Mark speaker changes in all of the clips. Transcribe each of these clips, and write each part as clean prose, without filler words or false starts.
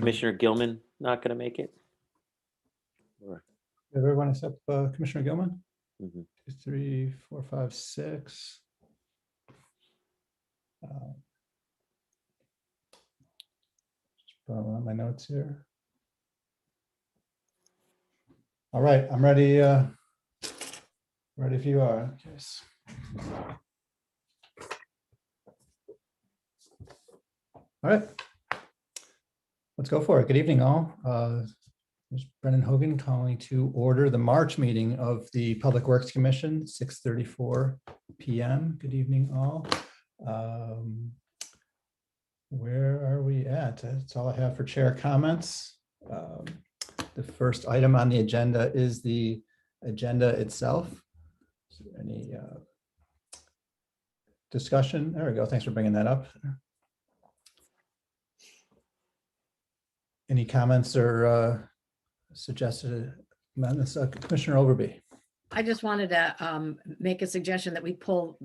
Speaker 1: Commissioner Gilman not going to make it? Or-
Speaker 2: Everyone except Commissioner Gilman?
Speaker 1: Mhm.
Speaker 2: 2, 3, 4, 5, 6. Just pulling out my notes here. All right, I'm ready. Ready if you are. Yes. All right. Let's go for it. Good evening, all. There's Brennan Hogan calling to order the March meeting of the Public Works Commission, 6:34 p.m. Good evening, all. Where are we at? That's all I have for chair comments. The first item on the agenda is the agenda itself. Is there any discussion? There we go. Thanks for bringing that up. Any comments or suggested amendments? Commissioner Overby.
Speaker 3: I just wanted to make a suggestion that we pull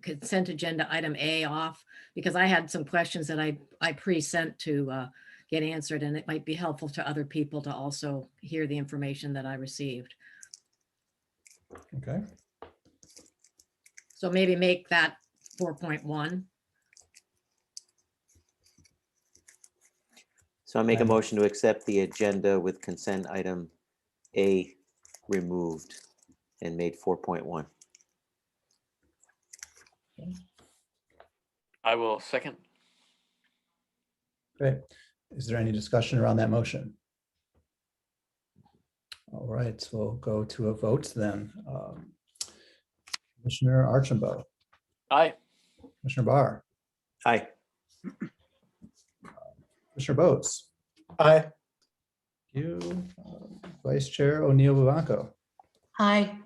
Speaker 3: consent agenda item A off, because I had some questions that I pre-sent to get answered, and it might be helpful to other people to also hear the information that I received.
Speaker 2: Okay.
Speaker 3: So maybe make that 4.1.
Speaker 1: So I make a motion to accept the agenda with consent item A removed and made 4.1.
Speaker 4: I will second.
Speaker 2: Great. Is there any discussion around that motion? All right, so we'll go to a vote then. Commissioner Archambault,
Speaker 4: Aye.
Speaker 2: Commissioner Barr,
Speaker 1: Aye.
Speaker 2: Commissioner Boats.
Speaker 5: Aye.
Speaker 2: You, Vice Chair O'Neill Vivanco,
Speaker 6: Aye.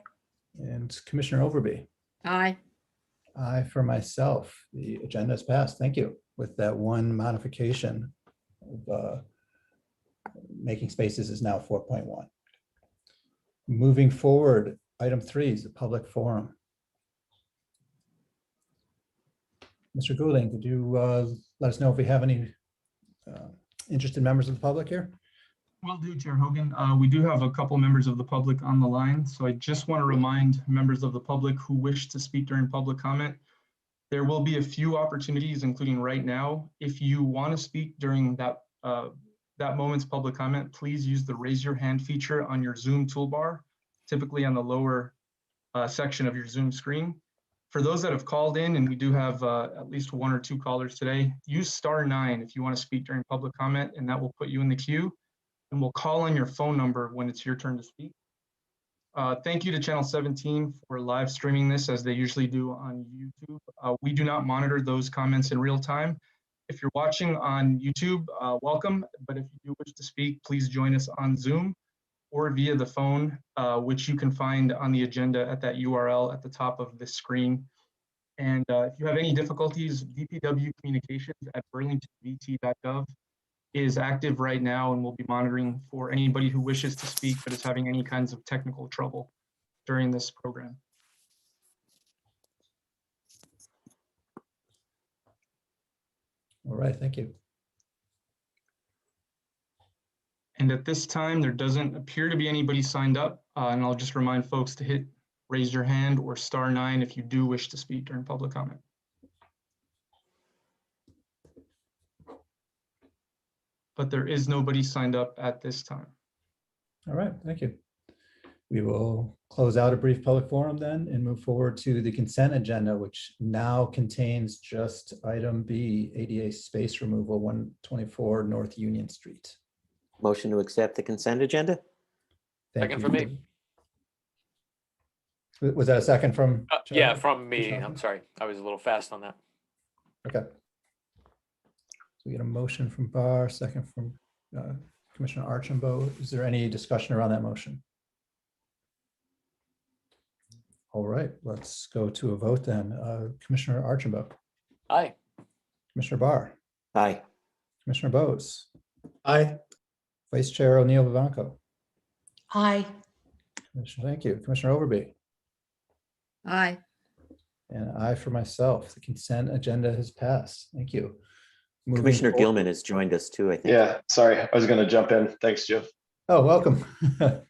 Speaker 2: and Commissioner Overby.
Speaker 3: Aye.
Speaker 2: Aye for myself. The agenda is passed. Thank you. With that one modification of making spaces is now 4.1. Moving forward, item 3 is the public forum. Mr. Goulding, could you let us know if we have any interested members of the public here?
Speaker 5: Will do, Chair Hogan. We do have a couple members of the public on the line, so I just want to remind members of the public who wish to speak during public comment, there will be a few opportunities, including right now. If you want to speak during that moment's public comment, please use the raise your hand feature on your Zoom toolbar, typically on the lower section of your Zoom screen. For those that have called in, and we do have at least 1 or 2 callers today, use *9 if you want to speak during public comment, and that will put you in the queue. And we'll call on your phone number when it's your turn to speak. Thank you to Channel 17 for live streaming this as they usually do on YouTube. We do not monitor those comments in real time. If you're watching on YouTube, welcome. But if you do wish to speak, please join us on Zoom or via the phone, which you can find on the agenda at that URL at the top of this screen. And if you have any difficulties, DPW communications at burlingtonvt.gov is active right now, and we'll be monitoring for anybody who wishes to speak but is having any kinds of technical trouble during this program.
Speaker 2: All right, thank you.
Speaker 5: And at this time, there doesn't appear to be anybody signed up. And I'll just remind folks to hit raise your hand or *9 if you do wish to speak during public comment. But there is nobody signed up at this time.
Speaker 2: All right, thank you. We will close out a brief public forum then and move forward to the consent agenda, which now contains just item B, ADA space removal, 124 North Union Street.
Speaker 1: Motion to accept the consent agenda?
Speaker 2: Thank
Speaker 4: Second
Speaker 2: you.
Speaker 4: for me.
Speaker 2: Was that a second from?
Speaker 4: Yeah, from me.
Speaker 2: Commissioner
Speaker 4: I'm sorry. I was a little fast on that.
Speaker 2: Okay. So we get a motion from Barr, second from Commissioner Archambault. Is there any discussion around that motion? All right, let's go to a vote then. Commissioner Archambault,
Speaker 4: Aye.
Speaker 2: Commissioner Barr,
Speaker 1: Aye.
Speaker 2: Commissioner Bose,
Speaker 5: Aye.
Speaker 2: Vice Chair O'Neill Vivanco.
Speaker 6: Aye.
Speaker 2: Thank you. Commissioner Overby.
Speaker 3: Aye.
Speaker 2: And I for myself. The consent agenda has passed. Thank you. moving
Speaker 1: Commissioner
Speaker 2: forward-
Speaker 1: Gilman has joined us too, I think.
Speaker 7: Yeah, sorry, I was going to jump in. Thanks, Jim.
Speaker 2: Oh, welcome.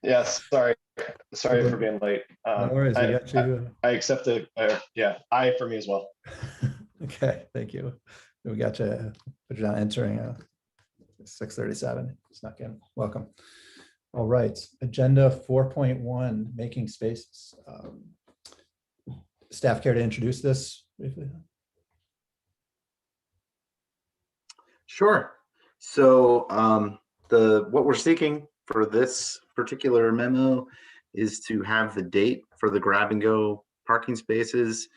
Speaker 7: Yeah, sorry for being late.
Speaker 2: No worries, we got you.
Speaker 7: I accept it. Yeah, aye for me as well.
Speaker 2: Okay, thank you. We got you, put you down entering 6:37, snuck in, welcome. All right, agenda 4.1, making spaces. Staff care to introduce this briefly?
Speaker 8: Sure. So what we're seeking for this particular memo is to have the date for the grab and go parking spaces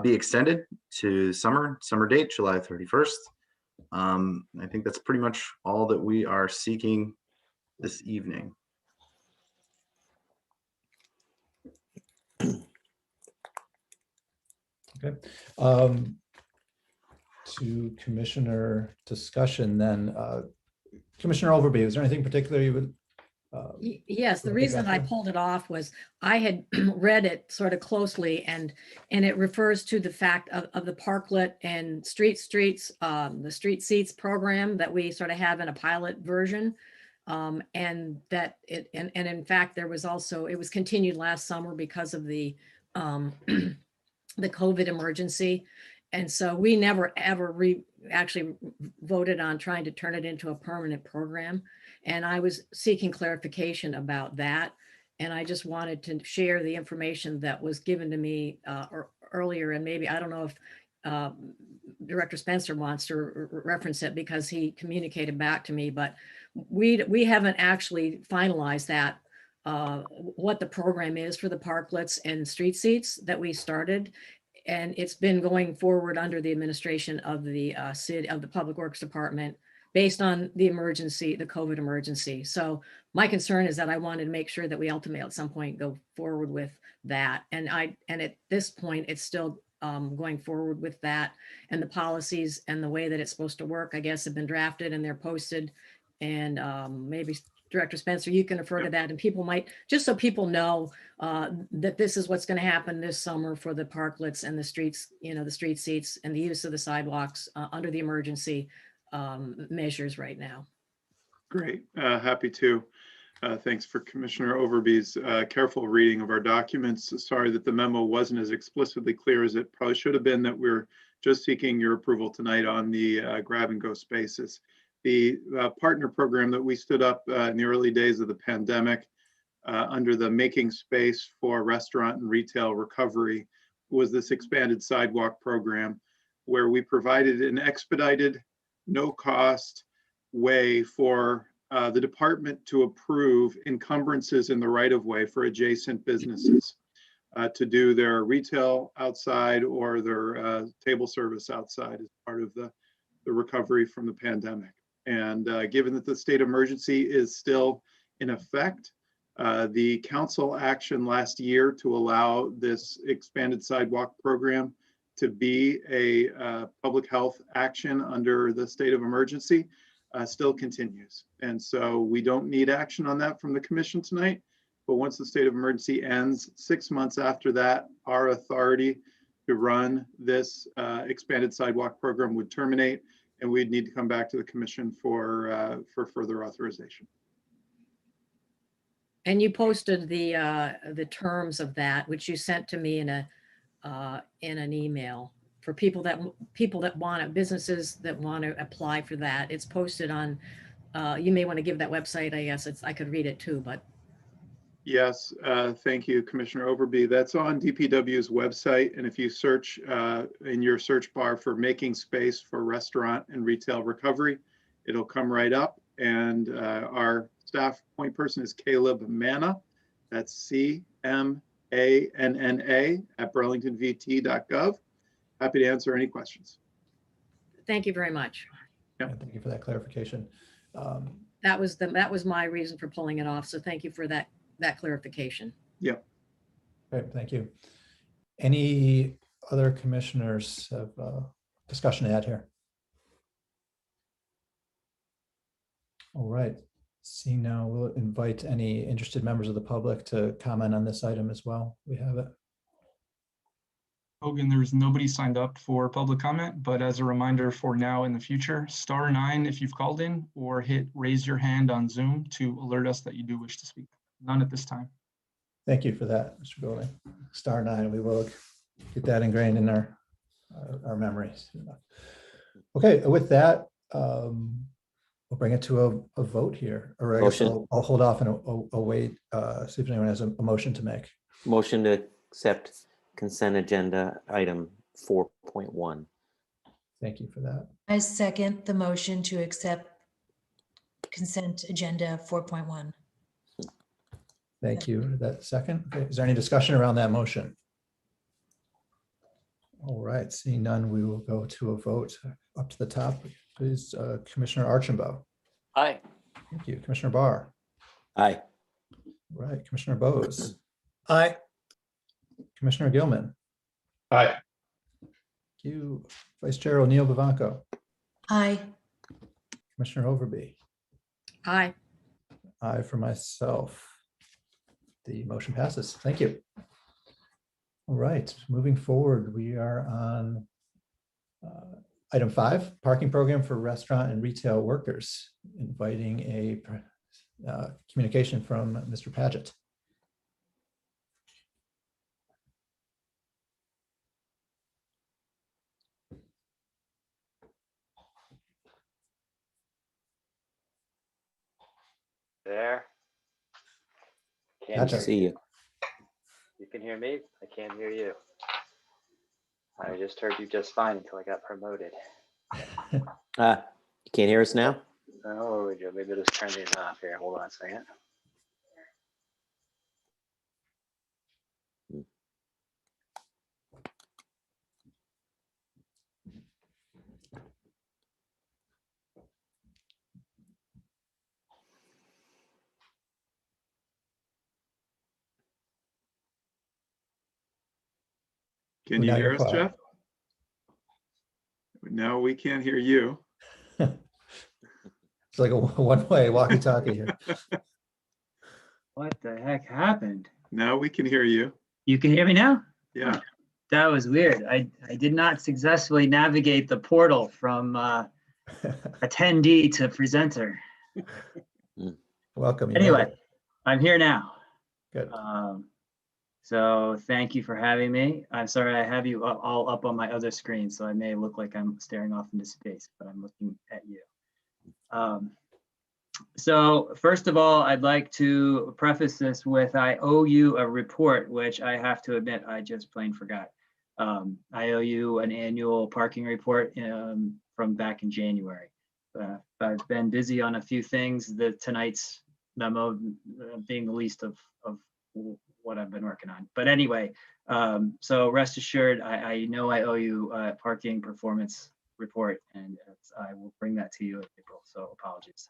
Speaker 8: be extended to summer date, July 31st. I think that's pretty much all that we are seeking this evening.
Speaker 2: Okay. To commissioner discussion then, Commissioner Overby, is there anything particular you would?
Speaker 3: Yes, the
Speaker 2: Okay,
Speaker 3: reason I
Speaker 2: gotcha.
Speaker 3: pulled it off was I had read it sort of closely and it refers to the fact of the parklet and the street seats program that we sort of have in a pilot version. And that and in fact, there was also, it was continued last summer because of the the COVID emergency. And so we never ever actually voted on trying to turn it into a permanent program. And I was seeking clarification about that. And I just wanted to share the information that was given to me earlier. And maybe, I don't know if Director Spencer wants to reference it because he communicated back to me, but we haven't actually finalized that, what the program is for the parklets and street seats that we started. And it's been going forward under the administration of the city, of the Public Works Department, based on the emergency, the COVID emergency. So my concern is that I wanted to make sure that we ultimately at some point go forward with that. And at this point, it's still going forward with that. And the policies and the way that it's supposed to work, I guess, have been drafted and they're posted. And maybe Director Spencer, you can refer to that, and people might, just so people know that this is what's going to happen this summer for the parklets and the streets, the street seats and the use of the sidewalks under the emergency measures right now.
Speaker 9: Great, happy to. Thanks for Commissioner Overby's careful reading of our documents. Sorry that the memo wasn't as explicitly clear as it probably should have been, that we're just seeking your approval tonight on the grab and go spaces. The partner program that we stood up in the early days of the pandemic under the Making Space for Restaurant and Retail Recovery was this expanded sidewalk program where we provided an expedited, no-cost way for the department to approve encumbrances in the right-of-way for adjacent businesses to do their retail outside or their table service outside as part of the recovery from the pandemic. And given that the state emergency is still in effect, the council action last year to allow this expanded sidewalk program to be a public health action under the state of emergency still continues. And so we don't need action on that from the commission tonight, but once the state of emergency ends, 6 months after that, our authority to run this expanded sidewalk program would terminate, and we'd need to come back to the commission for further authorization.
Speaker 3: And you posted the terms of that, which you sent to me in an email for people that want it, businesses that want to apply for that. It's posted on. You may want to give that website. I guess I could read it too, but.
Speaker 9: Yes, thank you, Commissioner Overby. That's on DPW's website. And if you search in your search bar for Making Space for Restaurant and Retail Recovery, it'll come right up. And our staff point person is Caleb Manna. That's CMANNA at burlingtonvt.gov. Happy to answer any questions.
Speaker 3: Thank you very much.
Speaker 2: Yeah, thank you for that clarification.
Speaker 3: That was my reason for pulling it off. So thank you for that clarification.
Speaker 9: Yep.
Speaker 2: Great, thank you. Any other commissioners have discussion to add here? All right, see now we'll invite any interested members of the public to comment on this item as well. We have it.
Speaker 5: Hogan, there's nobody signed up for public comment, but as a reminder for now in the future, *9 if you've called in, or hit raise your hand on Zoom to alert us that you do wish to speak. None at this time.
Speaker 2: Thank you for that, Mr. Golding. *9, we will get that ingrained in our memories. Okay, with that, we'll bring it to a vote here. Or I guess
Speaker 1: Motion.
Speaker 2: I'll hold off and await, see if anyone has a motion to make.
Speaker 1: Motion to accept consent agenda item 4.1.
Speaker 2: Thank you for that.
Speaker 6: I second the motion to accept consent agenda 4.1.
Speaker 2: Thank you. That second. Okay, is there any discussion around that motion? All right, seeing none, we will go to a vote. Up to the top, please, Commissioner Archambault.
Speaker 4: Aye.
Speaker 2: Thank you. Commissioner Barr.
Speaker 1: Aye.
Speaker 2: Right, Commissioner Bose.
Speaker 10: Aye.
Speaker 2: Commissioner Gilman.
Speaker 7: Aye.
Speaker 2: Thank you. Vice Chair O'Neill Vivanco.
Speaker 6: Aye.
Speaker 2: Commissioner Overby.
Speaker 3: Aye.
Speaker 2: Aye for myself. The motion passes. Thank you. All right, moving forward, we are on item 5, parking program for restaurant and retail workers, inviting a communication from Mr. Padgett.
Speaker 11: There.
Speaker 2: Gotcha.
Speaker 11: Can't hear
Speaker 1: See you.
Speaker 11: You can hear me? I can't hear you. I just heard you just fine until I got promoted.
Speaker 1: You can't hear us now?
Speaker 11: Oh, maybe just turn these off here. Hold on a second.
Speaker 9: Can
Speaker 2: Well,
Speaker 9: you
Speaker 2: now
Speaker 9: hear
Speaker 2: you're
Speaker 9: us,
Speaker 2: quiet.
Speaker 9: Jeff? No, we can't hear you.
Speaker 2: It's like a one-way walkie-talkie here.
Speaker 10: What the heck happened?
Speaker 9: Now we can hear you.
Speaker 10: You can hear me now?
Speaker 9: Yeah.
Speaker 10: That was weird. I did not successfully navigate the portal from attendee to presenter.
Speaker 2: Welcome. you
Speaker 10: Anyway,
Speaker 2: made it.
Speaker 10: I'm here now.
Speaker 2: Good.
Speaker 10: So thank you for having me. I'm sorry I have you all up on my other screen, so I may look like I'm staring off into space, but I'm looking at you. So first of all, I'd like to preface this with I owe you a report, which I have to admit I just plain forgot. I owe you an annual parking report from back in January. I've been busy on a few things, tonight's memo being the least of what I've been working on. But anyway, so rest assured, I know I owe you a parking performance report, and I will bring that to you in April, so apologies.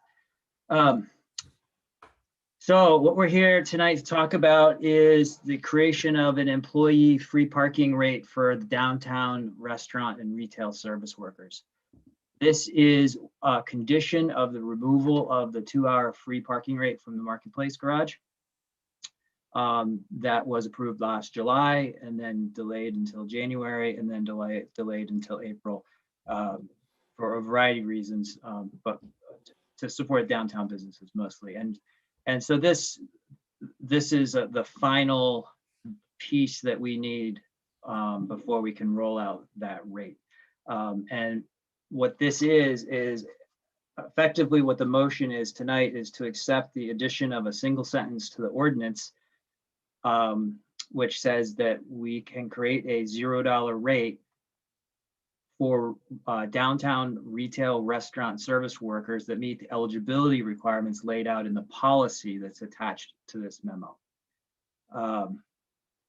Speaker 10: So what we're here tonight to talk about is the creation of an employee free parking rate for the downtown restaurant and retail service workers. This is a condition of the removal of the 2-hour free parking rate from the Marketplace Garage. That was approved last July and then delayed until January and then delayed until April for a variety of reasons, but to support downtown businesses mostly. And so this is the final piece that we need before we can roll out that rate. And what this is effectively what the motion is tonight is to accept the addition of a single sentence to the ordinance, which says that we can create a $0 rate for downtown retail restaurant service workers that meet the eligibility requirements laid out in the policy that's attached to this memo.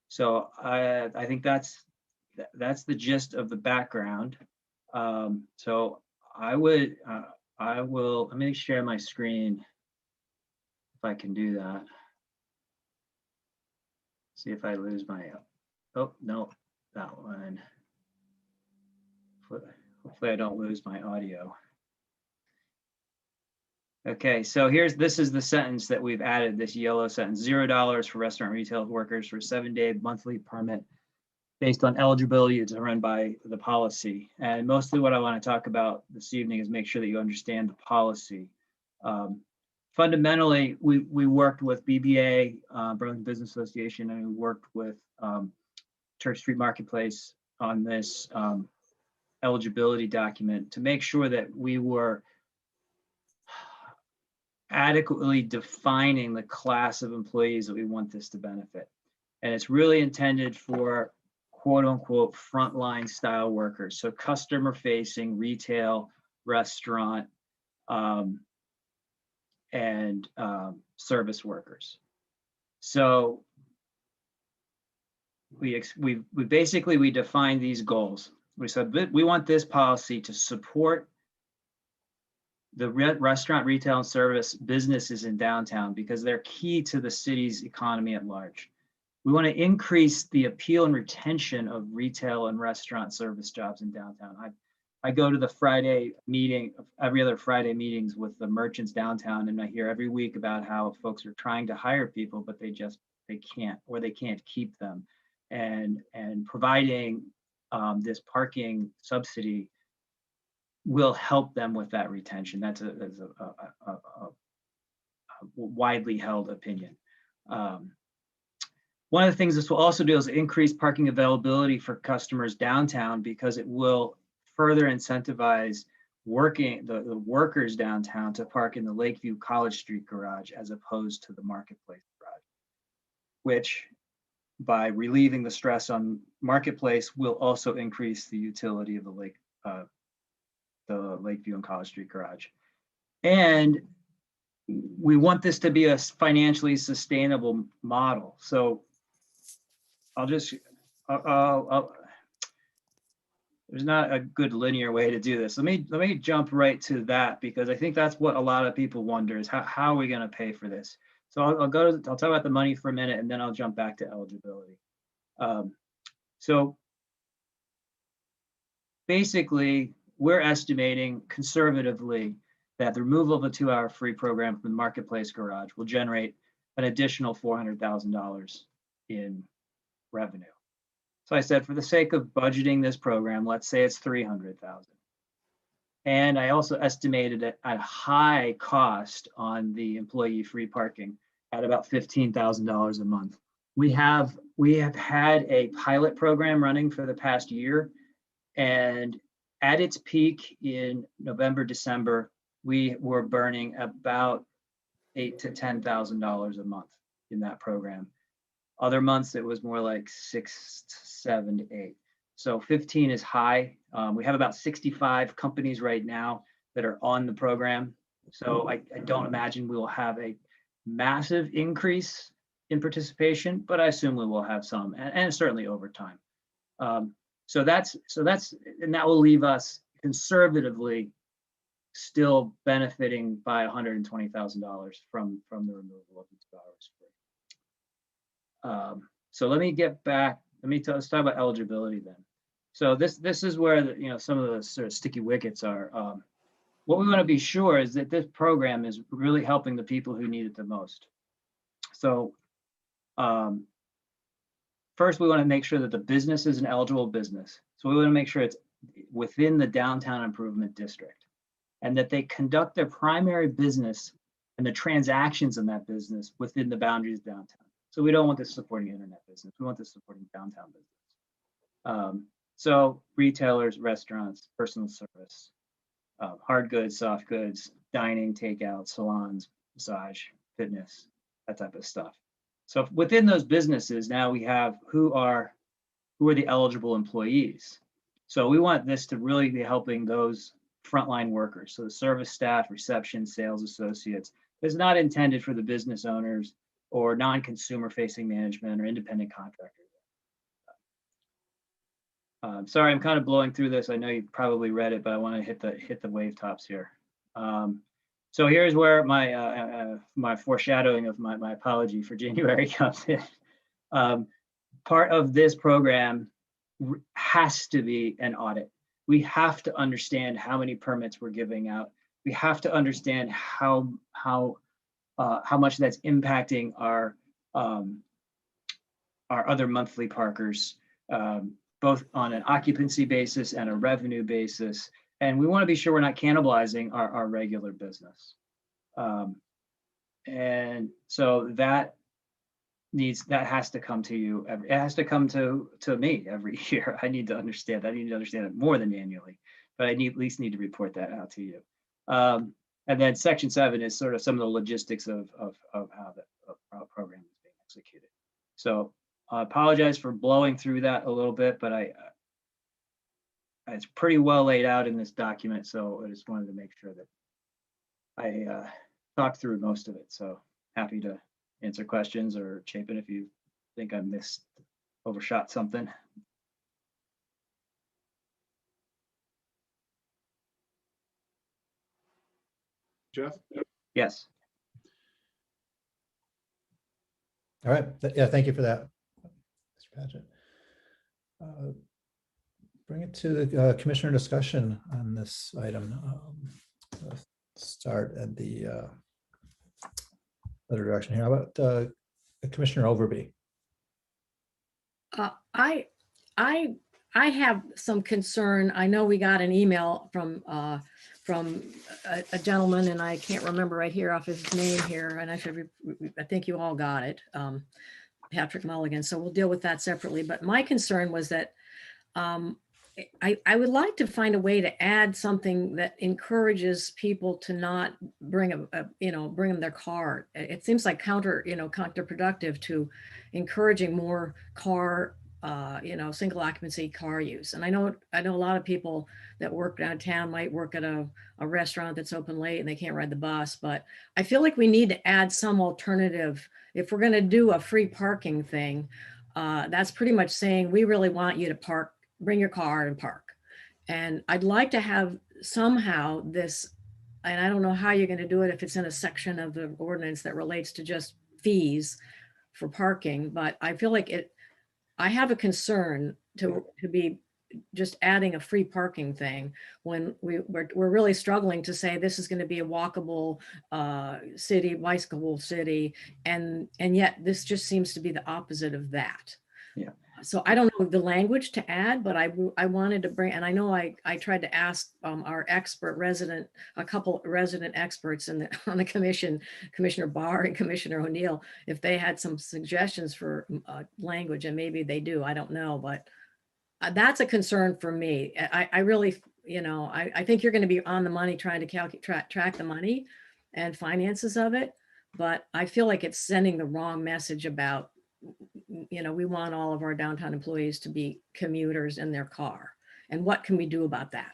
Speaker 10: So I think that's the gist of the background. So let me share my screen if I can do that. See if I lose my, oh, no, that one. Hopefully I don't lose my audio. Okay, so this is the sentence that we've added, this yellow sentence: $0 for restaurant retail workers for a 7-day monthly permit based on eligibility determined by the policy. And mostly what I want to talk about this evening is make sure that you understand the policy. Fundamentally, we worked with BBA, Burlington Business Association, and we worked with Church Street Marketplace on this eligibility document to make sure that we were adequately defining the class of employees that we want this to benefit. And it's really intended for quote unquote frontline style workers. So customer facing, retail, restaurant, and service workers. So we defined these goals. We said we want this policy to support the restaurant, retail, and service businesses in downtown because they're key to the city's economy at large. We want to increase the appeal and retention of retail and restaurant service jobs in downtown. I go to the Friday meeting, every other Friday meetings with the merchants downtown, and I hear every week about how folks are trying to hire people, but they can't, or they can't keep them. And providing this parking subsidy will help them with that retention. That's a widely held opinion. One of the things this will also do is increase parking availability for customers downtown because it will further incentivize the workers downtown to park in the Lakeview College Street garage as opposed to the Marketplace garage, which by relieving the stress on Marketplace will also increase the utility of the Lakeview and College Street garage. And we want this to be a financially sustainable model. So there's not a good linear way to do this. Let me jump right to that because I think that's what a lot of people wonder is how are we going to pay for this? So I'll talk about the money for a minute and then I'll jump back to eligibility. So basically, we're estimating conservatively that the removal of a 2-hour free program from the Marketplace garage will generate an additional $400,000 in revenue. So I said, for the sake of budgeting this program, let's say it's $300,000. And I also estimated it at high cost on the employee free parking at about $15,000 a month. We have had a pilot program running for the past year, and at its peak in November, December, we were burning about $8,000 to $10,000 a month in that program. Other months, it was more like 6, 7 to 8. So 15 is high. We have about 65 companies right now that are on the program. So I don't imagine we will have a massive increase in participation, but I assume we will have some, and certainly over time. So that's, and that will leave us conservatively still benefiting by $120,000 from the removal of the 2 hours free. So let me get back. Let's talk about eligibility then. So this is where some of the sort of sticky wickets are. What we want to be sure is that this program is really helping the people who need it the most. So first, we want to make sure that the business is an eligible business. So we want to make sure it's within the downtown improvement district and that they conduct their primary business and the transactions in that business within the boundaries of downtown. So we don't want this supporting internet business. We want this supporting downtown business. So retailers, restaurants, personal service, hard goods, soft goods, dining, takeout, salons, massage, fitness, that type of stuff. So within those businesses, now we have who are the eligible employees. So we want this to really be helping those frontline workers. So the service staff, reception, sales associates. It's not intended for the business owners or non-consumer facing management or independent contractors. Sorry, I'm kind of blowing through this. I know you probably read it, but I want to hit the wave tops here. So here's where my foreshadowing of my apology for January comes in. Part of this program has to be an audit. We have to understand how many permits we're giving out. We have to understand how much that's impacting our other monthly parkers. both on an occupancy basis and a revenue basis. And we want to be sure we're not cannibalizing our regular business. And so that has to come to you. It has to come to me every year. I need to understand. I need to understand it more than annually, but I at least need to report that out to you. And then section 7 is sort of some of the logistics of how the program is being executed. So I apologize for blowing through that a little bit, but it's pretty well laid out in this document. So I just wanted to make sure that I talked through most of it. So happy to answer questions, or Chapin, if you think I overshot something.
Speaker 9: Jeff?
Speaker 10: Yes.
Speaker 2: All right. Yeah, thank you for that, Mr. Padgett. Bring it to the commissioner discussion on this item. Start at the other direction here. How about Commissioner Overby?
Speaker 3: I have some concern. I know we got an email from a gentleman, and I can't remember right here off his name here, and I think you all got it, Patrick Mulligan. So we'll deal with that separately. But my concern was that I would like to find a way to add something that encourages people to not bring them their car. It seems like counterproductive to encouraging more car, single occupancy car use. And I know a lot of people that work downtown might work at a restaurant that's open late and they can't ride the bus, but I feel like we need to add some alternative. If we're going to do a free parking thing, that's pretty much saying we really want you to bring your car and park. And I'd like to have somehow this, and I don't know how you're going to do it if it's in a section of the ordinance that relates to just fees for parking, but I feel like I have a concern to be just adding a free parking thing when we're really struggling to say this is going to be a walkable city, bicycleable city, and yet this just seems to be the opposite of that.
Speaker 10: Yeah.
Speaker 3: So I don't know the language to add, but I wanted to bring, and I know I tried to ask our a couple resident experts on the commission, Commissioner Barr and Commissioner O'Neill, if they had some suggestions for language, and maybe they do, I don't know, but that's a concern for me. I really, I think you're going to be on the money trying to track the money and finances of it, but I feel like it's sending the wrong message about, we want all of our downtown employees to be commuters in their car. And what can we do about that?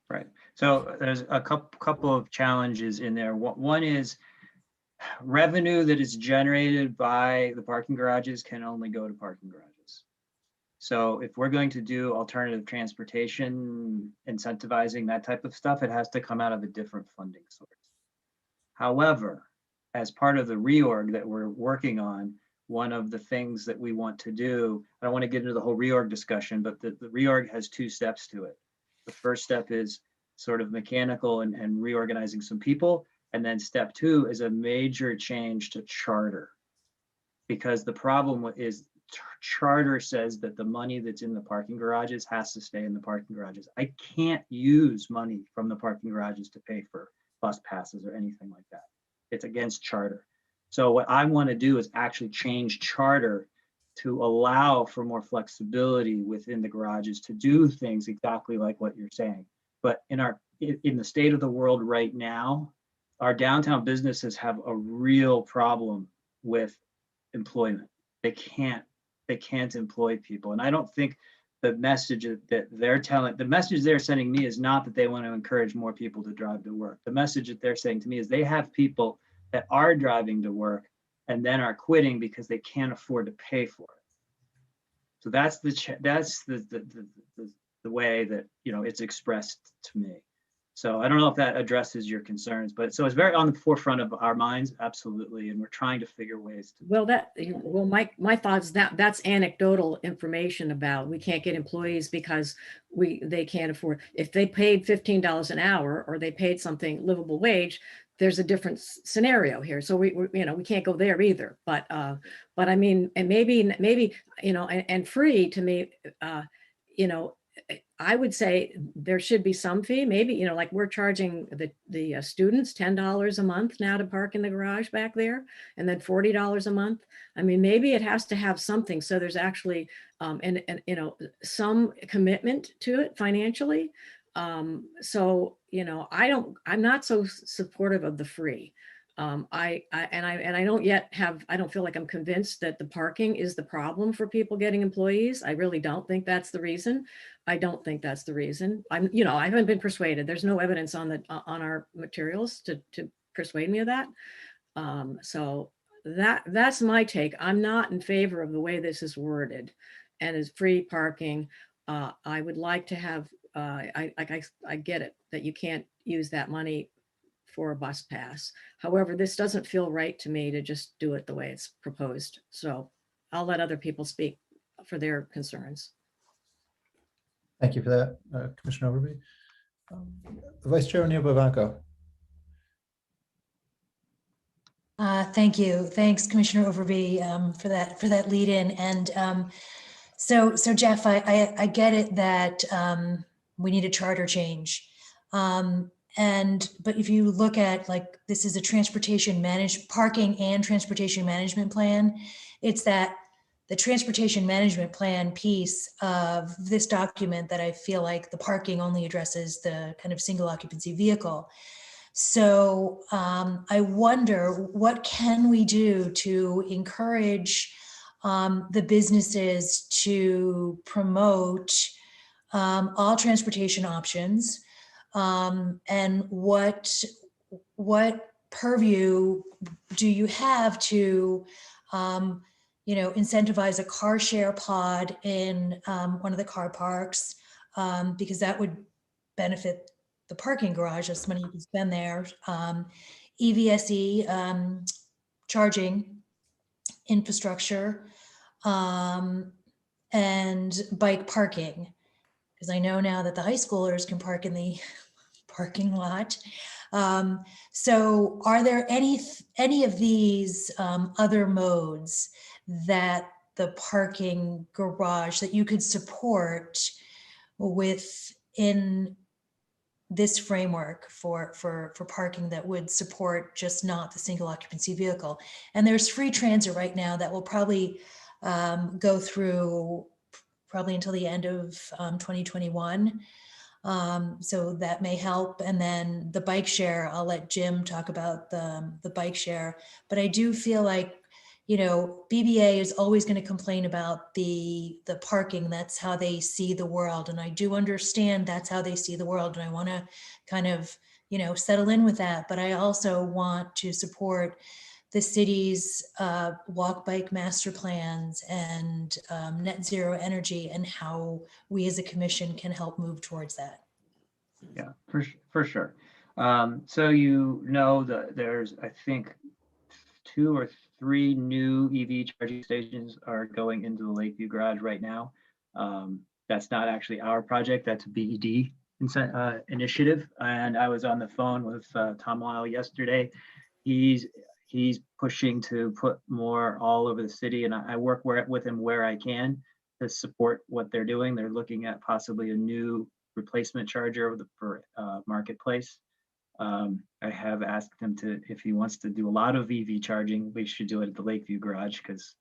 Speaker 10: Right. So there's a couple of challenges in there. One is revenue that is generated by the parking garages can only go to parking garages. So if we're going to do alternative transportation, incentivizing that type of stuff, it has to come out of a different funding source. However, as part of the reorg that we're working on, one of the things that we want to do, I don't want to get into the whole reorg discussion, but the reorg has 2 steps to it. The first step is sort of mechanical and reorganizing some people. And then step 2 is a major change to charter. Because the problem is charter says that the money that's in the parking garages has to stay in the parking garages. I can't use money from the parking garages to pay for bus passes or anything like that. It's against charter. So what I want to do is actually change charter to allow for more flexibility within the garages to do things exactly like what you're saying. But in the state of the world right now, our downtown businesses have a real problem with employment. They can't employ people. And I don't think the message that the message they're sending me is not that they want to encourage more people to drive to work. The message that they're saying to me is they have people that are driving to work and then are quitting because they can't afford to pay for it. So that's the way that it's expressed to me. So I don't know if that addresses your concerns, but so it's very on the forefront of our minds, absolutely, and we're trying to figure ways to.
Speaker 3: My thoughts that's anecdotal information about we can't get employees because they can't afford. If they paid $15 an hour or they paid something livable wage, there's a different scenario here. So we can't go there either. But I mean, and maybe, and free to me, I would say there should be some fee, maybe, like we're charging the students $10 a month now to park in the garage back there, and then $40 a month. I mean, maybe it has to have something. So there's actually, some commitment to it financially. So, I'm not so supportive of the free. I don't feel like I'm convinced that the parking is the problem for people getting employees. I really don't think that's the reason. I haven't been persuaded. There's no evidence on our materials to persuade me of that. So that's my take. I'm not in favor of the way this is worded, and is free parking. I would like to have, I get it that you can't use that money for a bus pass. However, this doesn't feel right to me to just do it the way it's proposed. So I'll let other people speak for their concerns.
Speaker 2: Thank you for that, Commissioner Overby. Vice Chair O'Neill Bavanco.
Speaker 6: Thank you. Thanks, Commissioner Overby, for that lead in. And so Jeff, I get it that we need a charter change. But if you look at, like, this is a parking and transportation management plan, it's that the transportation management plan piece of this document that I feel like the parking only addresses the kind of single occupancy vehicle. So I wonder, what can we do to encourage the businesses to promote all transportation options? And what purview do you have to, incentivize a car share pod in one of the car parks, because that would benefit the parking garage. That's money you can spend there. EVSE charging infrastructure, and bike parking, because I know now that the high schoolers can park in the parking lot. So are there any of these other modes that the parking garage that you could support within this framework for parking that would support just not the single occupancy vehicle? And there's free transit right now that will probably go through until the end of 2021. So that may help. And then the bike share, I'll let Jim talk about the bike share. But I do feel like, BBA is always going to complain about the parking. That's how they see the world. And I do understand that's how they see the world. And I want to kind of, settle in with that. But I also want to support the city's walk bike master plans and net zero energy, and how we as a commission can help move towards that.
Speaker 10: Yeah, for sure. So there's, I think, 2 or 3 new EV charging stations are going into the Lakeview garage right now. That's not actually our project, that's a BED initiative. And I was on the phone with Tom Lyle yesterday. He's pushing to put more all over the city, and I work with him where I can to support what they're doing. They're looking at possibly a new replacement charger for Marketplace. I have asked him if he wants to do a lot of EV charging, we should do it at the Lakeview garage, because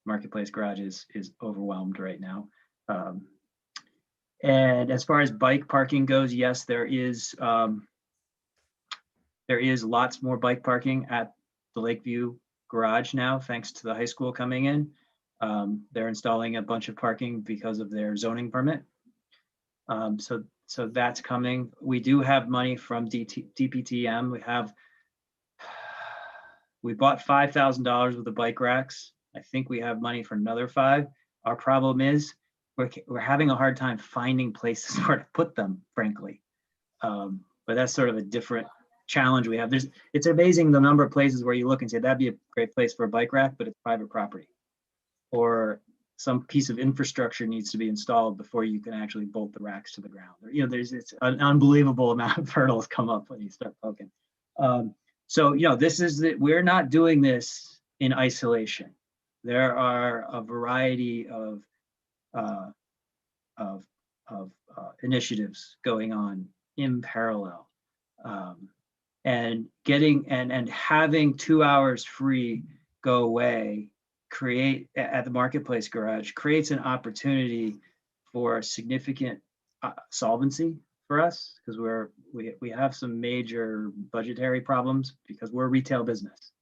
Speaker 10: Marketplace garage is overwhelmed right now. And as far as bike parking goes, yes, there is lots more bike parking at the Lakeview garage now, thanks to the high school coming in. They're installing a bunch of parking because of their zoning permit. So that's coming. We do have money from DPTM. We bought $5,000 with the bike racks. I think we have money for another 5. Our problem is we're having a hard time finding places where to put them, frankly. But that's sort of a different challenge we have. It's amazing the number of places where you look and say that'd be a great place for a bike rack, but it's private property, or some piece of infrastructure needs to be installed before you can actually bolt the racks to the ground. It's an unbelievable amount of hurdles come up when you start poking. So, we're not doing this in isolation. There are a variety of initiatives going on in parallel. And having 2 hours free go away at the Marketplace Garage creates an opportunity for significant solvency for us, because we have some major budgetary problems because we're a retail business.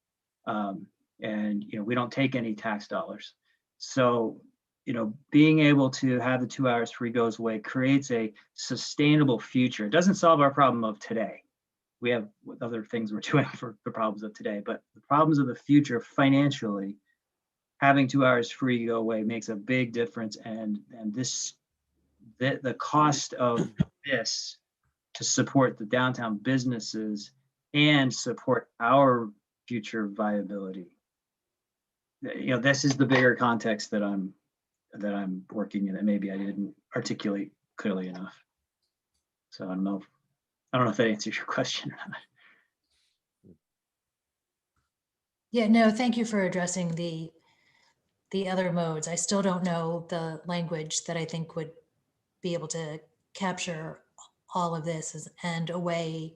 Speaker 10: And we don't take any tax dollars. So being able to have the 2 hours free goes away creates a sustainable future. It doesn't solve our problem of today. We have other things we're doing for the problems of today, but the problems of the future financially, having 2 hours free go away makes a big difference. And the cost of this to support the downtown businesses and support our future viability. This is the bigger context that I'm working in, that maybe I didn't articulate clearly enough. So I don't know if that answers your question or not.
Speaker 6: Yeah, no, thank you for addressing the other modes. I still don't know the language that I think would be able to capture all of this and a way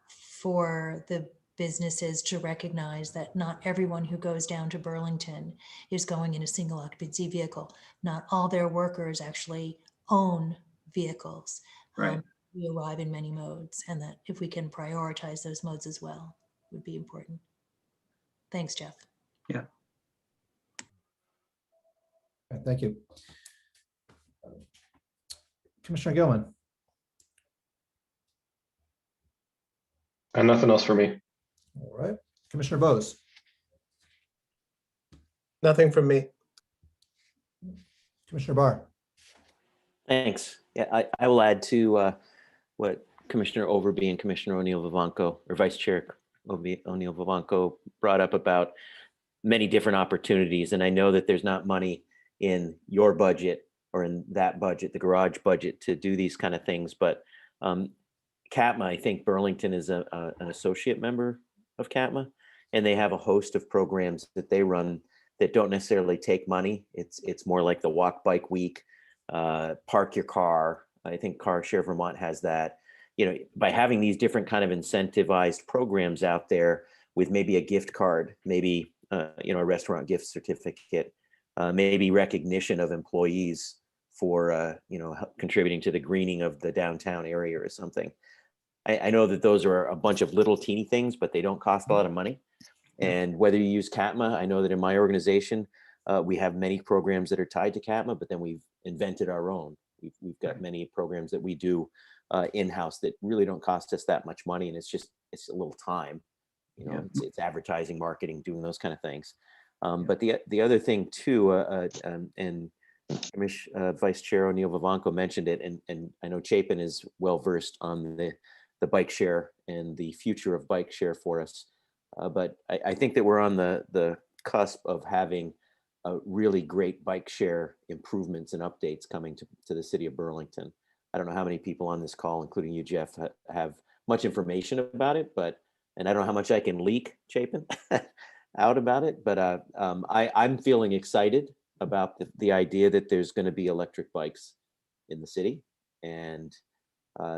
Speaker 6: for the businesses to recognize that not everyone who goes down to Burlington is going in a single occupancy vehicle. Not all their workers actually own vehicles.
Speaker 10: Right.
Speaker 6: We arrive in many modes, and that if we can prioritize those modes as well would be important. Thanks, Jeff.
Speaker 10: Yeah.
Speaker 2: Okay, thank you. Commissioner Gilman.
Speaker 7: And nothing else for me.
Speaker 2: All right. Commissioner Bose.
Speaker 12: Nothing from me.
Speaker 2: Commissioner Barr.
Speaker 1: Thanks. Yeah, I will add to what Commissioner Overby and Commissioner O'Neill-Vivanco, or Vice Chair O'Neill-Vivanco, brought up about many different opportunities. And I know that there's not money in your budget or in that budget, the garage budget, to do these kind of things. But CATMA, I think Burlington is an associate member of CATMA, and they have a host of programs that they run that don't necessarily take money. It's more like the Walk Bike Week, Park Your Car. I think Car Share Vermont has that. By having these different kind of incentivized programs out there with maybe a gift card, maybe a restaurant gift certificate, maybe recognition of employees for contributing to the greening of the downtown area or something. I know that those are a bunch of little teeny things, but they don't cost a lot of money. And whether you use CATMA, I know that in my organization, we have many programs that are tied to CATMA, but then we've invented our own. We've got many programs that we do in-house that really don't cost us that much money. And it's a little time, it's advertising, marketing, doing those kind of things. But the other thing too, and Vice Chair O'Neill-Vivanco mentioned it, and I know Chapin is well-versed on the bike share and the future of bike share for us. But I think that we're on the cusp of having a really great bike share improvements and updates coming to the city of Burlington. I don't know how many people on this call, including you, Jeff, have much information about it, and I don't know how much I can leak, Chapin, out about it, but I'm feeling excited about the idea that there's going to be electric bikes in the city, and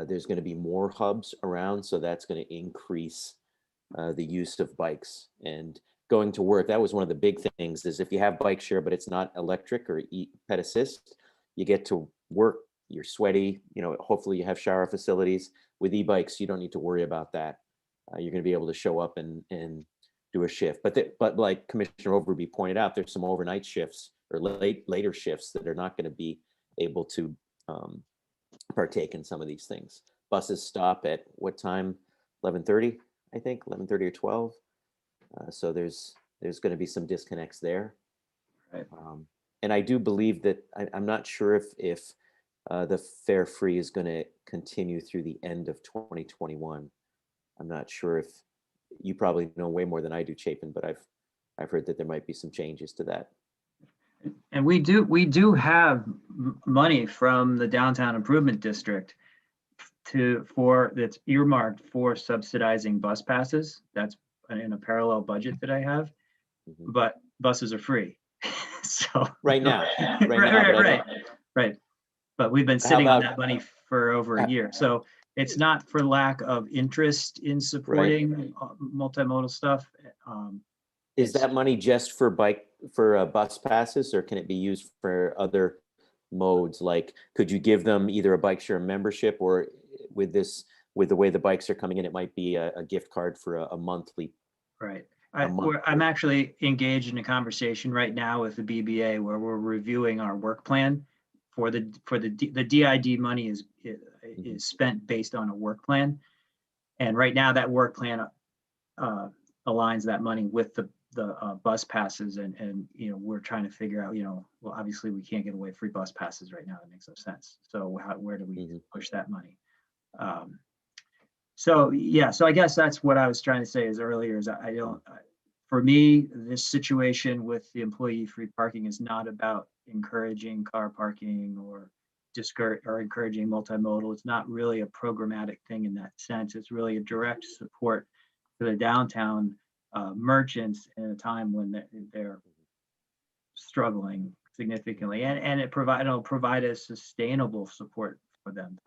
Speaker 1: there's going to be more hubs around, so that's going to increase the use of bikes and going to work. That was one of the big things, is if you have bike share but it's not electric or ped assist, you get to work, you're sweaty, hopefully you have shower facilities. With e-bikes, you don't need to worry about that. You're going to be able to show up and do a shift. But like Commissioner Overby pointed out, there's some overnight shifts or later shifts that are not going to be able to partake in some of these things. Buses stop at what time? 11:30, I think, 11:30 or 12. So there's going to be some disconnects there.
Speaker 10: Right.
Speaker 1: And I do believe that I'm not sure if the fare free is going to continue through the end of 2021. I'm not sure if you probably know way more than I do, Chapin, but I've heard that there might be some changes to that.
Speaker 10: And we do have money from the Downtown Improvement District that's earmarked for subsidizing bus passes. That's in a parallel budget that I have,
Speaker 1: Mhm.
Speaker 10: but buses are free. So
Speaker 1: Right now,
Speaker 10: right,
Speaker 1: right now, but I
Speaker 10: right,
Speaker 1: don't-
Speaker 10: right. But we've been
Speaker 1: How
Speaker 10: sitting on
Speaker 1: about-
Speaker 10: that money for over a year. So it's not for lack of interest in supporting multimodal stuff.
Speaker 1: Is
Speaker 10: It's-
Speaker 1: that money just for bus passes, or can it be used for other modes? Like, could you give them either a bike share membership, or with the way the bikes are coming in, it might be a gift card for a monthly?
Speaker 10: Right.
Speaker 1: a month.
Speaker 10: I'm actually engaged in a conversation right now with the BBA where we're reviewing our work plan for the DID money is spent based on a work plan. And right now that work plan aligns that money with the bus passes, and we're trying to figure out, well, obviously we can't give away free bus passes right now. That makes no sense. So where do we push that money? So I guess that's what I was trying to say is earlier is for me, this situation with the employee free parking is not about encouraging car parking or encouraging multimodal. It's not really a programmatic thing in that sense. It's really a direct support for the downtown merchants in a time when they're struggling significantly, and it'll provide a sustainable support for them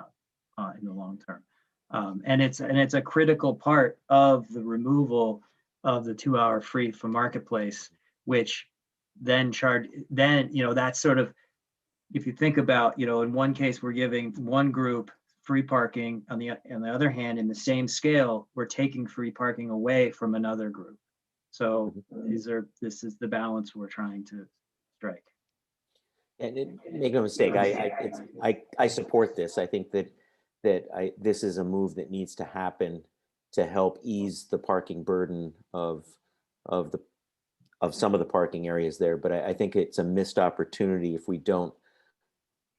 Speaker 10: in the long term. And it's a critical part of the removal of the 2-hour free from marketplace, which then that's sort of, if you think about, in one case we're giving one group free parking, on the other hand, in the same scale, we're taking free parking away from another group. So this is the balance we're trying to strike.
Speaker 1: And make no mistake, I support this. I think that this is a move that needs to happen to help ease the parking burden of some of the parking areas there. But I think it's a missed opportunity if we don't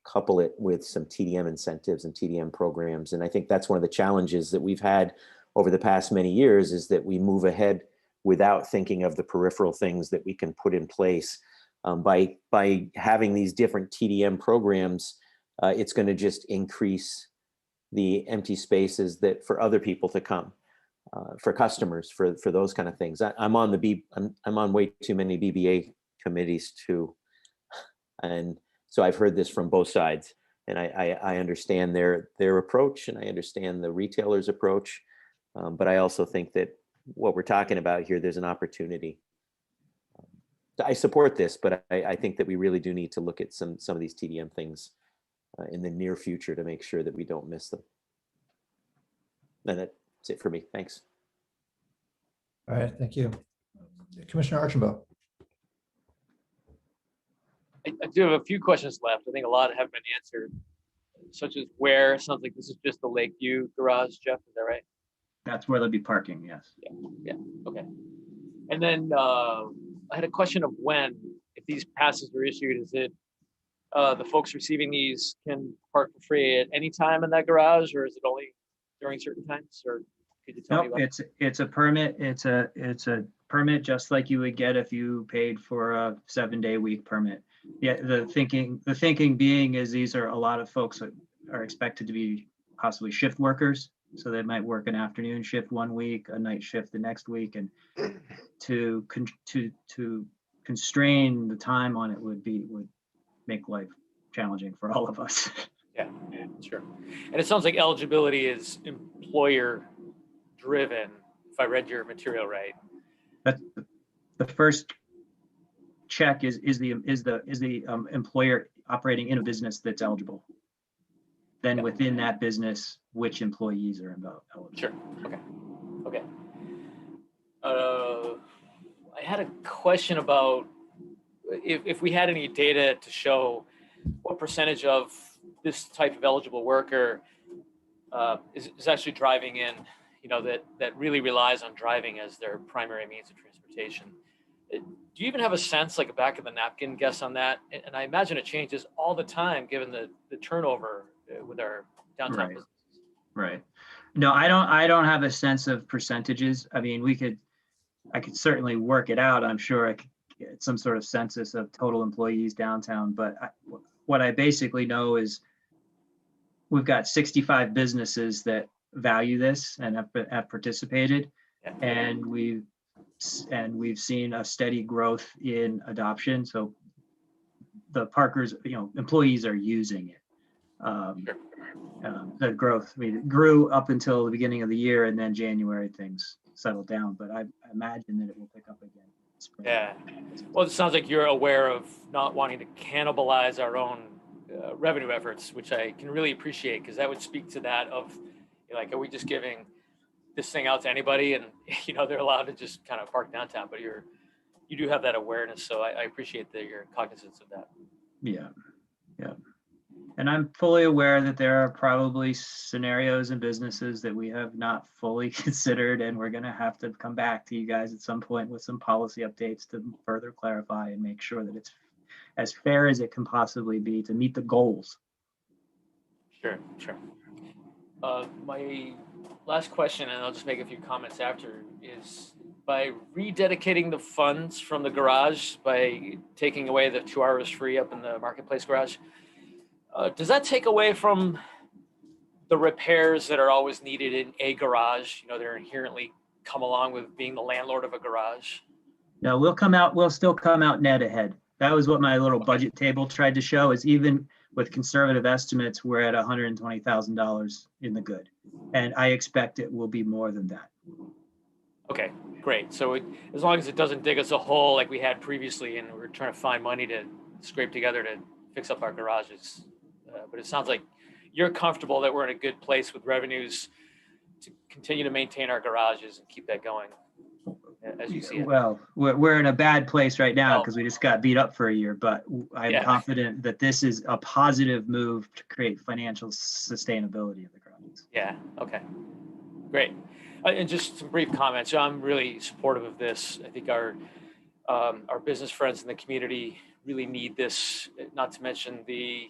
Speaker 1: couple it with some TDM incentives and TDM programs. And I think that's one of the challenges that we've had over the past many years, is that we move ahead without thinking of the peripheral things that we can put in place. By having these different TDM programs, it's going to just increase the empty spaces that for other people to come, for customers, for those kind of things. I'm on way too many BBA committees too, and so I've heard this from both sides, and I understand their approach, and I understand the retailer's approach, but I also think that what we're talking about here, there's an opportunity. I support this, but I think that we really do need to look at some of these TDM things in the near future to make sure that we don't miss them. And that's it for me. Thanks.
Speaker 2: All right, thank you. Commissioner Archambault.
Speaker 4: I do have a few questions left. I think a lot have been answered, such as where. Sounds like this is just the Lakeview garage, Jeff. Is that right?
Speaker 10: That's where they'll be parking. Yes.
Speaker 4: Yeah. Okay. And then I had a question of when, if these passes are issued, is it the folks receiving these can park for free at any time in that garage, or is it only during certain times? Or could you tell me about
Speaker 10: it's a permit. It's a permit just like you would get if you paid for a 7-day week permit. Yeah, the thinking being is these are a lot of folks that are expected to be possibly shift workers, so they might work an afternoon shift one week, a night shift the next week, and to constrain the time on it would make life challenging for all of us.
Speaker 4: Yeah, sure. And it sounds like eligibility is employer driven, if I read your material right.
Speaker 10: That's the first check is the employer operating in a business that's eligible. Then within that business, which employees are eligible.
Speaker 4: Sure. Okay. I had a question about if we had any data to show what percentage of this type of eligible worker is actually driving in, that really relies on driving as their primary means of transportation. Do you even have a sense, like a back of the napkin guess on that? And I imagine it changes all the time given the turnover with our downtown businesses.
Speaker 10: Right. No, I don't have a sense of percentages. I mean, I could certainly work it out. I'm sure I could get some sort of census of total employees downtown. But what I basically know is we've got 65 businesses that value this and have participated.
Speaker 4: Yeah.
Speaker 10: And we've seen a steady growth in adoption. So the Parkers, employees are using it. The growth, it grew up until the beginning of the year, and then January things settled down. But I imagine that it will pick up again.
Speaker 4: Yeah. Well, it sounds like you're aware of not wanting to cannibalize our own revenue efforts, which I can really appreciate, because that would speak to that of, like, are we just giving this thing out to anybody, and they're allowed to just kind of park downtown? But you do have that awareness, so I appreciate that you're cognizant of that.
Speaker 10: Yeah. And I'm fully aware that there are probably scenarios and businesses that we have not fully considered, and we're going to have to come back to you guys at some point with some policy updates to further clarify and make sure that it's as fair as it can possibly be to meet the goals.
Speaker 4: Sure. My last question, and I'll just make a few comments after, is by rededicating the funds from the garage, by taking away the 2 hours free up in the marketplace garage, does that take away from the repairs that are always needed in a garage? They're inherently come along with being the landlord of a garage.
Speaker 10: No, we'll still come out net ahead. That was what my little budget table tried to show, is even with conservative estimates, we're at $120,000 in the good. And I expect it will be more than that.
Speaker 4: Okay, great. So as long as it doesn't dig us a hole like we had previously, and we're trying to find money to scrape together to fix up our garages. But it sounds like you're comfortable that we're in a good place with revenues to continue to maintain our garages and keep that going, as you see it.
Speaker 10: Well, we're in a bad place right now because we just got beat up for a year, but I'm confident that this is a positive move to create financial sustainability of the garages.
Speaker 4: Yeah, okay, great. And just some brief comments. I'm really supportive of this. I think our business friends in the community really need this, not to mention the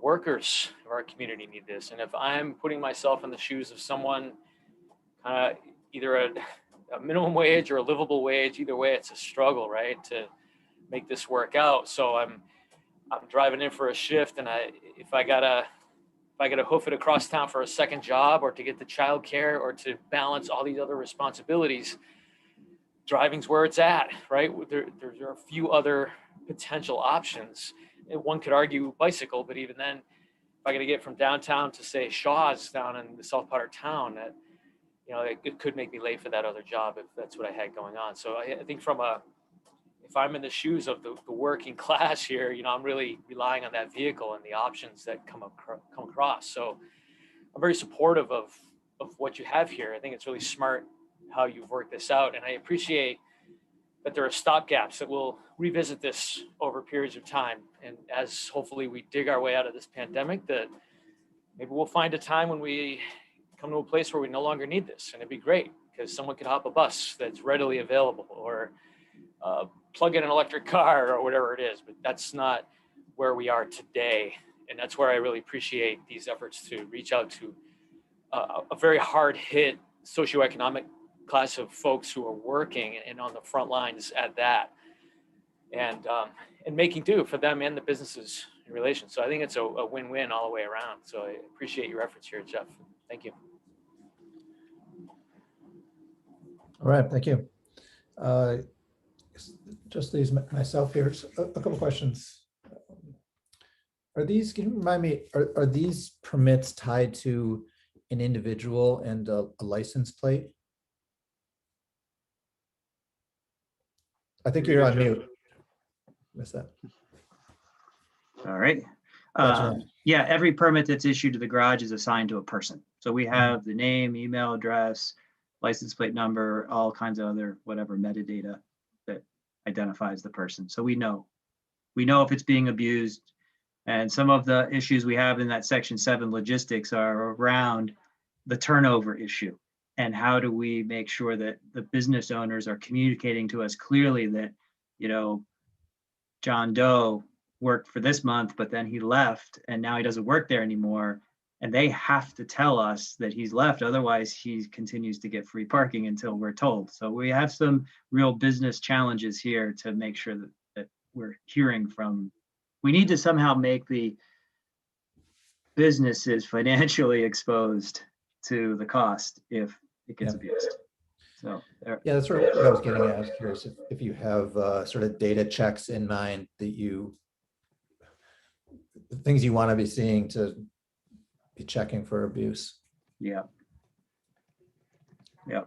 Speaker 4: workers of our community need this. And if I'm putting myself in the shoes of someone, either a minimum wage or a livable wage, either way, it's a struggle, right, to make this work out. So I'm driving in for a shift, and if I gotta hoof it across town for a second job, or to get the childcare, or to balance all these other responsibilities, driving's where it's at, right? There are a few other potential options. And one could argue bicycle, but even then, if I got to get from downtown to, say, Shaw's down in the south part of town, that it could make me late for that other job if that's what I had going on. So I think if I'm in the shoes of the working class here, I'm really relying on that vehicle and the options that come across. So I'm very supportive of what you have here. I think it's really smart how you've worked this out, and I appreciate that there are stopgaps, that we'll revisit this over periods of time. And as hopefully we dig our way out of this pandemic, that maybe we'll find a time when we come to a place where we no longer need this. And it'd be great because someone could hop a bus that's readily available, or plug in an electric car, or whatever it is. But that's not where we are today. And that's where I really appreciate these efforts to reach out to a very hard hit socioeconomic class of folks who are working and on the front lines at that, and making do for them and the businesses in relation. So I think it's a win-win all the way around. So I appreciate your efforts here, Jeff. Thank you.
Speaker 2: All right, thank you. Just leaves myself here. So a couple questions. Can you remind me, are these permits tied to an individual and a license plate? I think you're on mute. Missed that.
Speaker 10: All right. Yeah, every permit that's issued to the garage is assigned to a person. So we have the name, email address, license plate number, all kinds of other whatever metadata that identifies the person. So we know if it's being abused. And some of the issues we have in that Section 7 logistics are around the turnover issue. And how do we make sure that the business owners are communicating to us clearly that, John Doe worked for this month, but then he left and now he doesn't work there anymore. And they have to tell us that he's left. Otherwise, he continues to get free parking until we're told. So we have some real business challenges here to make sure that we're hearing from. We need to somehow make the businesses financially exposed to the cost if it gets abused. So there,
Speaker 2: Yeah, that's sort of what I was getting at. I was curious if you have sort of data checks in mind that the things you want to be seeing to be checking for abuse.
Speaker 10: yeah. Yeah.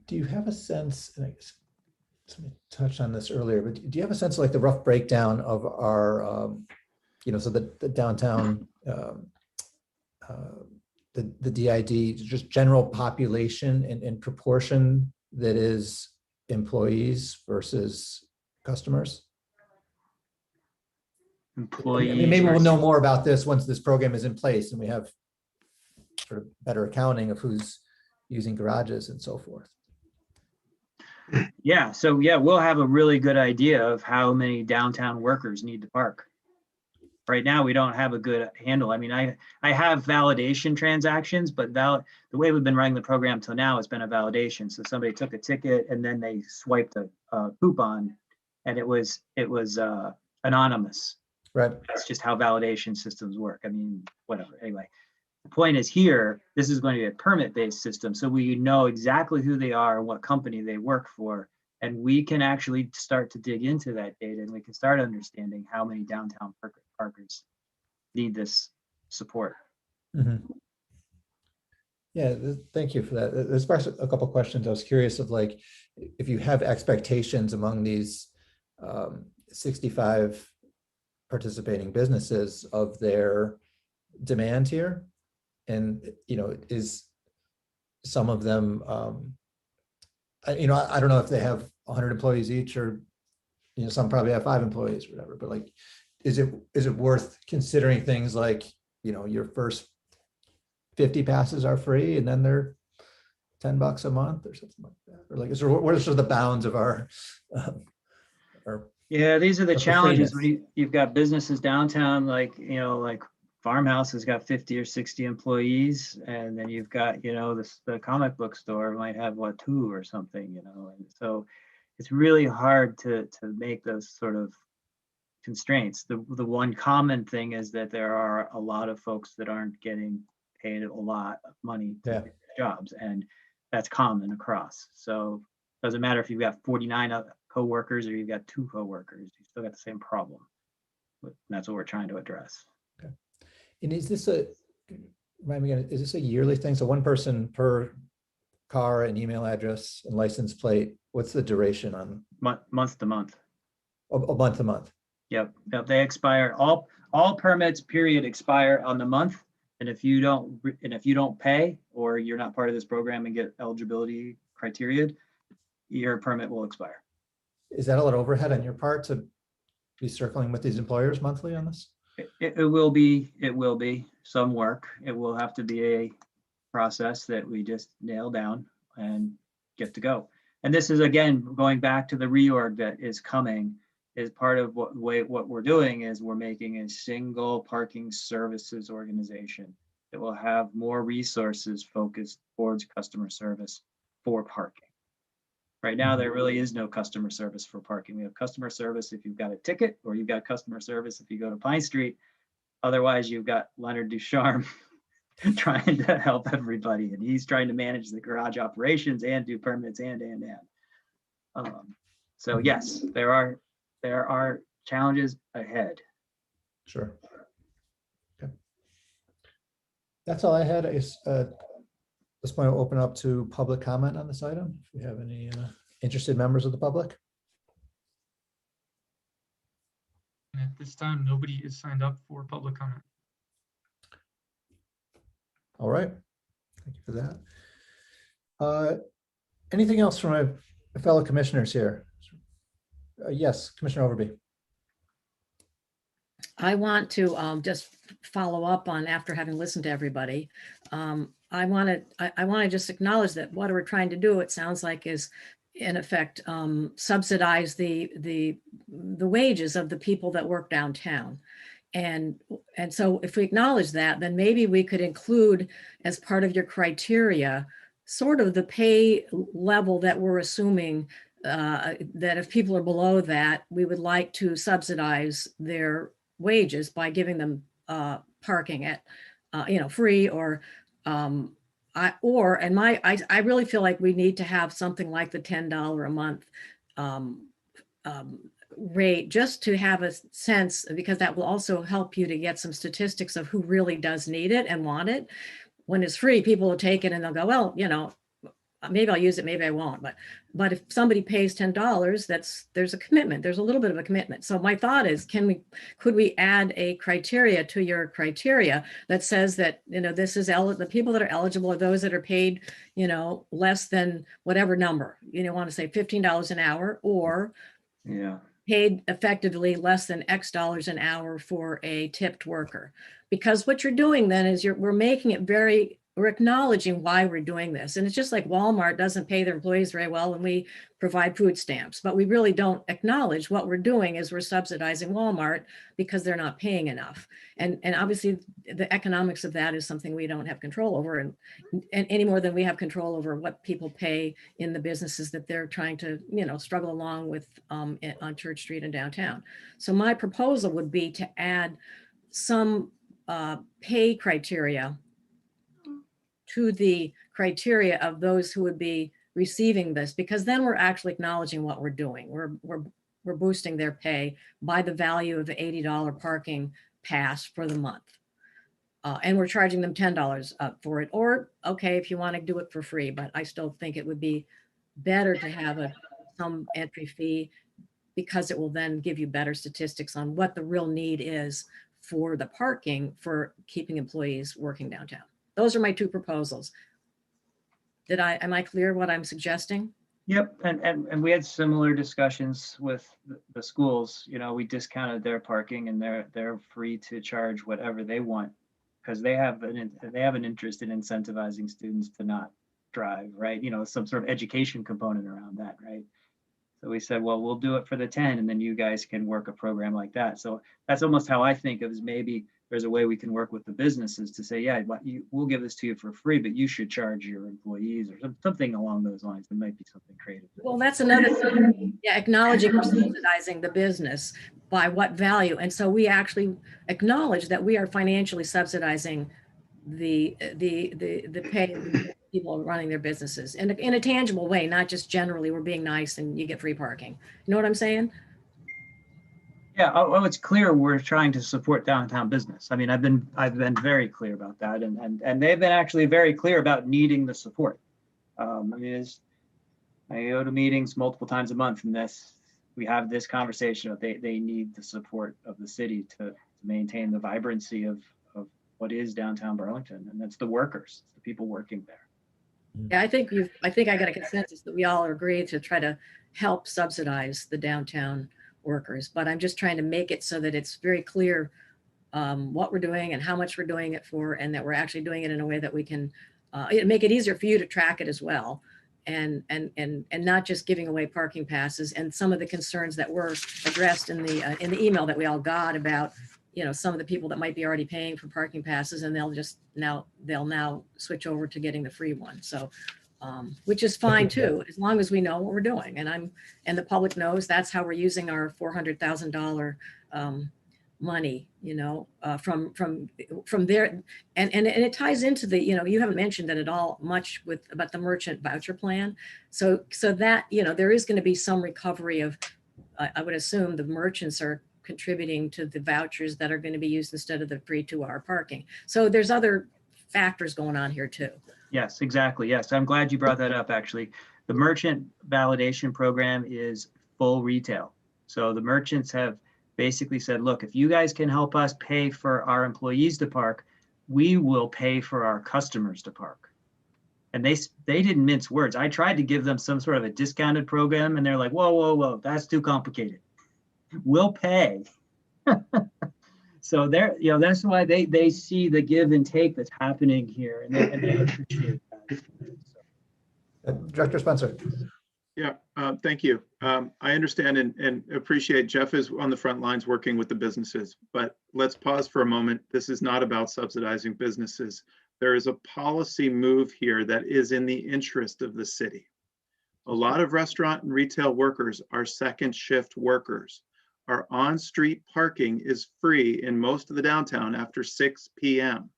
Speaker 2: Do you have a sense, and I guess somebody touched on this earlier, but do you have a sense of like the rough breakdown of our, so the downtown, the DID, just general population in proportion that is employees versus customers?
Speaker 10: Employees.
Speaker 2: I mean, maybe we'll
Speaker 10: versus-
Speaker 2: know more about this once this program is in place and we have sort of better accounting of who's using garages and so forth.
Speaker 10: Yeah, so yeah, we'll have a really good idea of how many downtown workers need to park. Right now, we don't have a good handle. I mean, I have validation transactions, but the way we've been running the program till now has been a validation. So somebody took a ticket and then they swiped a coupon, and it was anonymous.
Speaker 2: Right.
Speaker 10: That's just how validation systems work. I mean, whatever. Anyway, the point is here, this is going to be a permit-based system, so we know exactly who they are and what company they work for, and we can actually start to dig into that data, and we can start understanding how many downtown parkers need this support.
Speaker 2: Mm-hmm. Yeah, thank you for that. There's a couple of questions. I was curious of like, if you have expectations among these 65 participating businesses of their demand here, and is some of them, I don't know if they have 100 employees each, or some probably have 5 employees or whatever, but like, is it worth considering things like, your first 50 passes are free and then they're $10 a month or something like that? Or like, what are sort of the bounds of our
Speaker 10: Yeah, these are the
Speaker 2: of the
Speaker 10: challenges
Speaker 2: freeness?
Speaker 10: when you've got businesses downtown, like Farmhouse has got 50 or 60 employees, and then you've got, the comic book store might have 2 or something, and so it's really hard to make those sort of constraints. The one common thing is that there are a lot of folks that aren't getting paid a lot of money to do jobs, and that's common across. So it doesn't matter if you've got 49 co-workers or you've got 2 co-workers, you still got the same problem. But that's what we're trying to address.
Speaker 2: Okay. And is this is this a yearly thing? So one person per car and email address and license plate, what's the duration on?
Speaker 10: Month to month.
Speaker 2: A month to month.
Speaker 10: Yep, they expire. All permits period expire on the month. And if you don't pay, or you're not part of this program and get eligibility criteria, your permit will expire.
Speaker 2: Is that a lot of overhead on your part to be circling with these employers monthly on this?
Speaker 10: It will be some work. It will have to be a process that we just nail down and get to go. And this is, again, going back to the reorg that is coming. Is part of what we're doing is we're making a single parking services organization that will have more resources focused towards customer service for parking. Right now, there really is no customer service for parking. We have customer service if you've got a ticket, or you've got customer service if you go to Pine Street. Otherwise, you've got Leonard Ducharme trying to help everybody, and he's trying to manage the garage operations and do permits and. So yes, there are challenges ahead.
Speaker 2: Sure. Okay. That's all I had. I guess this point will open up to public comment on this item. If we have any interested members of the public.
Speaker 5: And at this time, nobody is signed up for public comment.
Speaker 2: All right. Thank you for that. Anything else from my fellow commissioners here? Yes, Commissioner Overby.
Speaker 3: I want to just follow up on, after having listened to everybody. I want to just acknowledge that what we're trying to do, it sounds like, is in effect subsidize the wages of the people that work downtown. And so if we acknowledge that, then maybe we could include as part of your criteria sort of the pay level that we're assuming that if people are below that, we would like to subsidize their wages by giving them parking at free, or I really feel like we need to have something like the $10 a month rate, just to have a sense, because that will also help you to get some statistics of who really does need it and want it. When it's free, people will take it and they'll go, well, you know, maybe I'll use it, maybe I won't. But if somebody pays $10, there's a commitment. There's a little bit of a commitment. So my thought is, could we add a criteria to your criteria that says that, you know, this is the people that are eligible are those that are paid, you know, less than whatever number, you know, want to say $15 an hour, or
Speaker 10: Yeah.
Speaker 3: paid effectively less than X dollars an hour for a tipped worker. Because what you're doing then is we're making it we're acknowledging why we're doing this. And it's just like Walmart doesn't pay their employees very well when we provide food stamps, but we really don't acknowledge what we're doing is we're subsidizing Walmart because they're not paying enough. And obviously the economics of that is something we don't have control over, and any more than we have control over what people pay in the businesses that they're trying to, you know, struggle along with on Church Street and downtown. So my proposal would be to add some pay criteria to the criteria of those who would be receiving this, because then we're actually acknowledging what we're doing. We're boosting their pay by the value of the $80 parking pass for the month. And we're charging them $10 up for it. Or, okay, if you want to do it for free, but I still think it would be better to have some entry fee, because it will then give you better statistics on what the real need is for the parking for keeping employees working downtown. Those are my two proposals. Am I clear what I'm suggesting?
Speaker 10: Yep, and we had similar discussions with the schools. You know, we discounted their parking, and they're free to charge whatever they want, because they have an interest in incentivizing students to not drive, right? You know, some sort of education component around that, right? So we said, well, we'll do it for the 10, and then you guys can work a program like that. So that's almost how I think of, is maybe there's a way we can work with the businesses to say, yeah, we'll give this to you for free, but you should charge your employees, or something along those lines. There might be something creative.
Speaker 3: Well, that's another thing. Yeah, acknowledging we're subsidizing the business by what value. And so we actually acknowledge that we are financially subsidizing the pay of people running their businesses in a tangible way, not just generally we're being nice and you get free parking. You know what I'm saying?
Speaker 10: Yeah, it's clear we're trying to support downtown business. I mean, I've been very clear about that, and they've been actually very clear about needing the support. I mean, I go to meetings multiple times a month, and we have this conversation of they need the support of the city to maintain the vibrancy of what is downtown Burlington, and that's the workers, the people working there.
Speaker 3: Yeah, I think I got a consensus that we all agree to try to help subsidize the downtown workers, but I'm just trying to make it so that it's very clear what we're doing and how much we're doing it for, and that we're actually doing it in a way that we can make it easier for you to track it as well, and not just giving away parking passes. And some of the concerns that were addressed in the email that we all got about, you know, some of the people that might be already paying for parking passes, and they'll now switch over to getting the free one. So which is fine too, as long as we know what we're doing, and the public knows that's how we're using our $400,000 money, you know, from there, and it ties into the, you know, you haven't mentioned that at all much about the merchant voucher plan, so that, you know, there is going to be some recovery of, I would assume the merchants are contributing to the vouchers that are going to be used instead of the free 2-hour parking. So there's other factors going on here too.
Speaker 10: Yes, exactly. Yes, I'm glad you brought that up, actually. The merchant validation program is full retail. So the merchants have basically said, look, if you guys can help us pay for our employees to park, we will pay for our customers to park. And they didn't mince words. I tried to give them some sort of a discounted program, and they're like, whoa, that's too complicated. We'll pay. So that's why they see the give and take that's happening here, and they appreciate that.
Speaker 2: Director Spencer.
Speaker 9: Yeah, thank you. I understand and appreciate Jeff is on the front lines working with the businesses, but let's pause for a moment. This is not about subsidizing businesses. There is a policy move here that is in the interest of the city. A lot of restaurant and retail workers are second shift workers. Our on-street parking is free in most of the downtown after 6 p.m.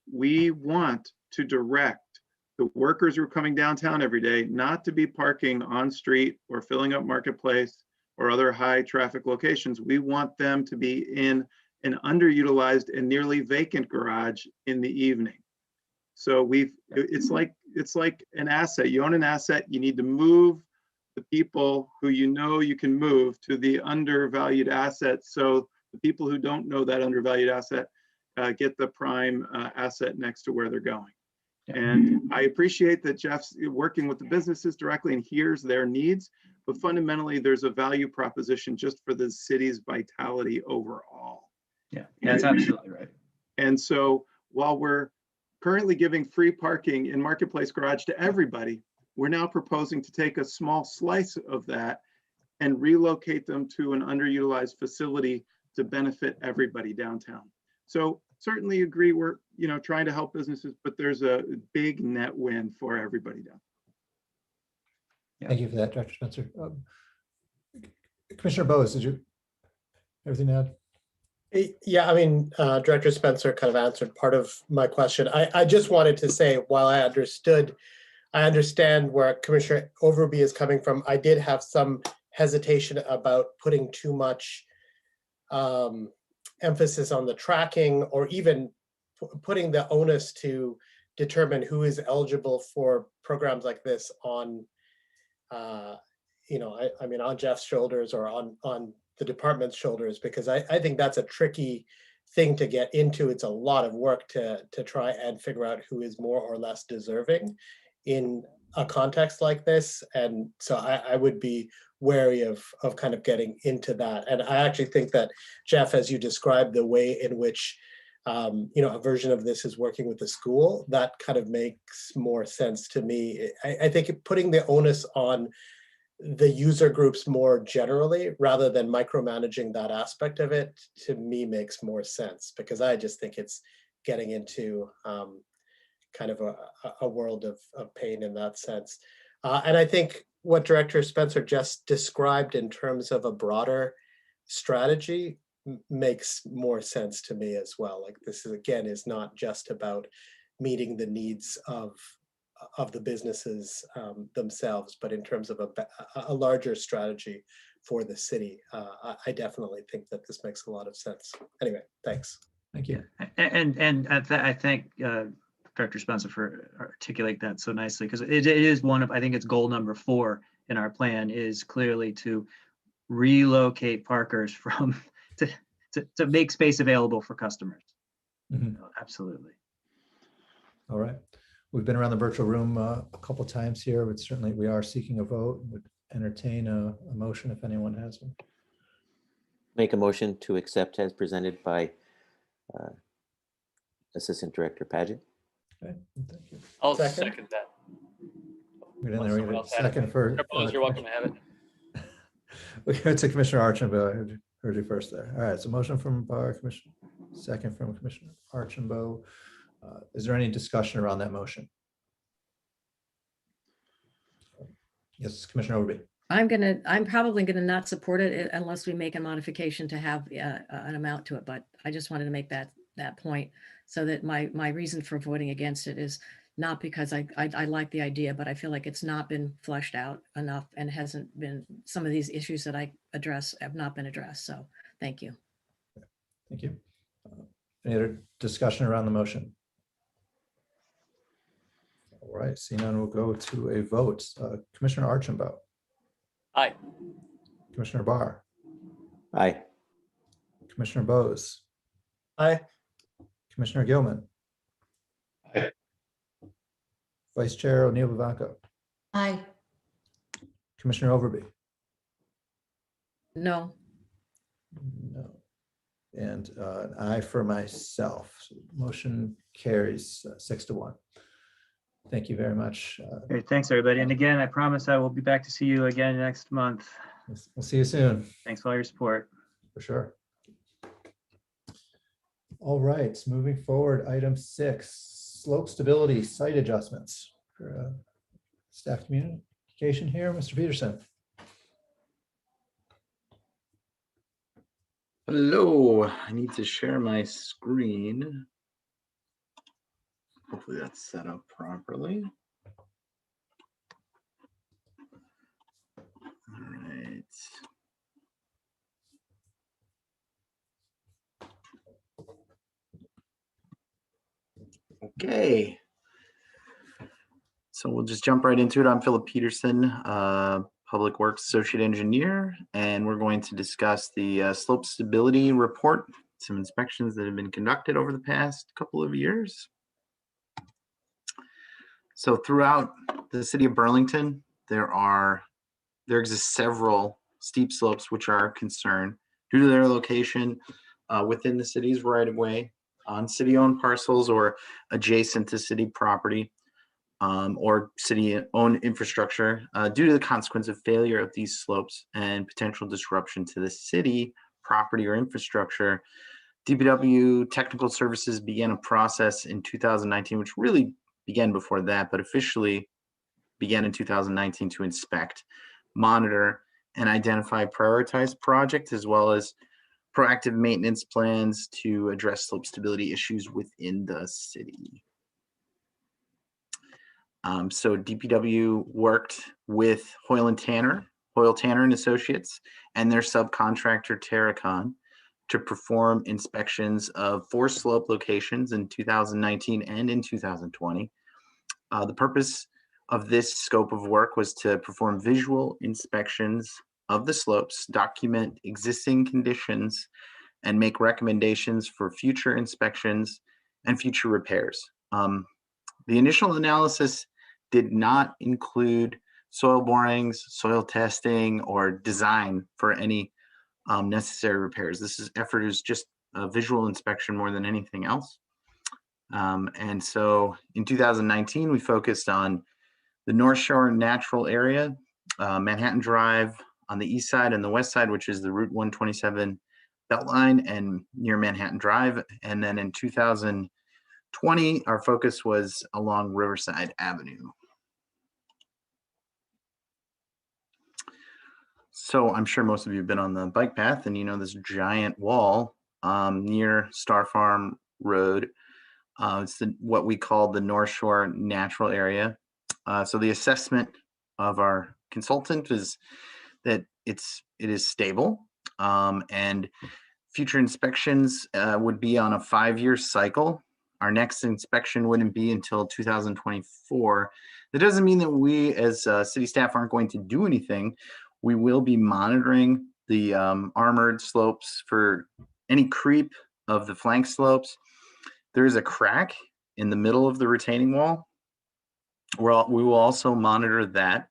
Speaker 9: We want to direct the workers who are coming downtown every day not to be parking on street or filling up Marketplace or other high traffic locations. We want them to be in an underutilized and nearly vacant garage in the evening. So it's like an asset. You own an asset, you need to move the people who you know you can move to the undervalued asset. So the people who don't know that undervalued asset get the prime asset next to where they're going. And I appreciate that Jeff's working with the businesses directly and hears their needs, but fundamentally there's a value proposition just for the city's vitality overall.
Speaker 10: Yeah, that's absolutely right.
Speaker 9: And so while we're currently giving free parking in Marketplace Garage to everybody, we're now proposing to take a small slice of that and relocate them to an underutilized facility to benefit everybody downtown. So certainly agree, we're trying to help businesses, but there's a big net win for everybody down.
Speaker 2: Thank you for that, Dr. Spencer. Commissioner Bowes, did you everything to add?
Speaker 12: Yeah, I mean, Director Spencer kind of answered part of my question. I just wanted to say, while I understand where Commissioner Overby is coming from, I did have some hesitation about putting too much emphasis on the tracking, or even putting the onus to determine who is eligible for programs like this on, I mean, on Jeff's shoulders or on the department's shoulders, because I think that's a tricky thing to get into. It's a lot of work to try and figure out who is more or less deserving in a context like this. And so I would be wary of kind of getting into that. And I actually think that, Jeff, as you described the way in which a version of this is working with the school, that kind of makes more sense to me. I think putting the onus on the user groups more generally, rather than micromanaging that aspect of it, to me makes more sense, because I just think it's getting into kind of a world of pain in that sense. And I think what Director Spencer just described in terms of a broader strategy makes more sense to me as well. Like, this is, again, is not just about meeting the needs of the businesses themselves, but in terms of a larger strategy for the city. I definitely think that this makes a lot of sense. Anyway, thanks.
Speaker 2: Thank you.
Speaker 10: And I thank Director Spencer for articulating that so nicely, because it is one of, I think it's goal number 4 in our plan, is clearly to relocate parkers from to make space available for customers.
Speaker 2: Mm-hmm.
Speaker 10: Absolutely.
Speaker 2: All right. We've been around the virtual room a couple times here, but certainly we are seeking a vote. Would entertain a motion if anyone has one.
Speaker 1: Make a motion to accept as presented by Assistant Director Padgett.
Speaker 2: Okay, thank you.
Speaker 4: I'll
Speaker 12: Second.
Speaker 4: second that.
Speaker 2: We didn't
Speaker 4: Unless
Speaker 2: know
Speaker 4: someone
Speaker 2: we
Speaker 4: else had it.
Speaker 2: second for.
Speaker 4: You're welcome to have it.
Speaker 2: We go to Commissioner Archambault. I heard you first there. All right, so motion from Bar Commissioner, second from Commissioner Archambault. Is there any discussion around that motion? Yes, Commissioner Overby.
Speaker 3: I'm probably gonna not support it unless we make a modification to have an amount to it, but I just wanted to make that point, so that my reason for voting against it is not because I like the idea, but I feel like it's not been fleshed out enough, and hasn't been, some of these issues that I address have not been addressed. So thank you.
Speaker 2: Thank you. Any other discussion around the motion? All right, seeing none, we'll go to a vote. Commissioner Archambault.
Speaker 4: Aye.
Speaker 2: Commissioner Barr.
Speaker 1: Aye.
Speaker 2: Commissioner Bowes.
Speaker 12: Aye.
Speaker 2: Commissioner Gilman.
Speaker 7: Aye.
Speaker 2: Vice Chair O'Neill Vivanco.
Speaker 6: Aye.
Speaker 2: Commissioner Overby.
Speaker 3: No.
Speaker 2: No. And an aye for myself. So motion carries 6-1. Thank you very much.
Speaker 10: Great, thanks everybody. And again, I promise I will be back to see you again next month.
Speaker 2: We'll see you soon.
Speaker 10: Thanks for all your support.
Speaker 2: For sure. All right, moving forward, item 6, slope stability site adjustments. For staff communication here, Mr. Peterson.
Speaker 8: Hello, I need to share my screen. Hopefully that's set up properly. Okay. So we'll just jump right into it. I'm Philip Peterson, Public Works Associate Engineer, and we're going to discuss the slope stability report, some inspections that have been conducted over the past couple of years. So throughout the city of Burlington, there exist several steep slopes which are a concern due to their location within the city's right-of-way, on city-owned parcels or adjacent to city property, or city-owned infrastructure due to the consequence of failure of these slopes and potential disruption to the city property or infrastructure. DPW Technical Services began a process in 2019, which really began before that, but officially began in 2019 to inspect, monitor, and identify prioritized projects as well as proactive maintenance plans to address slope stability issues within the city. So DPW worked with Hoyle Tanner and Associates, and their subcontractor Terracon to perform inspections of 4 slope locations in 2019 and in 2020. The purpose of this scope of work was to perform visual inspections of the slopes, document existing conditions, and make recommendations for future inspections and future repairs. The initial analysis did not include soil borings, soil testing, or design for any necessary repairs. This effort is just a visual inspection more than anything else. And so in 2019, we focused on the North Shore natural area, Manhattan Drive on the east side and the west side, which is the Route 127 Beltline and near Manhattan Drive. And then in 2020, our focus was along Riverside Avenue. So I'm sure most of you have been on the bike path and you know this giant wall near Star Farm Road. It's what we call the North Shore natural area. So the assessment of our consultant is that it is stable, and future inspections would be on a 5-year cycle. Our next inspection wouldn't be until 2024. That doesn't mean that we as city staff aren't going to do anything. We will be monitoring the armored slopes for any creep of the flank slopes. There is a crack in the middle of the retaining wall. We will also monitor that.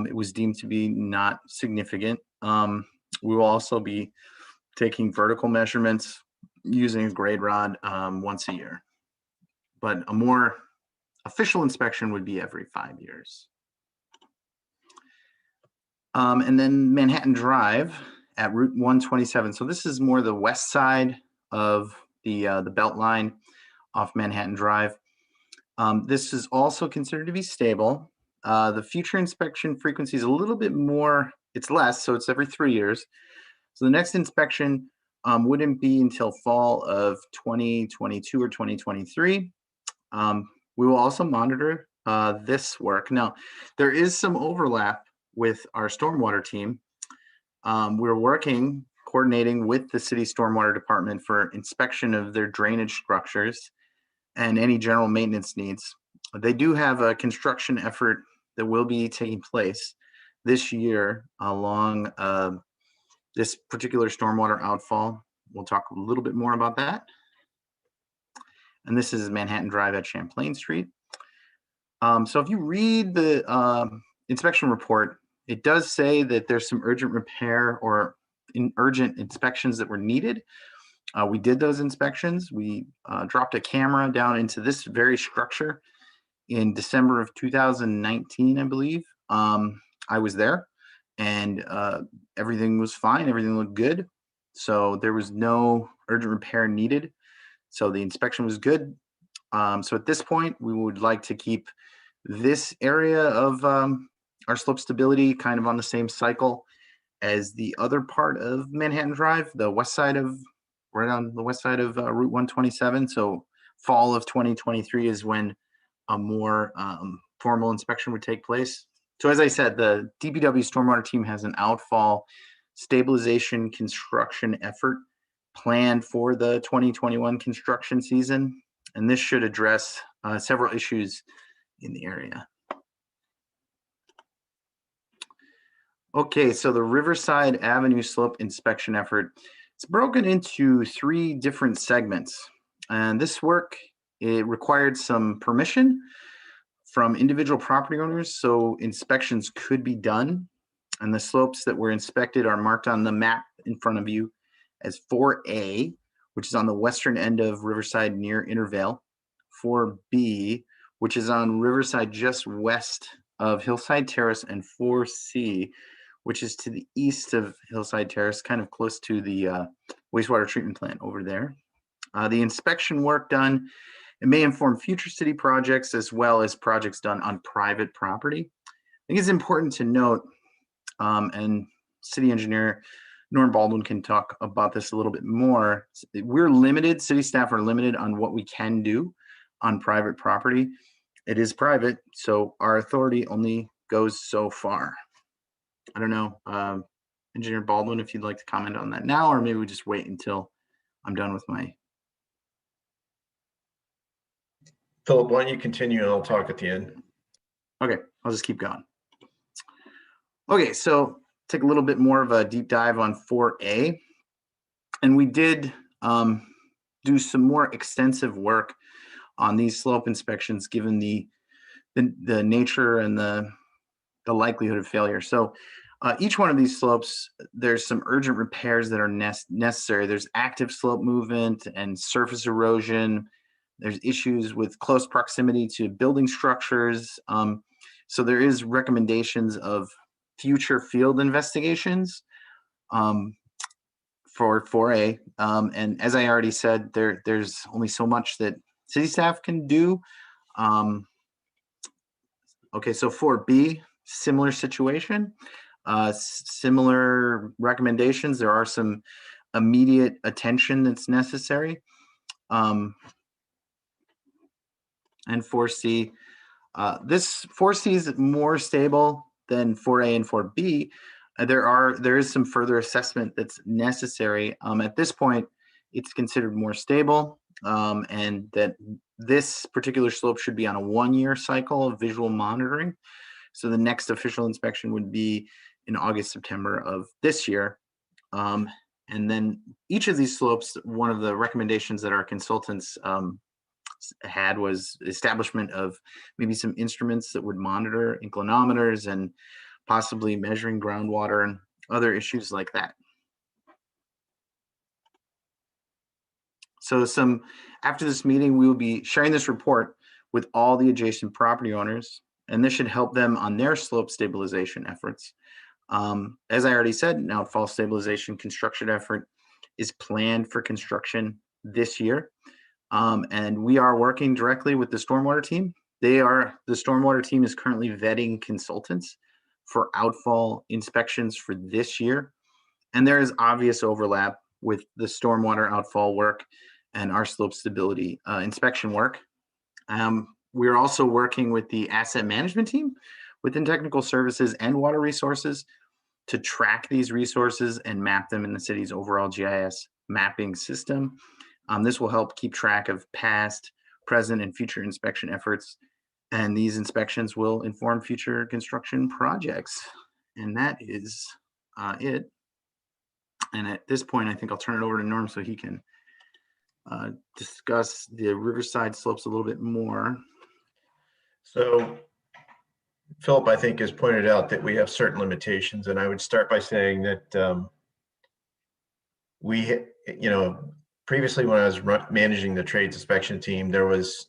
Speaker 8: It was deemed to be not significant. We will also be taking vertical measurements using a grade rod once a year. But a more official inspection would be every 5 years. And then Manhattan Drive at Route 127. So this is more the west side of the Beltline off Manhattan Drive. This is also considered to be stable. The future inspection frequency is a little bit more, it's less, so it's every 3 years. So the next inspection wouldn't be until fall of 2022 or 2023. We will also monitor this work. Now, there is some overlap with our stormwater team. We're coordinating with the city stormwater department for inspection of their drainage structures and any general maintenance needs. They do have a construction effort that will be taking place this year along this particular stormwater outfall. We'll talk a little bit more about that. And this is Manhattan Drive at Champlain Street. So if you read the inspection report, it does say that there's some urgent repair or urgent inspections that were needed. We did those inspections. We dropped a camera down into this very structure in December of 2019, I believe. I was there and everything was fine. Everything looked good. So there was no urgent repair needed. So the inspection was good. So at this point, we would like to keep this area of our slope stability kind of on the same cycle as the other part of Manhattan Drive, the west side of, right on the west side of Route 127. So fall of 2023 is when a more formal inspection would take place. So as I said, the DPW stormwater team has an outfall stabilization construction effort planned for the 2021 construction season. And this should address several issues in the area. Okay, so the Riverside Avenue slope inspection effort, it's broken into 3 different segments. And this work, it required some permission from individual property owners, so inspections could be done. And the slopes that were inspected are marked on the map in front of you as 4A, which is on the western end of Riverside near Intervale, 4B, which is on Riverside just west of Hillside Terrace, and 4C, which is to the east of Hillside Terrace, kind of close to the wastewater treatment plant over there. The inspection work done, it may inform future city projects as well as projects done on private property. I think it's important to note, and city engineer Norm Baldwin can talk about this a little bit more. We're limited, city staff are limited on what we can do on private property. It is private, so our authority only goes so far. I don't know, Engineer Baldwin, if you'd like to comment on that now, or maybe we just wait until I'm done with my.
Speaker 7: Philip, why don't you continue and I'll talk at the end.
Speaker 8: Okay, I'll just keep going. Okay, so take a little bit more of a deep dive on 4A. And we did do some more extensive work on these slope inspections given the nature and the likelihood of failure. So each one of these slopes, there's some urgent repairs that are necessary. There's active slope movement and surface erosion. There's issues with close proximity to building structures. So there is recommendations of future field investigations for 4A. And as I already said, there's only so much that city staff can do. Okay, so 4B, similar situation, similar recommendations. There are some immediate attention that's necessary. And 4C, this 4C is more stable than 4A and 4B. There is some further assessment that's necessary. At this point, it's considered more stable, and that this particular slope should be on a 1-year cycle of visual monitoring. So the next official inspection would be in August, September of this year. And then each of these slopes, one of the recommendations that our consultants had was establishment of maybe some instruments that would monitor inclinometers and possibly measuring groundwater and other issues like that. So after this meeting, we will be sharing this report with all the adjacent property owners, and this should help them on their slope stabilization efforts. As I already said, an outfall stabilization construction effort is planned for construction this year. And we are working directly with the stormwater team. The stormwater team is currently vetting consultants for outfall inspections for this year. And there is obvious overlap with the stormwater outfall work and our slope stability inspection work. We're also working with the asset management team within technical services and water resources to track these resources and map them in the city's overall GIS mapping system. This will help keep track of past, present, and future inspection efforts. And these inspections will inform future construction projects. And that is it. And at this point, I think I'll turn it over to Norm so he can discuss the Riverside slopes a little bit more.
Speaker 7: So Philip, I think, has pointed out that we have certain limitations, and I would start by saying that previously when I was managing the trades inspection team, there was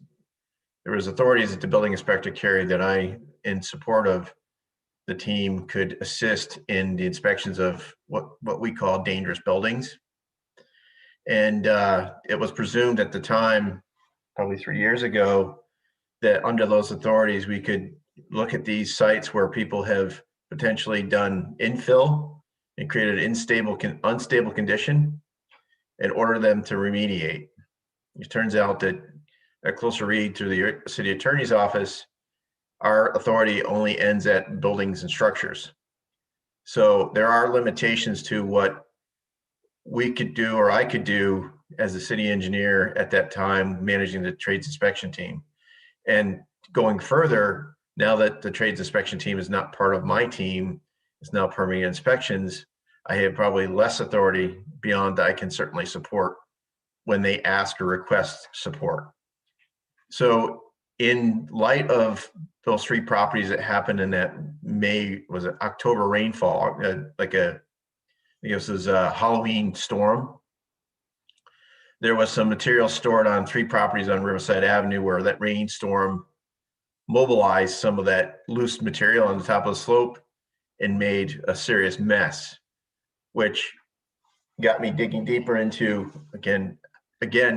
Speaker 7: authorities that the building inspector carried that I, in support of the team, could assist in the inspections of what we call dangerous buildings. And it was presumed at the time, probably 3 years ago, that under those authorities, we could look at these sites where people have potentially done infill and created an unstable condition and order them to remediate. It turns out that a closer read through the city attorney's office, our authority only ends at buildings and structures. So there are limitations to what we could do or I could do as the city engineer at that time, managing the trades inspection team. And going further, now that the trades inspection team is not part of my team, it's now permitting inspections, I have probably less authority beyond that I can certainly support when they ask or request support. So in light of those 3 properties that happened in that October rainfall, I guess it was a Halloween storm, there was some material stored on 3 properties on Riverside Avenue where that rainstorm mobilized some of that loose material on the top of the slope and made a serious mess, which got me digging deeper into, again,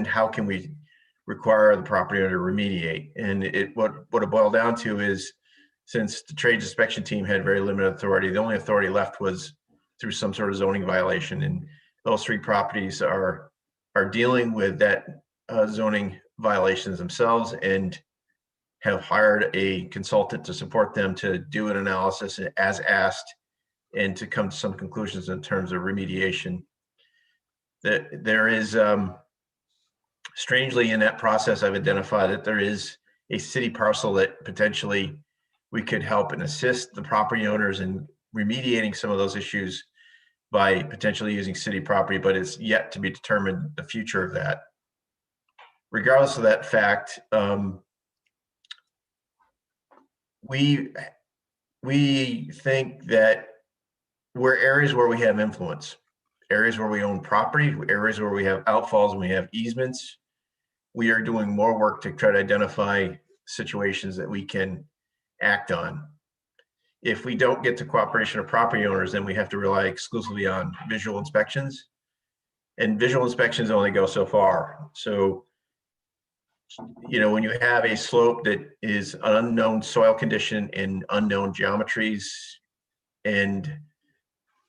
Speaker 7: how can we require the property owner to remediate? And what it boiled down to is, since the trades inspection team had very limited authority, the only authority left was through some sort of zoning violation. And those 3 properties are dealing with that zoning violations themselves and have hired a consultant to support them to do an analysis as asked and to come to some conclusions in terms of remediation. There is, strangely in that process, I've identified that there is a city parcel that potentially we could help and assist the property owners in remediating some of those issues by potentially using city property, but it's yet to be determined the future of that. Regardless of that fact, we think that we're areas where we have influence, areas where we own property, areas where we have outfalls and we have easements. We are doing more work to try to identify situations that we can act on. If we don't get the cooperation of property owners, then we have to rely exclusively on visual inspections. And visual inspections only go so far. So, when you have a slope that is an unknown soil condition and unknown geometries, and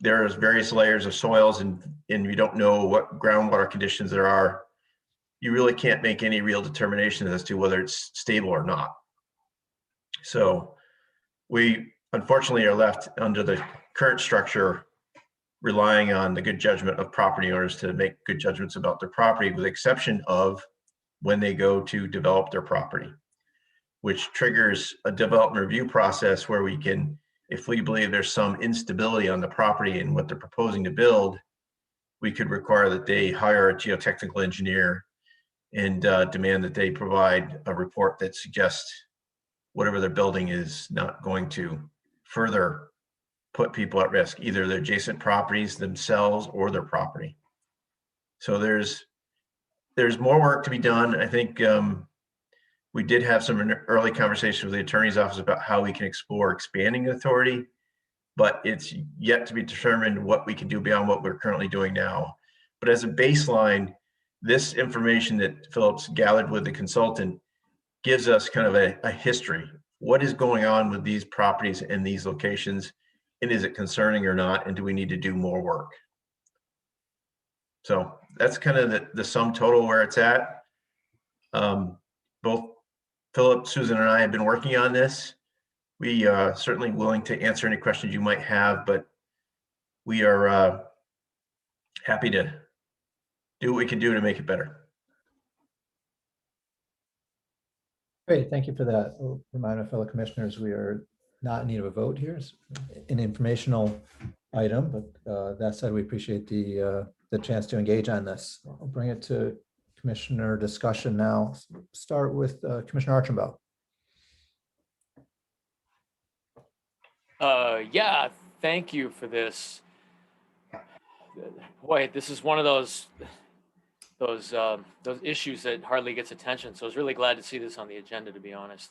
Speaker 7: there's various layers of soils and you don't know what groundwater conditions there are, you really can't make any real determination as to whether it's stable or not. So we unfortunately are left under the current structure relying on the good judgment of property owners to make good judgments about their property, with the exception of when they go to develop their property, which triggers a development review process where we can, if we believe there's some instability on the property and what they're proposing to build, we could require that they hire a geotechnical engineer and demand that they provide a report that suggests whatever they're building is not going to further put people at risk, either their adjacent properties themselves or their property. So there's more work to be done. I think we did have some early conversations with the attorney's office about how we can explore expanding authority, but it's yet to be determined what we can do beyond what we're currently doing now. But as a baseline, this information that Phillips gathered with the consultant gives us kind of a history. What is going on with these properties in these locations? And is it concerning or not? And do we need to do more work? So that's kind of the sum total where it's at. Both Philip, Susan, and I have been working on this. We are certainly willing to answer any questions you might have, but we are happy to do what we can do to make it better.
Speaker 2: Great, thank you for that. I'll remind our fellow commissioners, we are not in need of a vote here. It's an informational item, but that said, we appreciate the chance to engage on this. I'll bring it to commissioner discussion now. Start with Commissioner Archambault.
Speaker 4: Yeah, thank you for this. Boy, this is one of those issues that hardly gets attention. So I was really glad to see this on the agenda, to be honest.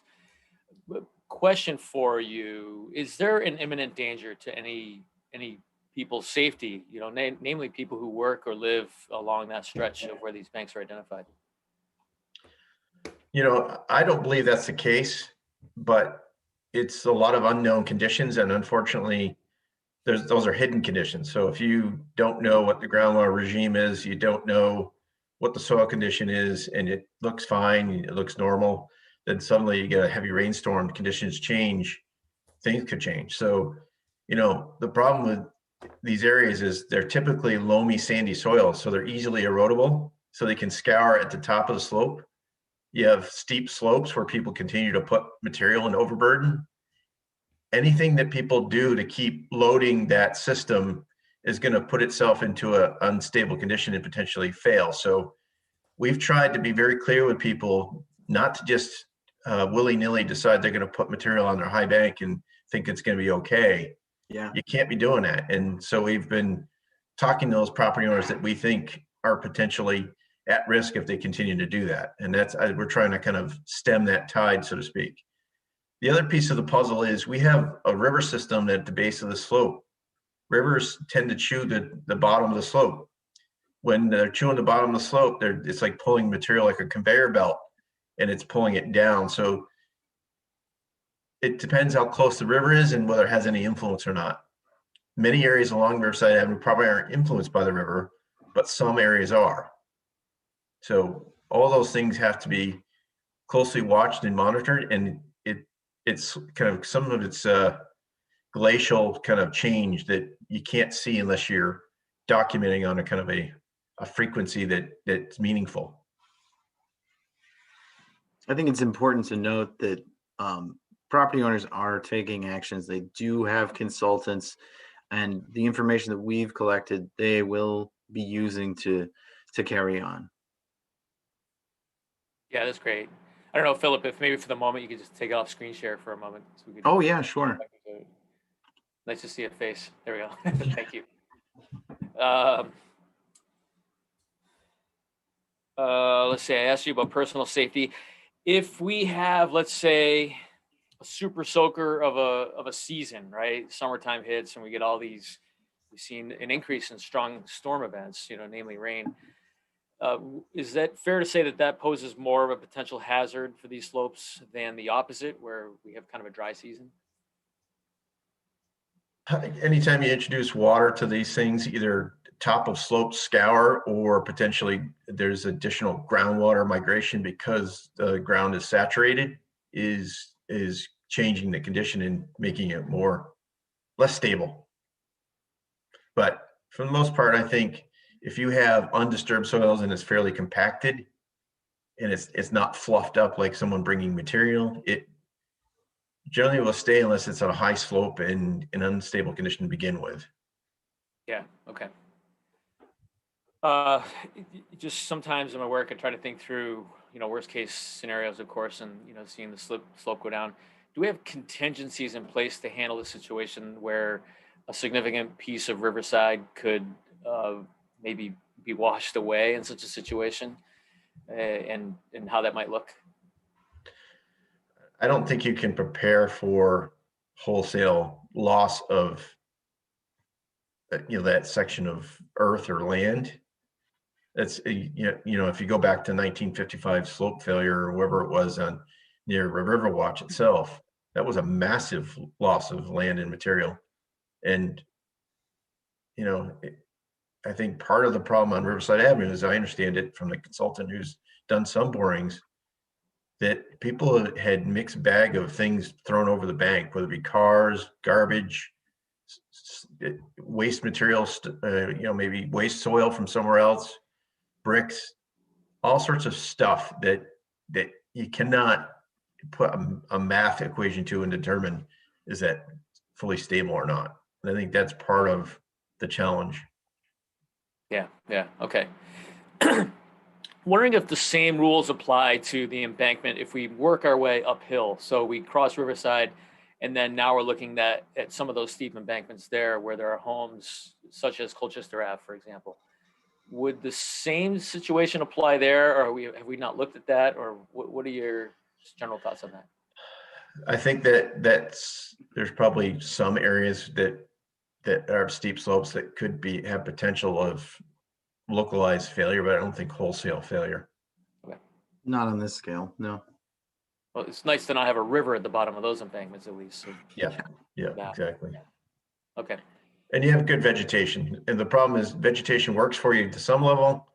Speaker 4: Question for you: is there an imminent danger to any people's safety? Namely people who work or live along that stretch of where these banks are identified.
Speaker 7: I don't believe that's the case, but it's a lot of unknown conditions, and unfortunately, those are hidden conditions. So if you don't know what the groundwater regime is, you don't know what the soil condition is, and it looks fine, it looks normal, then suddenly you get a heavy rainstorm, conditions change, things could change. So, the problem with these areas is they're typically loamy, sandy soils, so they're easily erodible. so they can scour at the top of the slope. You have steep slopes where people continue to put material and overburden. Anything that people do to keep loading that system is going to put itself into an unstable condition and potentially fail. So we've tried to be very clear with people not to just willy-nilly decide they're going to put material on their high bank and think it's going to be okay.
Speaker 8: Yeah.
Speaker 7: You can't be doing that. And so we've been talking to those property owners that we think are potentially at risk if they continue to do that. And that's, we're trying to kind of stem that tide, so to speak. The other piece of the puzzle is we have a river system at the base of the slope. Rivers tend to chew the bottom of the slope. When they're chewing the bottom of the slope, it's like pulling material like a conveyor belt, and it's pulling it down. So it depends how close the river is and whether it has any influence or not. Many areas along Riverside Avenue probably aren't influenced by the river, but some areas are. So all those things have to be closely watched and monitored, and it's kind of some of it's glacial kind of change that you can't see unless you're documenting on a kind of a frequency that's meaningful.
Speaker 8: I think it's important to note that property owners are taking actions. They do have consultants, and the information that we've collected, they will be using to carry on.
Speaker 4: Yeah, that's great. I don't know, Philip, if maybe for the moment you could just take off screen share for a moment. So we could,
Speaker 8: Oh yeah, sure.
Speaker 4: Nice to see a face. There we go. Thank you. Let's see, I asked you about personal safety. If we have, let's say, a super soaker of a season, right? Summertime hits and we get all these, we've seen an increase in strong storm events, namely rain. Is that fair to say that poses more of a potential hazard for these slopes than the opposite, where we have kind of a dry season?
Speaker 7: Anytime you introduce water to these things, either top of slope scour or potentially there's additional groundwater migration because the ground is saturated, is changing the condition and making it less stable. But for the most part, I think if you have undisturbed soils and it's fairly compacted and it's not fluffed up like someone bringing material, it generally will stay unless it's on a high slope and an unstable condition to begin with.
Speaker 4: Yeah, okay. Just sometimes in my work, I try to think through, worst case scenarios, of course, and, seeing the slope go down. Do we have contingencies in place to handle the situation where a significant piece of Riverside could maybe be washed away in such a situation, and how that might look?
Speaker 7: I don't think you can prepare for wholesale loss of that section of earth or land. That's if you go back to 1955 slope failure or wherever it was near Riverwatch itself, that was a massive loss of land and material. And I think part of the problem on Riverside Avenue, as I understand it from the consultant who's done some borings, that people had mixed bag of things thrown over the bank, whether it be cars, garbage, waste materials, maybe waste soil from somewhere else, bricks, all sorts of stuff that you cannot put a math equation to and determine is that fully stable or not. And I think that's part of the challenge.
Speaker 4: Yeah, okay. Wondering if the same rules apply to the embankment if we work our way uphill. So we cross Riverside, and then now we're looking at some of those steep embankments there where there are homes such as Colchester Ave, for example. Would the same situation apply there, or have we not looked at that, or what are your general thoughts on that?
Speaker 7: I think there's probably some areas that are steep slopes that could have potential of localized failure, but I don't think wholesale failure.
Speaker 4: Okay.
Speaker 8: Not on this scale, no.
Speaker 4: Well, it's nice to not have a river at the bottom of those embankments, at least. So
Speaker 7: Yeah, exactly.
Speaker 4: Okay.
Speaker 7: And you have good vegetation. And the problem is vegetation works for you to some level.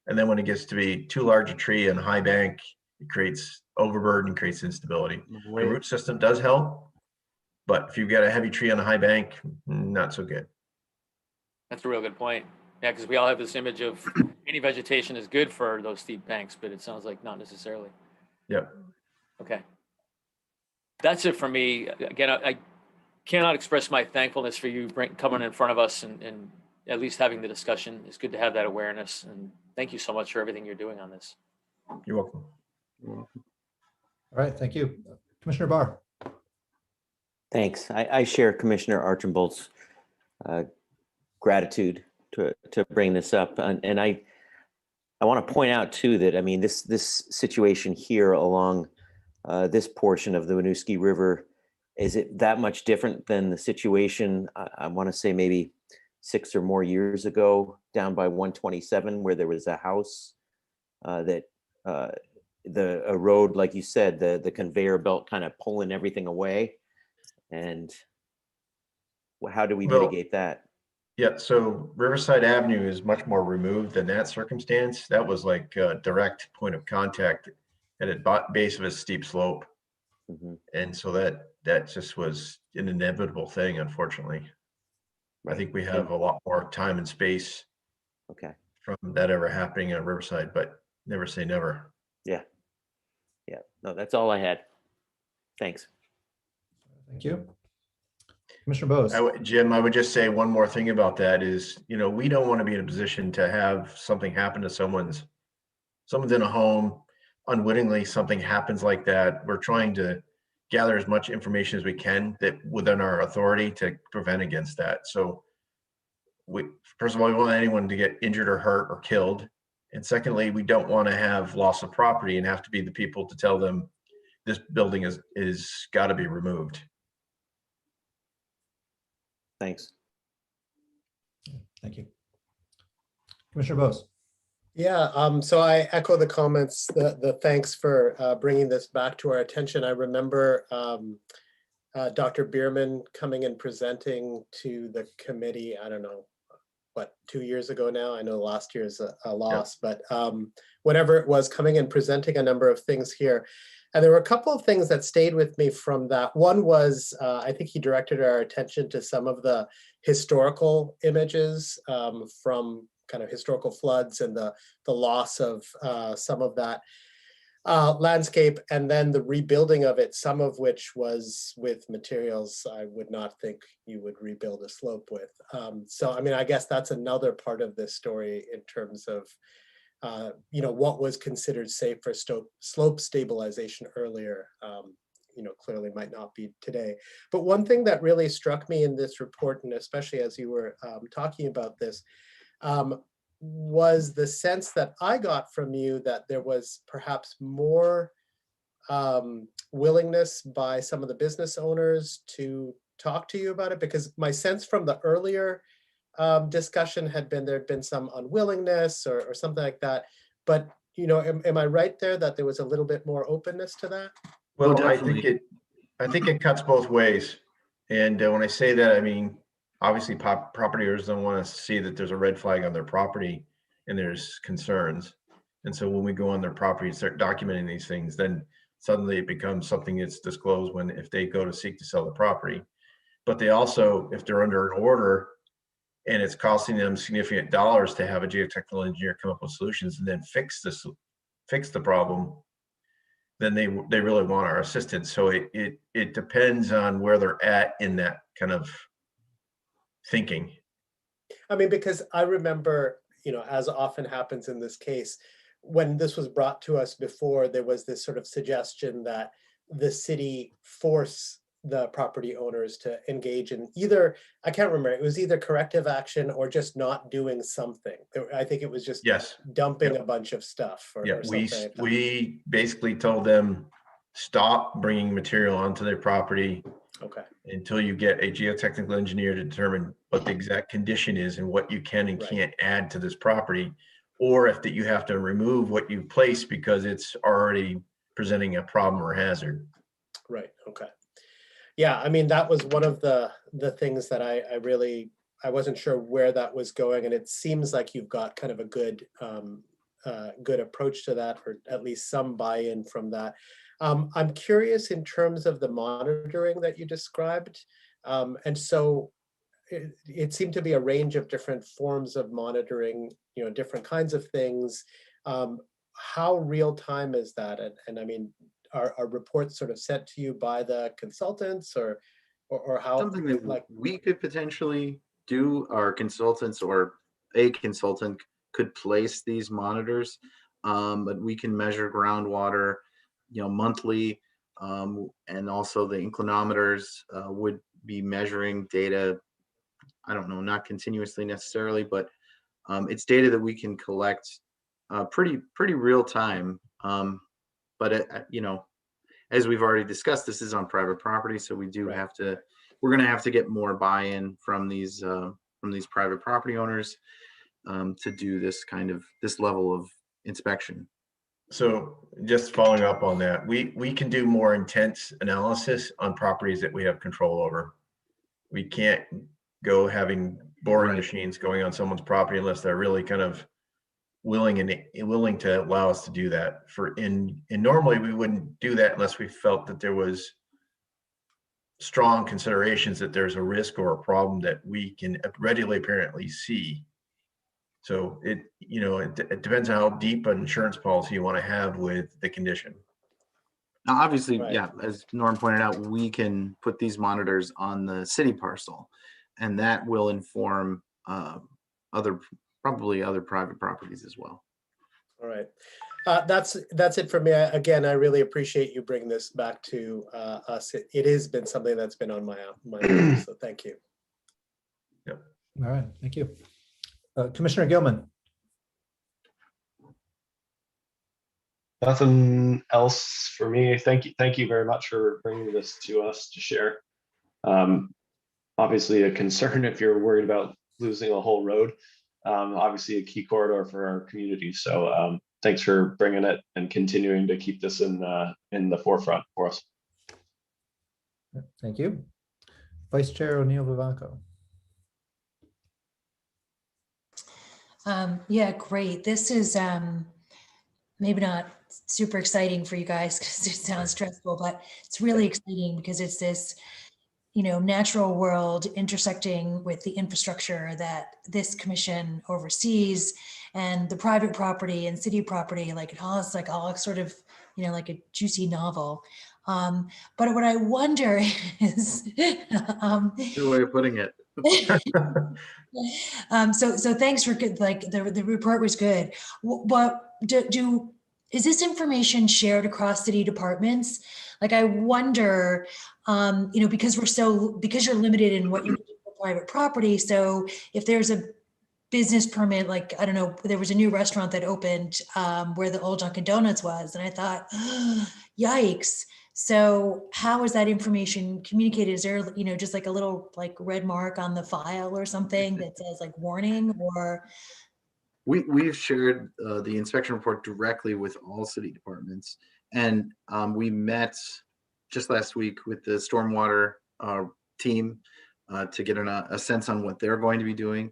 Speaker 7: And then when it gets to be too large a tree and high bank, it creates overburden, creates instability. The root system does help, but if you've got a heavy tree on a high bank, not so good.
Speaker 4: That's a real good point. Yeah, because we all have this image of any vegetation is good for those steep banks, but it sounds like not necessarily.
Speaker 7: Yep.
Speaker 4: Okay. That's it for me. Again, I cannot express my thankfulness for you coming in front of us and at least having the discussion. It's good to have that awareness. And thank you so much for everything you're doing on this.
Speaker 7: You're welcome.
Speaker 2: All right, thank you. Commissioner Barr.
Speaker 1: Thanks. I share Commissioner Archambault's gratitude to bring this up. And I want to point out too that, I mean, this situation here along this portion of the Winooski River, is it that much different than the situation, I want to say maybe 6 or more years ago down by 127, where there was a house that a road, like you said, the conveyor belt kind of pulling everything away. And how do we mitigate that?
Speaker 7: Yeah, so Riverside Avenue is much more removed than that circumstance. That was like a direct point of contact at a base of a steep slope.
Speaker 1: Mhm.
Speaker 7: And so that just was an inevitable thing, unfortunately. I think we have a lot more time and space
Speaker 1: Okay.
Speaker 7: from that ever happening on Riverside, but never say never.
Speaker 1: Yeah. No, that's all I had. Thanks.
Speaker 2: Thank you. Commissioner Bose.
Speaker 7: Jim, I would just say one more thing about that is, we don't want to be in a position to have something happen to someone's in a home, unwittingly something happens like that. We're trying to gather as much information as we can that within our authority to prevent against that. So first of all, we don't want anyone to get injured or hurt or killed. And secondly, we don't want to have loss of property and have to be the people to tell them this building is got to be removed.
Speaker 1: Thanks.
Speaker 2: Thank you. Commissioner Bose.
Speaker 12: Yeah, so I echo the comments, the thanks for bringing this back to our attention. I remember Dr. Bierman coming and presenting to the committee, I don't know, what, 2 years ago now? I know last year's a loss, but whatever it was, coming and presenting a number of things here. And there were a couple of things that stayed with me from that. One was, I think he directed our attention to some of the historical images from kind of historical floods and the loss of some of that landscape, and then the rebuilding of it, some of which was with materials I would not think you would rebuild a slope with. So, I mean, I guess that's another part of this story in terms of what was considered safe for slope stabilization earlier, clearly might not be today. But one thing that really struck me in this report, and especially as you were talking about this, was the sense that I got from you that there was perhaps more willingness by some of the business owners to talk to you about it, because my sense from the earlier discussion had been there had been some unwillingness or something like that. But am I right there that there was a little bit more openness to that?
Speaker 7: Well,
Speaker 8: Oh,
Speaker 7: I think it cuts both ways. And when I say that, I mean, obviously property owners don't want to see that there's a red flag on their property and there's concerns. And so when we go on their property and start documenting these things, then suddenly it becomes something that's disclosed if they go to seek to sell the property. But they also, if they're under an order and it's costing them significant dollars to have a geotechnical engineer come up with solutions and then fix the problem, then they really want our assistance. So it depends on where they're at in that kind of thinking.
Speaker 12: I mean, because I remember, as often happens in this case, when this was brought to us before, there was this sort of suggestion that the city force the property owners to engage in either, I can't remember, it was either corrective action or just not doing something. I think it was just dumping a bunch of stuff or something like that.
Speaker 7: We basically told them, stop bringing material onto their property until you get a geotechnical engineer to determine what the exact condition is and what you can and can't add to this property, or if that you have to remove what you place because it's already presenting a problem or hazard.
Speaker 12: Right. Okay. Yeah. I mean, that was one of the things that I wasn't sure where that was going, and it seems like you've got kind of a good approach to that, or at least some buy-in from that. I'm curious in terms of the monitoring that you described. And so it seemed to be a range of different forms of monitoring, different kinds of things. How real time is that? And I mean, are reports sort of sent to you by the consultants or how?
Speaker 8: Something that
Speaker 12: like,
Speaker 8: we could potentially do, our consultants or a consultant could place these monitors, but we can measure groundwater, monthly, and also the inclinometers would be measuring data. I don't know, not continuously necessarily, but it's data that we can collect pretty real time. But as we've already discussed, this is on private property, so we do have to. We're going to have to get more buy-in from these private property owners to do this level of inspection.
Speaker 7: So just following up on that, we can do more intense analysis on properties that we have control over. We can't go having boring machines going on someone's property unless they're really kind of willing to allow us to do that. And normally we wouldn't do that unless we felt that there was strong considerations that there's a risk or a problem that we can readily apparently see. So it depends on how deep an insurance policy you want to have with the condition.
Speaker 8: Now, obviously, as Norm pointed out, we can put these monitors on the city parcel, and that will inform probably other private properties as well.
Speaker 12: All right. That's it for me. Again, I really appreciate you bringing this back to us. It has been something that's been on my mind, so thank you.
Speaker 2: Yep. All right, thank you. Commissioner Gilman.
Speaker 13: Nothing else for me. Thank you very much for bringing this to us to share. Obviously a concern if you're worried about losing a whole road. Obviously a key corridor for our community. So thanks for bringing it and continuing to keep this in the forefront for us.
Speaker 2: Thank you. Vice Chair O'Neill Vivanco.
Speaker 6: Yeah, great. This is maybe not super exciting for you guys because it sounds stressful, but it's really exciting because it's this, natural world intersecting with the infrastructure that this commission oversees, and the private property and city property, like it's like all sort of, like a juicy novel. But what I wonder is,
Speaker 8: Good way of putting it.
Speaker 6: So thanks for good, like the report was good. But is this information shared across city departments? Like I wonder, because you're limited in what you can do for private property. So if there's a business permit, like, I don't know, there was a new restaurant that opened where the old Dunkin' Donuts was. And I thought, yikes. So how is that information communicated? Is there, just like a little like red mark on the file or something that says like warning? Or
Speaker 8: we've shared the inspection report directly with all city departments, and we met just last week with the stormwater team to get a sense on what they're going to be doing.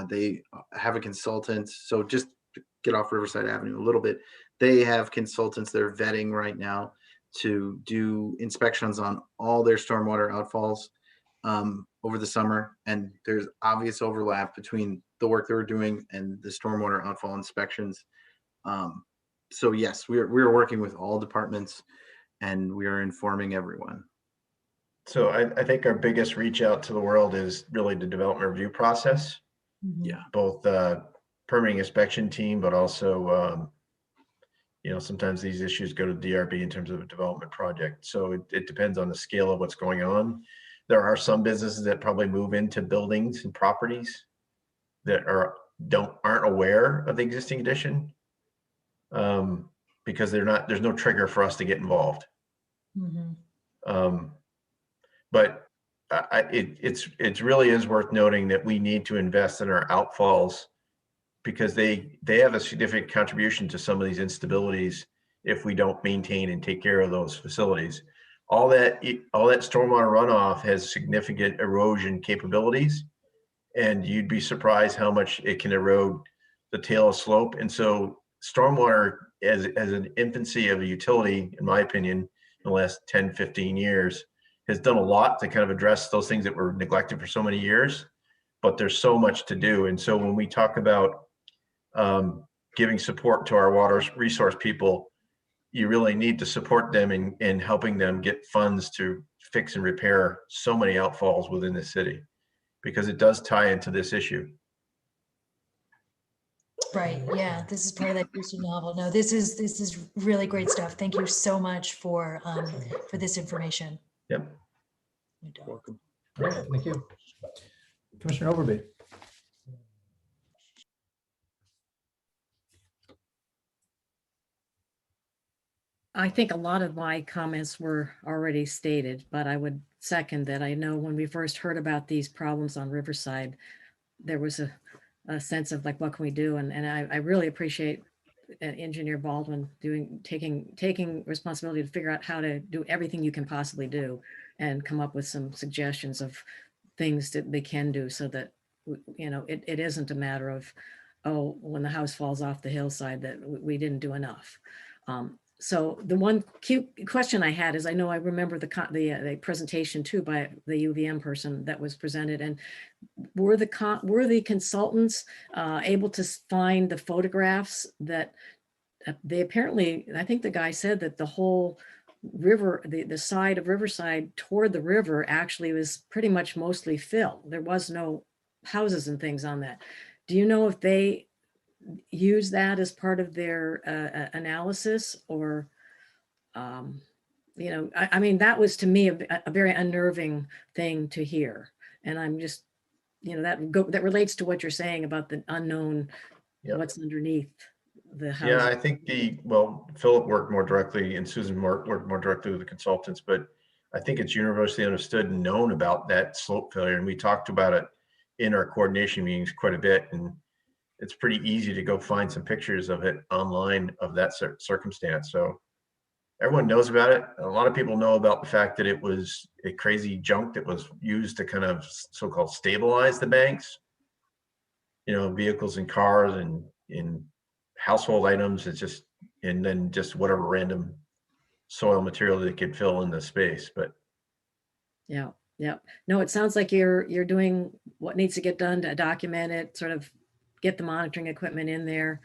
Speaker 8: They have a consultant, so just to get off Riverside Avenue a little bit, they have consultants they're vetting right now to do inspections on all their stormwater outfalls over the summer. And there's obvious overlap between the work they were doing and the stormwater outfall inspections. So yes, we're working with all departments and we are informing everyone.
Speaker 7: So I think our biggest reach out to the world is really the development review process.
Speaker 8: Yeah.
Speaker 7: Both the permitting inspection team, but also sometimes these issues go to DRB in terms of a development project. So it depends on the scale of what's going on. There are some businesses that probably move into buildings and properties that aren't aware of the existing condition because there's no trigger for us to get involved.
Speaker 6: Mm-hmm.
Speaker 7: But it really is worth noting that we need to invest in our outfalls because they have a significant contribution to some of these instabilities if we don't maintain and take care of those facilities. All that stormwater runoff has significant erosion capabilities, and you'd be surprised how much it can erode the tail of slope. And so stormwater as an infancy of a utility, in my opinion, in the last 10, 15 years, has done a lot to kind of address those things that were neglected for so many years. but there's so much to do. And so when we talk about giving support to our water resource people, you really need to support them in helping them get funds to fix and repair so many outfalls within the city, because it does tie into this issue.
Speaker 6: Right, yeah, this is part of that Peterson novel. No, this is really great stuff. Thank you so much for this information.
Speaker 7: Yep.
Speaker 8: Welcome.
Speaker 2: All right, thank you. Commissioner Overby.
Speaker 3: I think a lot of my comments were already stated, but I would second that. I know when we first heard about these problems on Riverside, there was a sense of like, what can we do? And I really appreciate Engineer Baldwin taking responsibility to figure out how to do everything you can possibly do and come up with some suggestions of things that they can do so that, you know, it isn't a matter of, oh, when the house falls off the hillside that we didn't do enough. So the one cute question I had is, I know I remember the presentation too by the UVM person that was presented, and were the consultants able to find the photographs that they apparently, I think the guy said that the whole river, the side of Riverside toward the river actually was pretty much mostly fill. There was no houses and things on that. Do you know if they use that as part of their analysis, or, you know, I mean, that was to me a very unnerving thing to hear. And I'm just, you know, that relates to what you're saying about the unknown,
Speaker 7: Yep.
Speaker 3: what's underneath the house.
Speaker 7: Yeah, I think Philip worked more directly and Susan worked more directly with the consultants, but I think it's universally understood and known about that slope failure. And we talked about it in our coordination meetings quite a bit. And it's pretty easy to go find some pictures of it online of that circumstance. So everyone knows about it. A lot of people know about the fact that it was a crazy junk that was used to kind of so-called stabilize the banks. You know, vehicles and cars and in household items. It's just, and then just whatever random soil material that could fill in the space. But
Speaker 3: Yeah. No, it sounds like you're doing what needs to get done to document it, sort of get the monitoring equipment in there.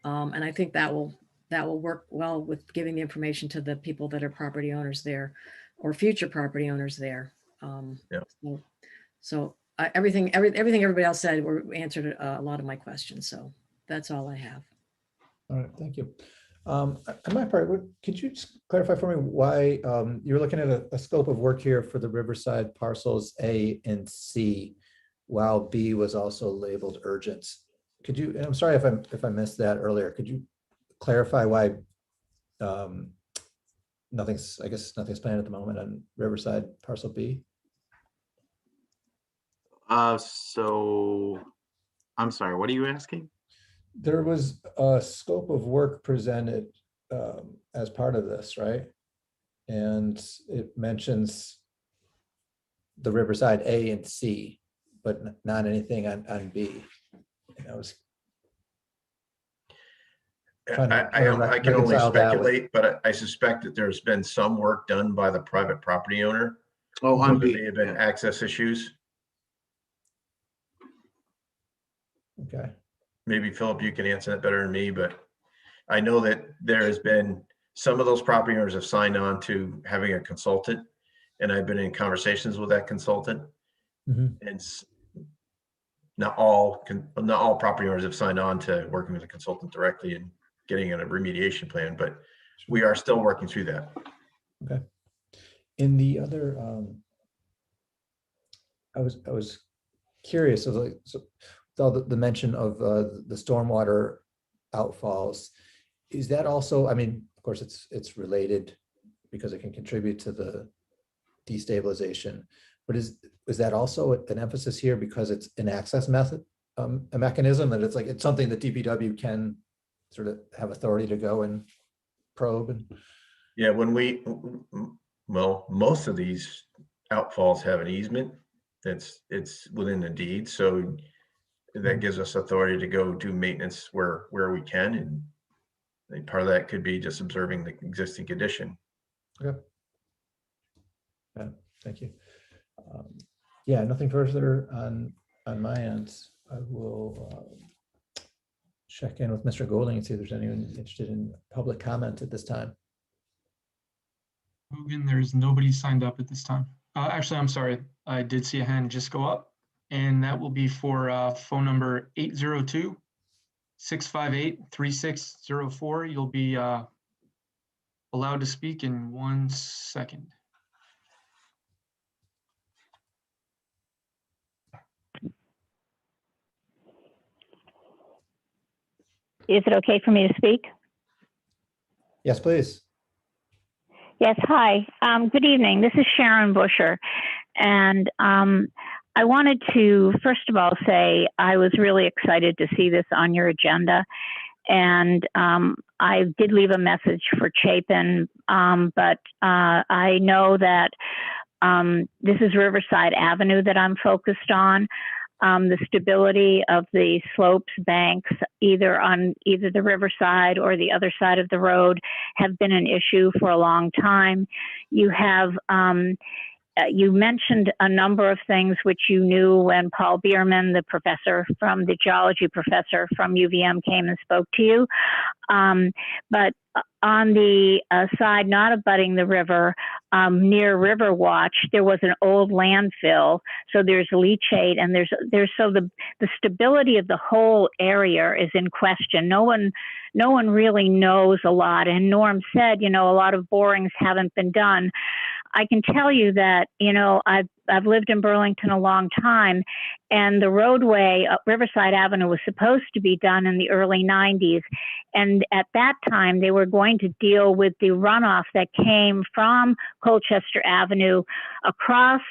Speaker 3: And I think that will work well with giving the information to the people that are property owners there or future property owners there.
Speaker 7: Yeah.
Speaker 3: So everything everybody else said answered a lot of my questions. So that's all I have.
Speaker 2: All right, thank you. On my part, could you just clarify for me why you're looking at a scope of work here for the Riverside parcels A and C, while B was also labeled urgent? Could you, and I'm sorry if I missed that earlier, could you clarify why nothing's planned at the moment on Riverside parcel B?
Speaker 8: So I'm sorry, what are you asking?
Speaker 2: There was a scope of work presented as part of this, right? And it mentions the Riverside A and C, but not anything on B. And I was trying to
Speaker 7: I can only
Speaker 2: reconcile that with-
Speaker 7: speculate, but I suspect that there's been some work done by the private property owner.
Speaker 8: Oh, on
Speaker 7: There
Speaker 8: B.
Speaker 7: may have been access issues.
Speaker 2: Okay.
Speaker 7: Maybe Philip, you can answer that better than me, but I know that there has been, some of those property owners have signed on to having a consultant, and I've been in conversations with that consultant.
Speaker 2: Mhm.
Speaker 7: And not all property owners have signed on to working with a consultant directly and getting a remediation plan, but we are still working through that.
Speaker 2: Okay. In the other, I was curious of like, so the mention of the stormwater outfalls, is that also, I mean, of course it's related because it can contribute to the destabilization, but is that also an emphasis here because it's an access method, a mechanism that it's something that DPW can sort of have authority to go and probe? And
Speaker 7: Yeah, most of these outfalls have an easement it's within the deed, so that gives us authority to go do maintenance where we can, and part of that could be just observing the existing condition.
Speaker 2: Okay. Yeah, thank you. Yeah, nothing further on on my end. I will check in with Mr. Golding and see if there's anyone interested in public comment at this time.
Speaker 5: Hogan, there's nobody signed up at this time. Actually, I'm sorry. I did see a hand just go up, and that will be for phone number 802-658-3604. You'll be allowed to speak in 1 second.
Speaker 14: Is it okay for me to speak?
Speaker 2: Yes, please.
Speaker 14: Yes, hi. Good evening. This is Sharon Busher. And I wanted to, first of all, say I was really excited to see this on your agenda. And I did leave a message for Chapin, but I know that this is Riverside Avenue that I'm focused on. The stability of the slopes, banks, either on either the riverside or the other side of the road have been an issue for a long time. You have, you mentioned a number of things which you knew when Paul Bierman, the geology professor from UVM, came and spoke to you. But on the side not abutting the river, near River Watch, there was an old landfill. So there's leachate, and there's so the stability of the whole area is in question. No one really knows a lot. And Norm said, a lot of borings haven't been done. I can tell you that, I've lived in Burlington a long time, and the roadway up Riverside Avenue was supposed to be done in the early 90s. And at that time, they were going to deal with the runoff that came from Colchester Avenue across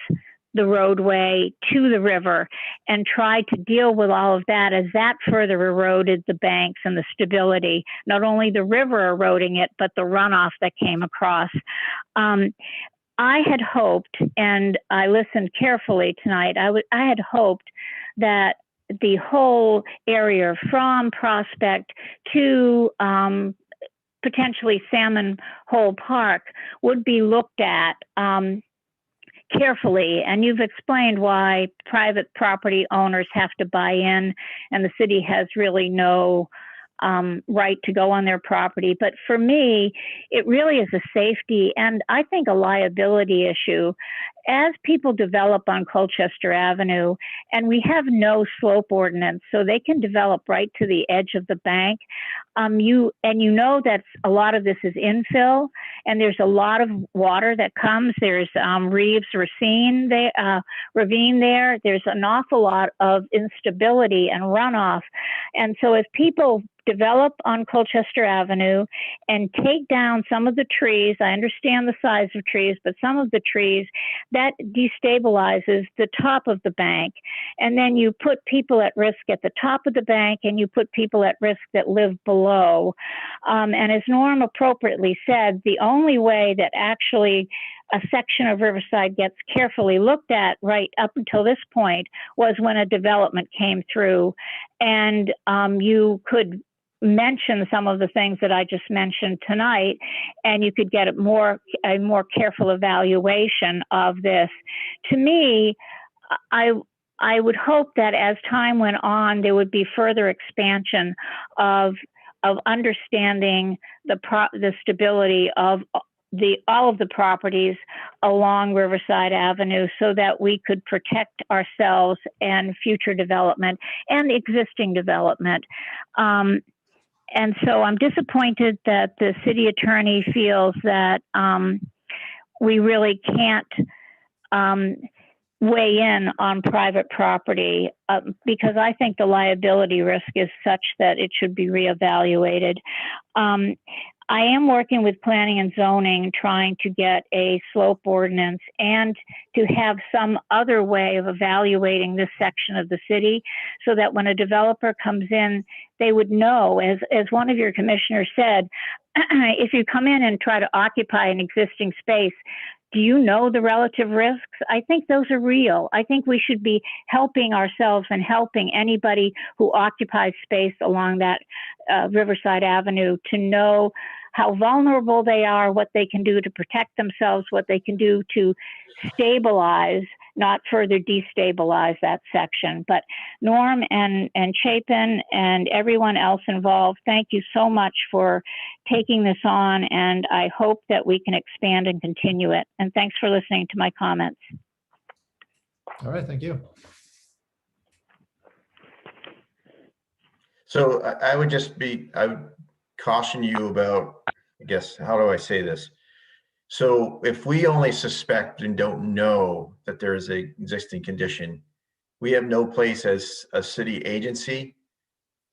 Speaker 14: the roadway to the river and try to deal with all of that as that further eroded the banks and the stability, not only the river eroding it, but the runoff that came across. I had hoped, and I listened carefully tonight, I had hoped that the whole area from Prospect to potentially Salmon Hole Park would be looked at carefully. And you've explained why private property owners have to buy in, and the city has really no right to go on their property. But for me, it really is a safety and I think a liability issue. As people develop on Colchester Avenue, and we have no slope ordinance, so they can develop right to the edge of the bank. You know that a lot of this is infill, and there's a lot of water that comes. There's Reeves Ravine there. There's an awful lot of instability and runoff. And so if people develop on Colchester Avenue and take down some of the trees, I understand the size of trees, but some of the trees, that destabilizes the top of the bank. And then you put people at risk at the top of the bank, and you put people at risk that live below. And as Norm appropriately said, the only way that actually a section of Riverside gets carefully looked at right up until this point was when a development came through. And you could mention some of the things that I just mentioned tonight, and you could get a more careful evaluation of this. To me, I would hope that as time went on, there would be further expansion of understanding the stability of all of the properties along Riverside Avenue, so that we could protect ourselves and future development and existing development. And so I'm disappointed that the city attorney feels that we really can't weigh in on private property because I think the liability risk is such that it should be reevaluated. I am working with planning and zoning, trying to get a slope ordinance and to have some other way of evaluating this section of the city, so that when a developer comes in, they would know, as one of your commissioners said, if you come in and try to occupy an existing space, do you know the relative risks? I think those are real. I think we should be helping ourselves and helping anybody who occupies space along that Riverside Avenue to know how vulnerable they are, what they can do to protect themselves, what they can do to stabilize not further destabilize that section. But Norm and Chapin and everyone else involved, thank you so much for taking this on, and I hope that we can expand and continue it. And thanks for listening to my comments.
Speaker 2: All right, thank you.
Speaker 7: So I would caution you about, I guess, how do I say this? So if we only suspect and don't know that there is an existing condition, we have no place as a city agency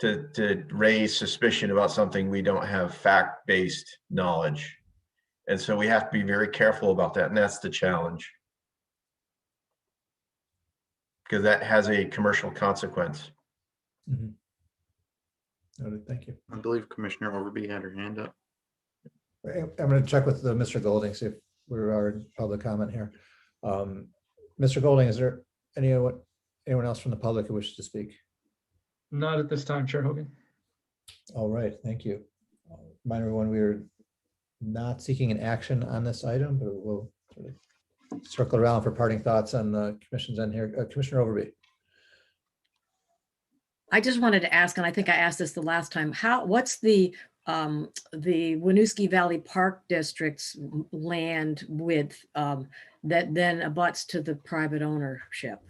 Speaker 7: to raise suspicion about something we don't have fact-based knowledge. And so we have to be very careful about that. And that's the challenge, because that has a commercial consequence.
Speaker 2: Mhm. Noted, thank you.
Speaker 8: I believe Commissioner Overby had her hand up.
Speaker 2: I'm going to check with Mr. Golding, see if we're in public comment here. Mr. Golding, is there anyone else from the public who wishes to speak?
Speaker 5: Not at this time, Chair Hogan.
Speaker 2: All right, thank you. Remind everyone, we are not seeking an action on this item, but we'll sort of circle around for parting thoughts on the commission's end here. Commissioner Overby.
Speaker 3: I just wanted to ask, and I think I asked this the last time, what's the Winooski Valley Park District's land width that then abuts to the private ownership?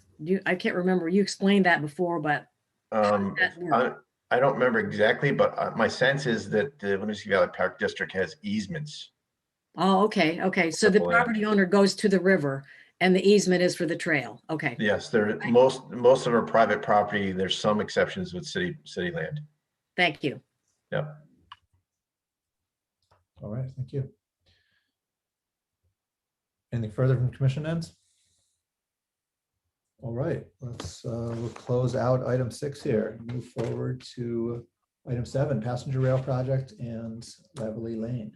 Speaker 3: I can't remember. You explained that before, but how does that work?
Speaker 7: I don't remember exactly, but my sense is that the Winooski Valley Park District has easements.
Speaker 3: Oh, okay. Okay. So the property owner goes to the river and the easement is for the trail. Okay.
Speaker 7: Yes, most of our private property, there's some exceptions with city land.
Speaker 3: Thank you.
Speaker 7: Yep.
Speaker 2: All right, thank you. Anything further from commission ends? All right, we'll close out item 6 here. Move forward to item 7, passenger rail project and Lavalley Lane.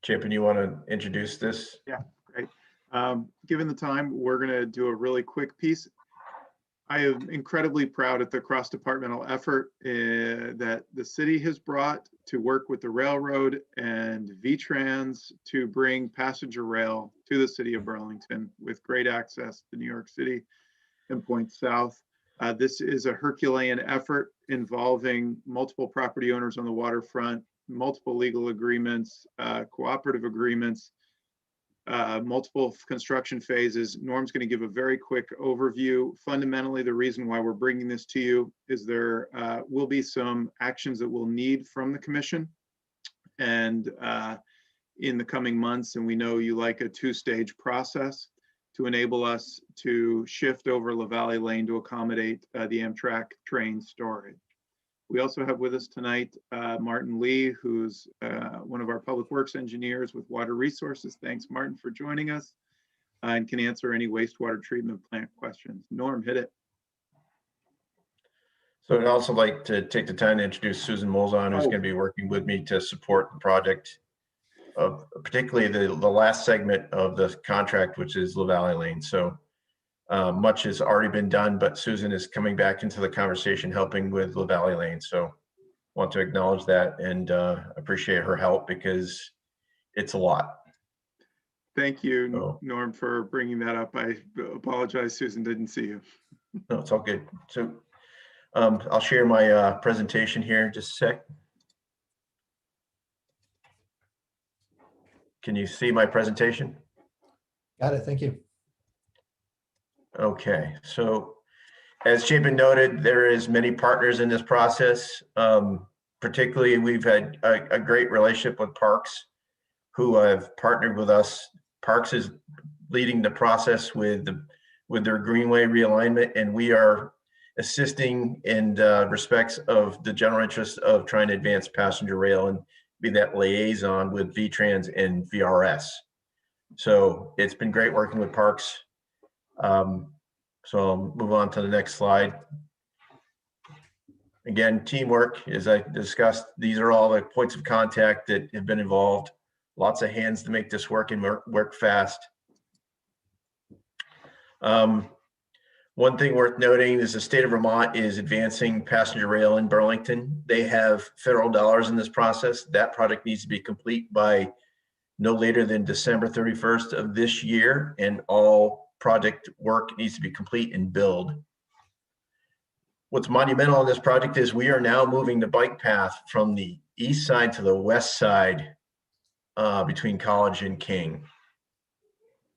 Speaker 7: Chapin, you want to introduce this?
Speaker 9: Yeah, great. Given the time, we're going to do a really quick piece. I am incredibly proud of the cross-departmental effort that the city has brought to work with the railroad and VTrans to bring passenger rail to the city of Burlington with great access to New York City and points south. This is a Herculean effort involving multiple property owners on the waterfront, multiple legal agreements, cooperative agreements, multiple construction phases. Norm's going to give a very quick overview. Fundamentally, the reason why we're bringing this to you is there will be some actions that we'll need from the commission and in the coming months. And we know you like a 2-stage process to enable us to shift over Lavalley Lane to accommodate the Amtrak train storage. We also have with us tonight Martin Lee, who's one of our public works engineers with Water Resources. Thanks, Martin, for joining us and can answer any wastewater treatment plant questions. Norm, hit it.
Speaker 7: So I'd also like to take the time to introduce Susan Molzon, who's going to be working with me to support the project, particularly the last segment of the contract, which is Lavalley Lane. So much has already been done, but Susan is coming back into the conversation, helping with Lavalley Lane. So want to acknowledge that and appreciate her help because it's a lot.
Speaker 9: Thank you, Norm, for bringing that up. I apologize, Susan didn't see you.
Speaker 7: No, it's all good. So I'll share my presentation here in just a sec. Can you see my presentation?
Speaker 2: Got it, thank you.
Speaker 7: Okay, so as Chapin noted, there is many partners in this process. Particularly, we've had a great relationship with Parks, who have partnered with us. Parks is leading the process with their Greenway realignment, and we are assisting in respects of the general interest of trying to advance passenger rail and be that liaison with VTrans and VRS. So it's been great working with Parks. So I'll move on to the next slide. Again, teamwork, as I discussed, these are all the points of contact that have been involved. Lots of hands to make this work and work fast. One thing worth noting is the state of Vermont is advancing passenger rail in Burlington. They have federal dollars in this process. That project needs to be complete by no later than December 31st of this year, and all project work needs to be complete and billed. What's monumental in this project is we are now moving the bike path from the east side to the west side between College and King.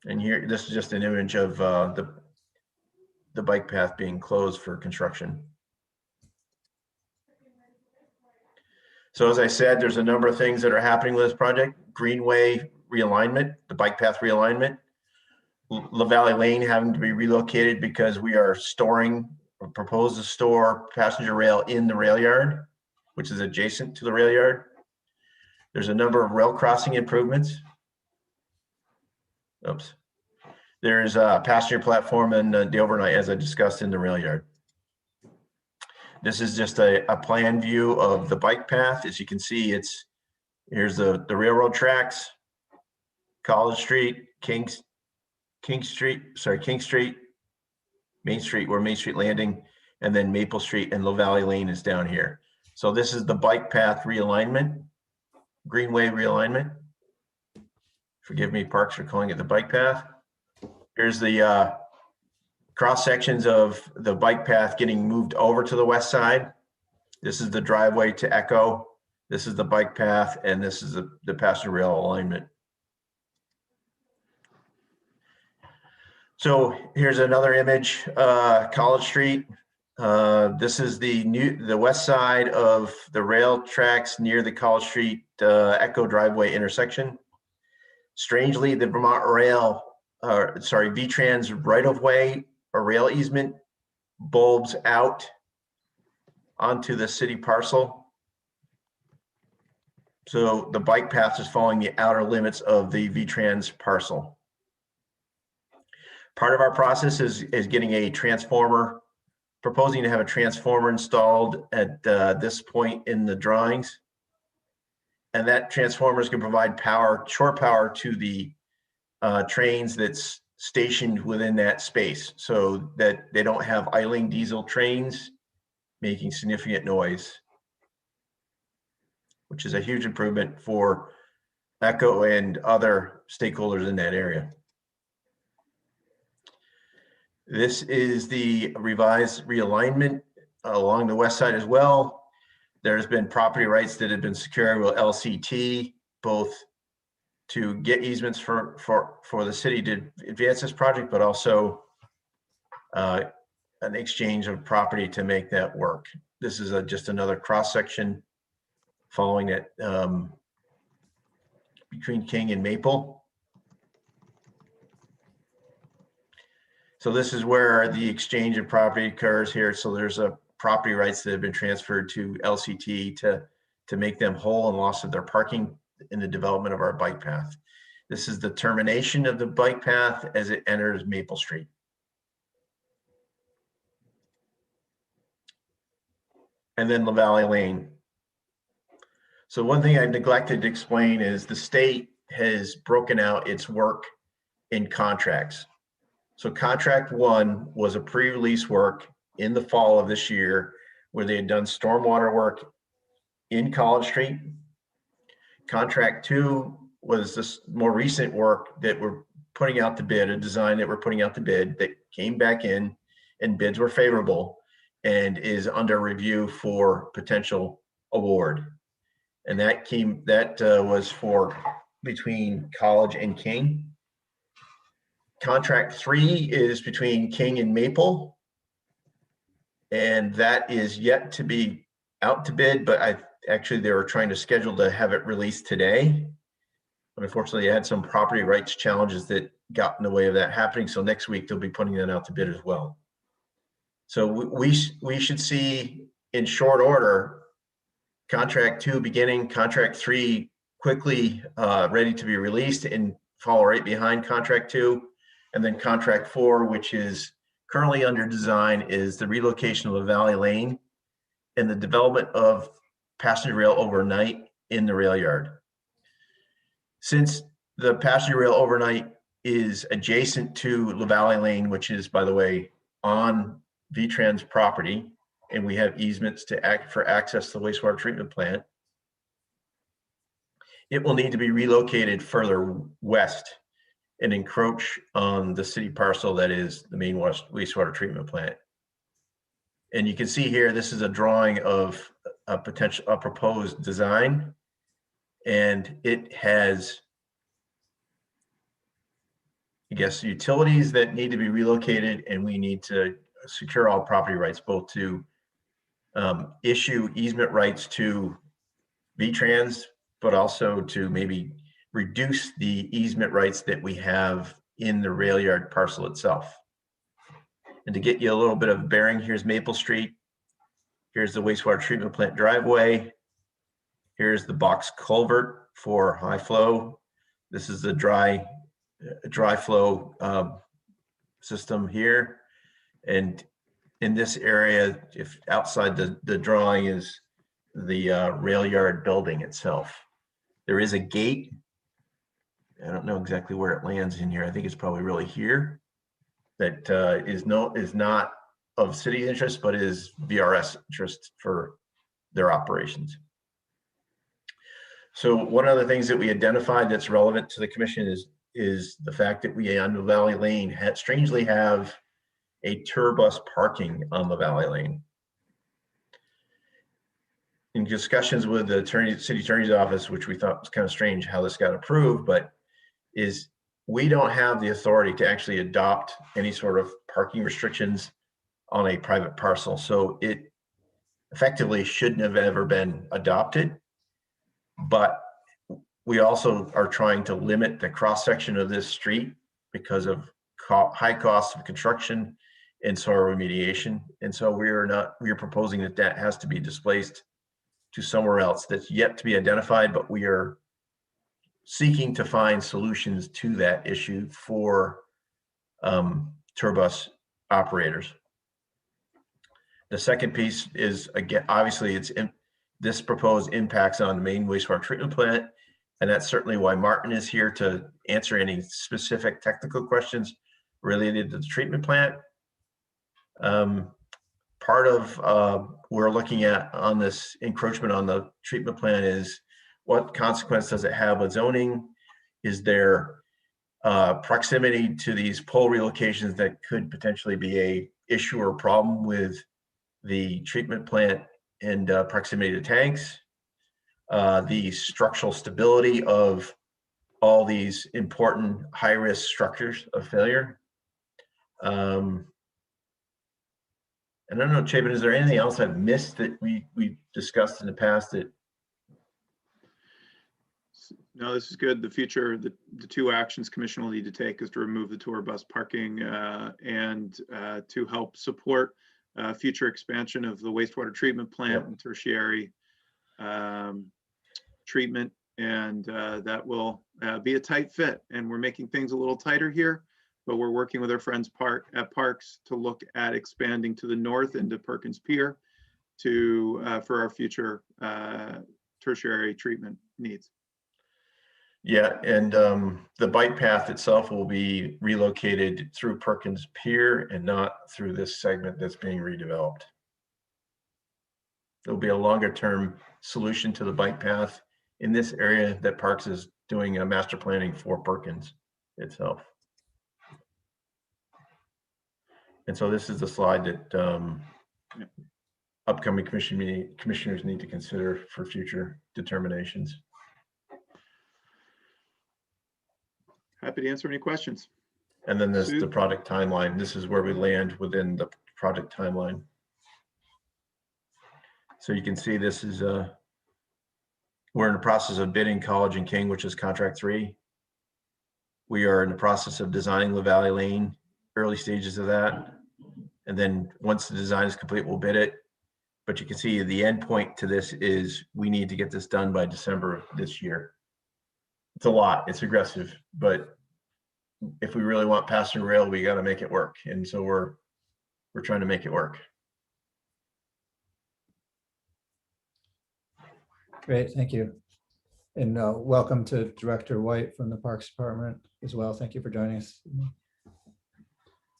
Speaker 7: And here, this is just an image of the bike path being closed for construction. So as I said, there's a number of things that are happening with this project. Greenway realignment, the bike path realignment, Lavalley Lane having to be relocated because we are storing or propose to store passenger rail in the rail yard, which is adjacent to the rail yard. There's a number of rail crossing improvements. Oops. There's a passenger platform and the overnight, as I discussed, in the rail yard. This is just a plan view of the bike path. As you can see, here's the railroad tracks, College Street, King Street, Main Street, where Main Street Landing, and then Maple Street and Lavalley Lane is down here. So this is the bike path realignment, Greenway realignment. Forgive me, Parks, for calling it the bike path. Here's the cross sections of the bike path getting moved over to the west side. This is the driveway to Echo. This is the bike path, and this is the passenger rail alignment. So here's another image, College Street. This is the west side of the rail tracks near the College Street Echo driveway intersection. Strangely, the Vermont Rail, V-Trans right-of-way or rail easement bulbs out onto the city parcel. So the bike path is following the outer limits of the V-Trans parcel. Part of our process is getting a transformer, proposing to have a transformer installed at this point in the drawings. And that transformer is going to provide power, shore power to the trains that's stationed within that space so that they don't have idling diesel trains making significant noise, which is a huge improvement for Echo and other stakeholders in that area. This is the revised realignment along the west side as well. There's been property rights that have been secured with LCT, both to get easements for the city to advance this project, but also an exchange of property to make that work. This is just another cross section following it between King and Maple. So this is where the exchange of property occurs here. So there's a property rights that have been transferred to LCT to make them whole and loss of their parking in the development of our bike path. This is the termination of the bike path as it enters Maple Street. And then Lavalley Lane. So one thing I neglected to explain is the state has broken out its work in contracts. So contract one was a pre-release work in the fall of this year where they had done stormwater work in College Street. Contract two was this more recent work that we're putting out to bid, a design that we're putting out to bid that came back in and bids were favorable and is under review for potential award. And that was for between College and King. Contract three is between King and Maple. And that is yet to be out to bid, but actually they were trying to schedule to have it released today. But unfortunately, I had some property rights challenges that got in the way of that happening. So next week they'll be putting that out to bid as well. So we should see in short order, contract two beginning, contract three quickly ready to be released and follow right behind contract two. And then contract four, which is currently under design, is the relocation of Lavalley Lane and the development of passenger rail overnight in the rail yard. Since the passenger rail overnight is adjacent to Lavalley Lane, which is, by the way, on V-Trans property, and we have easements to access to the wastewater treatment plant, it will need to be relocated further west and encroach on the city parcel that is the main wastewater treatment plant. And you can see here, this is a drawing of a proposed design, and it has, I guess, utilities that need to be relocated, and we need to secure all property rights, both to issue easement rights to V-Trans, but also to maybe reduce the easement rights that we have in the Railyard parcel itself. And to get you a little bit of bearing, here's Maple Street. Here's the wastewater treatment plant driveway. Here's the box culvert for high flow. This is the dry flow system here. And in this area, if outside the drawing is the Railyard building itself. There is a gate. I don't know exactly where it lands in here. I think it's probably really here. That is not of city interest, but is VRS interest for their operations. So one of the things that we identified that's relevant to the commission is the fact that we on Lavalley Lane strangely have a tour bus parking on Lavalley Lane. In discussions with the city attorney's office, which we thought was kind of strange how this got approved, but is we don't have the authority to actually adopt any sort of parking restrictions on a private parcel. So it effectively shouldn't have ever been adopted. But we also are trying to limit the cross-section of this street because of high costs of construction and soil remediation. And so we are proposing that has to be displaced to somewhere else that's yet to be identified, but we are seeking to find solutions to that issue for tour bus operators. The second piece is, again, obviously this proposed impacts on the main wastewater treatment plant, and that's certainly why Martin is here to answer any specific technical questions related to the treatment plant. Part of we're looking at on this encroachment on the treatment plant is what consequence does it have with zoning? Is there proximity to these pole relocations that could potentially be a issue or problem with the treatment plant and proximity to tanks? The structural stability of all these important high-risk structures of failure. I don't know, Chapin, is there anything else I've missed that we discussed in the past that?
Speaker 9: No, this is good. The future, the two actions commission will need to take is to remove the tour bus parking and to help support future expansion of the wastewater treatment plant and tertiary treatment. And that will be a tight fit. And we're making things a little tighter here, but we're working with our friends at Parks to look at expanding to the north into Perkins Pier for our future tertiary treatment needs.
Speaker 7: Yeah, and the bike path itself will be relocated through Perkins Pier and not through this segment that's being redeveloped. There'll be a longer term solution to the bike path in this area that Parks is doing a master planning for Perkins itself. And so this is the slide that upcoming commissioners need to consider for future determinations.
Speaker 9: Happy to answer any questions.
Speaker 7: And then there's the project timeline. This is where we land within the project timeline. So you can see this is we're in the process of bidding College and King, which is contract 3. We are in the process of designing Lavalley Lane, early stages of that. And then once the design is complete, we'll bid it. But you can see the end point to this is we need to get this done by December of this year. It's a lot, it's aggressive, but if we really want passenger rail, we got to make it work. And so we're trying to make it work.
Speaker 2: Great, thank you. And welcome to Director White from the Parks Department as well. Thank you for joining us.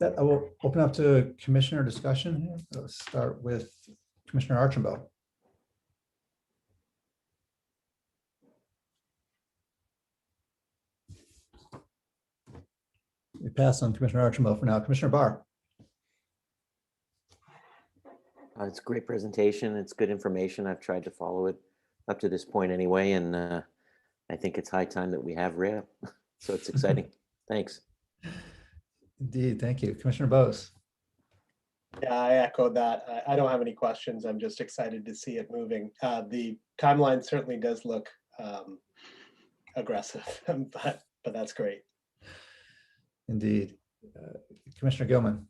Speaker 2: That I will open up to commissioner discussion here. Let's start with Commissioner Archambault. We pass on Commissioner Archambault for now. Commissioner Barr.
Speaker 1: It's a great presentation. It's good information. I've tried to follow it up to this point anyway, and I think it's high time that we have rail. So it's exciting. Thanks.
Speaker 2: Indeed, thank you. Commissioner Bose.
Speaker 12: Yeah, I echo that. I don't have any questions. I'm just excited to see it moving. The timeline certainly does look aggressive, but that's great.
Speaker 2: Indeed. Commissioner Gilman.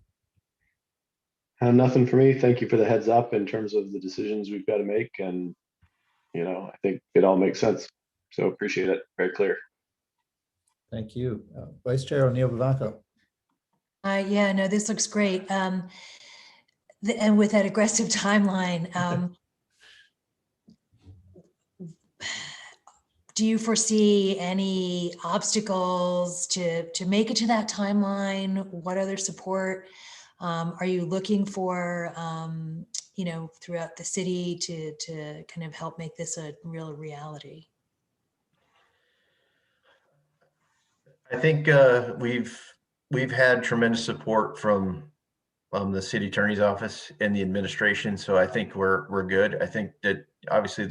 Speaker 13: Nothing for me. Thank you for the heads up in terms of the decisions we've got to make. And, you know, I think it all makes sense. So appreciate it. Very clear.
Speaker 2: Thank you. Vice Chair O'Neill Vivanco.
Speaker 6: Yeah, no, this looks great. And with that aggressive timeline, do you foresee any obstacles to make it to that timeline? What other support are you looking for, you know, throughout the city to kind of help make this a real reality?
Speaker 7: I think we've had tremendous support from the city attorney's office and the administration, so I think we're good. I think that obviously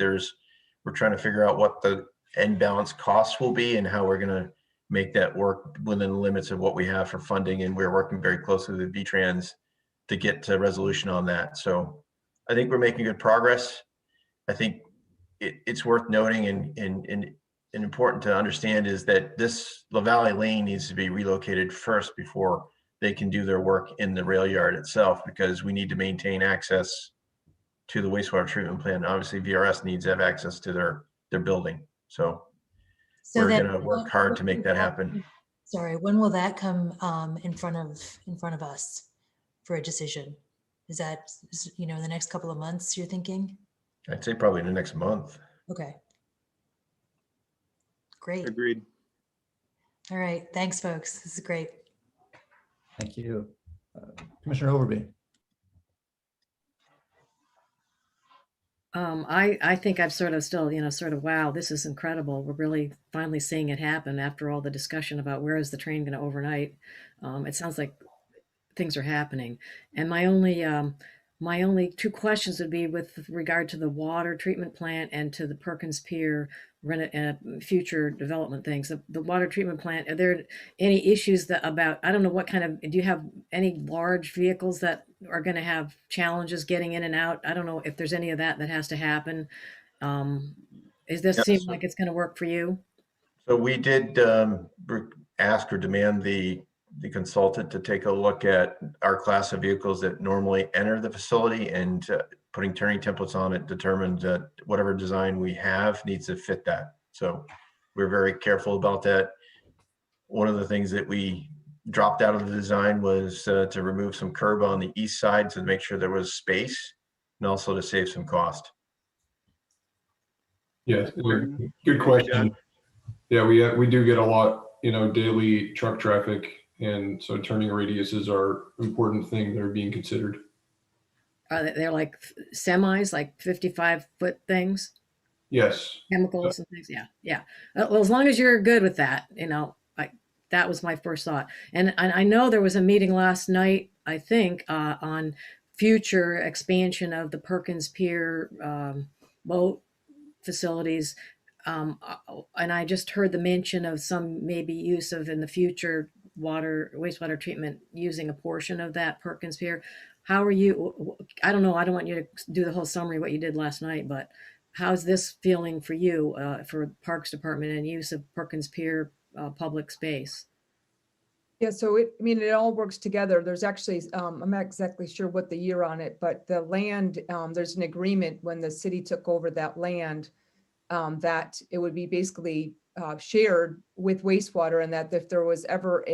Speaker 7: we're trying to figure out what the end balance costs will be and how we're going to make that work within the limits of what we have for funding, and we're working very closely with VTrans to get to resolution on that. So I think we're making good progress. I think it's worth noting and important to understand is that this Lavalley lane needs to be relocated first before they can do their work in the rail yard itself, because we need to maintain access to the wastewater treatment plant. Obviously, VRS needs to have access to their building. So we're going to work hard to make that happen.
Speaker 6: Sorry, when will that come in front of us for a decision? Is that, you know, in the next couple of months you're thinking?
Speaker 7: I'd say probably in the next month.
Speaker 6: Okay. Great.
Speaker 9: Agreed.
Speaker 6: All right. Thanks, folks. This is great.
Speaker 2: Thank you. Commissioner Overby.
Speaker 3: I think I've sort of still, you know, wow, this is incredible. We're really finally seeing it happen after all the discussion about where is the train going to overnight. It sounds like things are happening. And my only two questions would be with regard to the water treatment plant and to the Perkins Pier future development things. The water treatment plant, are there any issues I don't know what kind of, do you have any large vehicles that are going to have challenges getting in and out? I don't know if there's any of that has to happen. Is this seem like it's going to work for you?
Speaker 7: So we did ask or demand the consultant to take a look at our class of vehicles that normally enter the facility, and putting turning templates on it determined that whatever design we have needs to fit that. So we're very careful about that. One of the things that we dropped out of the design was to remove some curb on the east side to make sure there was space, and also to save some cost.
Speaker 15: Yeah, good question. Yeah, we do get a lot, you know, daily truck traffic, and so turning radiuses are an important thing that are being considered.
Speaker 3: They're like semis, like 55-foot things?
Speaker 15: Yes.
Speaker 3: Chemicals and things, yeah. Well, as long as you're good with that, you know, that was my first thought. And I know there was a meeting last night, I think, on future expansion of the Perkins Pier boat facilities. And I just heard the mention of some maybe use of in the future wastewater treatment using a portion of that Perkins Pier. How are you? I don't know. I don't want you to do the whole summary of what you did last night, but how's this feeling for you for Parks Department and use of Perkins Pier public space?
Speaker 16: Yeah, so it all works together. There's actually, I'm not exactly sure what the year on it, but the land, there's an agreement when the city took over that land that it would be basically shared with wastewater, and that if there was ever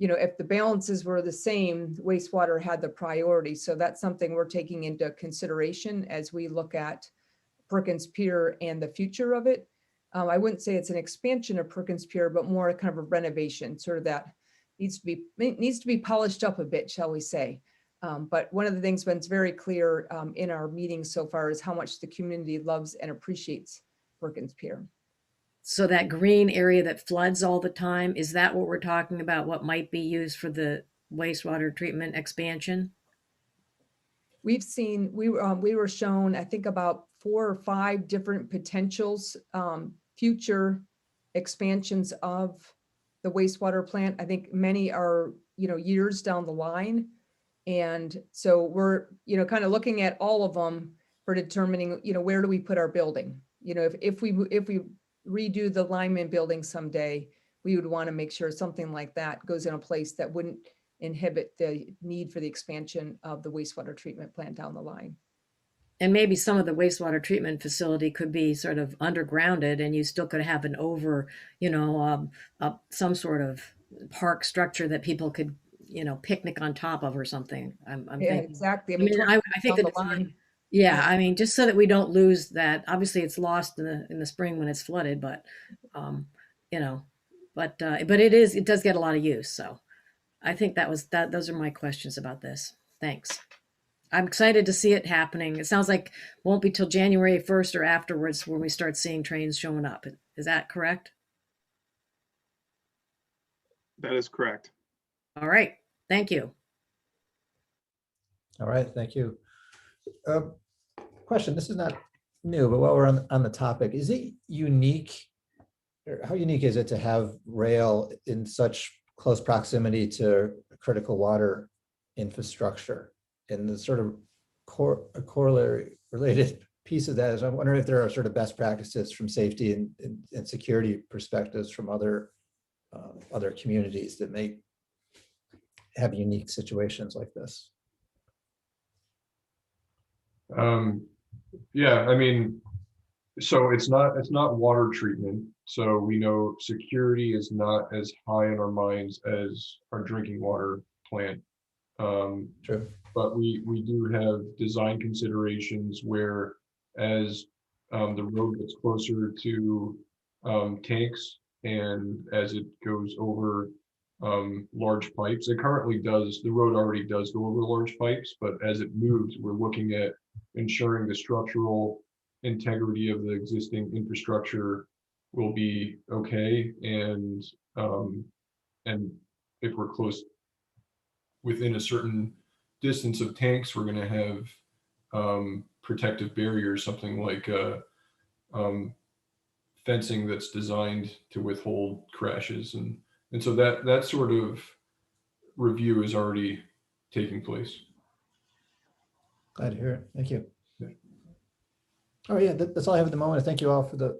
Speaker 16: if the balances were the same, wastewater had the priority. So that's something we're taking into consideration as we look at Perkins Pier and the future of it. I wouldn't say it's an expansion of Perkins Pier, but more kind of a renovation, sort of that needs to be polished up a bit, shall we say. But one of the things that's very clear in our meetings so far is how much the community loves and appreciates Perkins Pier.
Speaker 3: So that green area that floods all the time, is that what we're talking about? What might be used for the wastewater treatment expansion?
Speaker 16: We've seen, we were shown, I think, about 4 or 5 different potentials, future expansions of the wastewater plant. I think many are, years down the line. And so we're, kind of looking at all of them for determining, where do we put our building? If we redo the Lyman building someday, we would want to make sure something like that goes in a place that wouldn't inhibit the need for the expansion of the wastewater treatment plant down the line.
Speaker 3: And maybe some of the wastewater treatment facility could be sort of undergrounded, and you still could have an some sort of park structure that people could, picnic on top of or something. I'm
Speaker 16: Yeah,
Speaker 3: thinking.
Speaker 16: exactly.
Speaker 3: I mean, I think
Speaker 16: down
Speaker 3: that
Speaker 16: the line.
Speaker 3: yeah, I mean, just so that we don't lose that. Obviously, it's lost in the spring when it's flooded, but it does get a lot of use. So I think those are my questions about this. Thanks. I'm excited to see it happening. It sounds like it won't be till January 1st or afterwards when we start seeing trains showing up. Is that correct?
Speaker 9: That is correct.
Speaker 3: All right. Thank you.
Speaker 2: All right, thank you. Question, this is not new, but while we're on the topic, is it unique, or how unique is it to have rail in such close proximity to critical water infrastructure? And the sort of corollary related piece of that is I'm wondering if there are sort of best practices from safety and security perspectives from other communities that may have unique situations like this.
Speaker 15: Yeah, I mean, so it's not water treatment. So we know security is not as high in our minds as our drinking water plant.
Speaker 2: True.
Speaker 15: But we do have design considerations where as the road gets closer to tanks and as it goes over large pipes, the road already does go over large pipes, but as it moves, we're looking at ensuring the structural integrity of the existing infrastructure will be okay. And if we're close within a certain distance of tanks, we're going to have protective barriers, something like fencing that's designed to withhold crashes, and so that sort of review is already taking place.
Speaker 2: Glad to hear it. Thank you. Oh yeah, that's all I have at the moment. Thank you all for the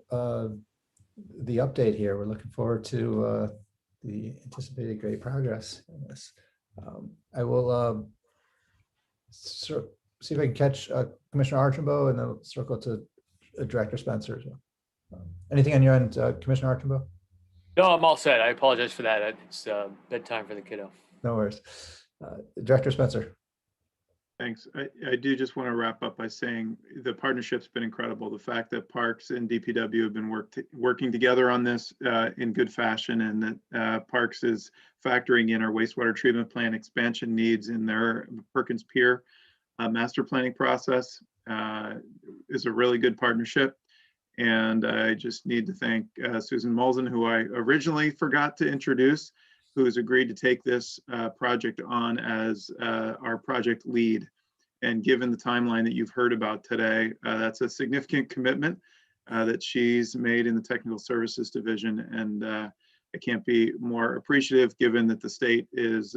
Speaker 2: update here. We're looking forward to the anticipated great progress in this. I will see if I can catch Commissioner Archambault and then circle to Director Spencer as well. Anything on your end, Commissioner Archambault?
Speaker 4: No, I'm all set. I apologize for that. It's bedtime for the kiddo.
Speaker 2: No worries. Director Spencer.
Speaker 9: Thanks. I do just want to wrap up by saying the partnership's been incredible. The fact that Parks and DPW have been working together on this in good fashion, and that Parks is factoring in our wastewater treatment plant expansion needs in their Perkins Pier master planning process is a really good partnership. And I just need to thank Susan Molzen, who I originally forgot to introduce, who has agreed to take this project on as our project lead. And given the timeline that you've heard about today, that's a significant commitment that she's made in the Technical Services Division. And I can't be more appreciative, given that the state is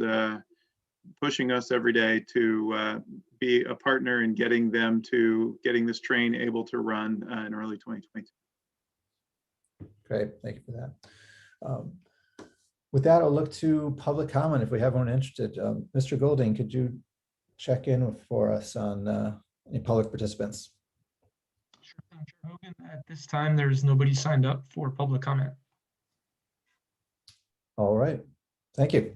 Speaker 9: pushing us every day to be a partner in getting this train able to run in early 2022.
Speaker 2: Great, thank you for that. With that, I'll look to public comment if we have one interested. Mr. Golding, could you check in for us on any public participants?
Speaker 5: Sure thing, Chair Hogan. At this time, there's nobody signed up for public comment.
Speaker 2: All right, thank you.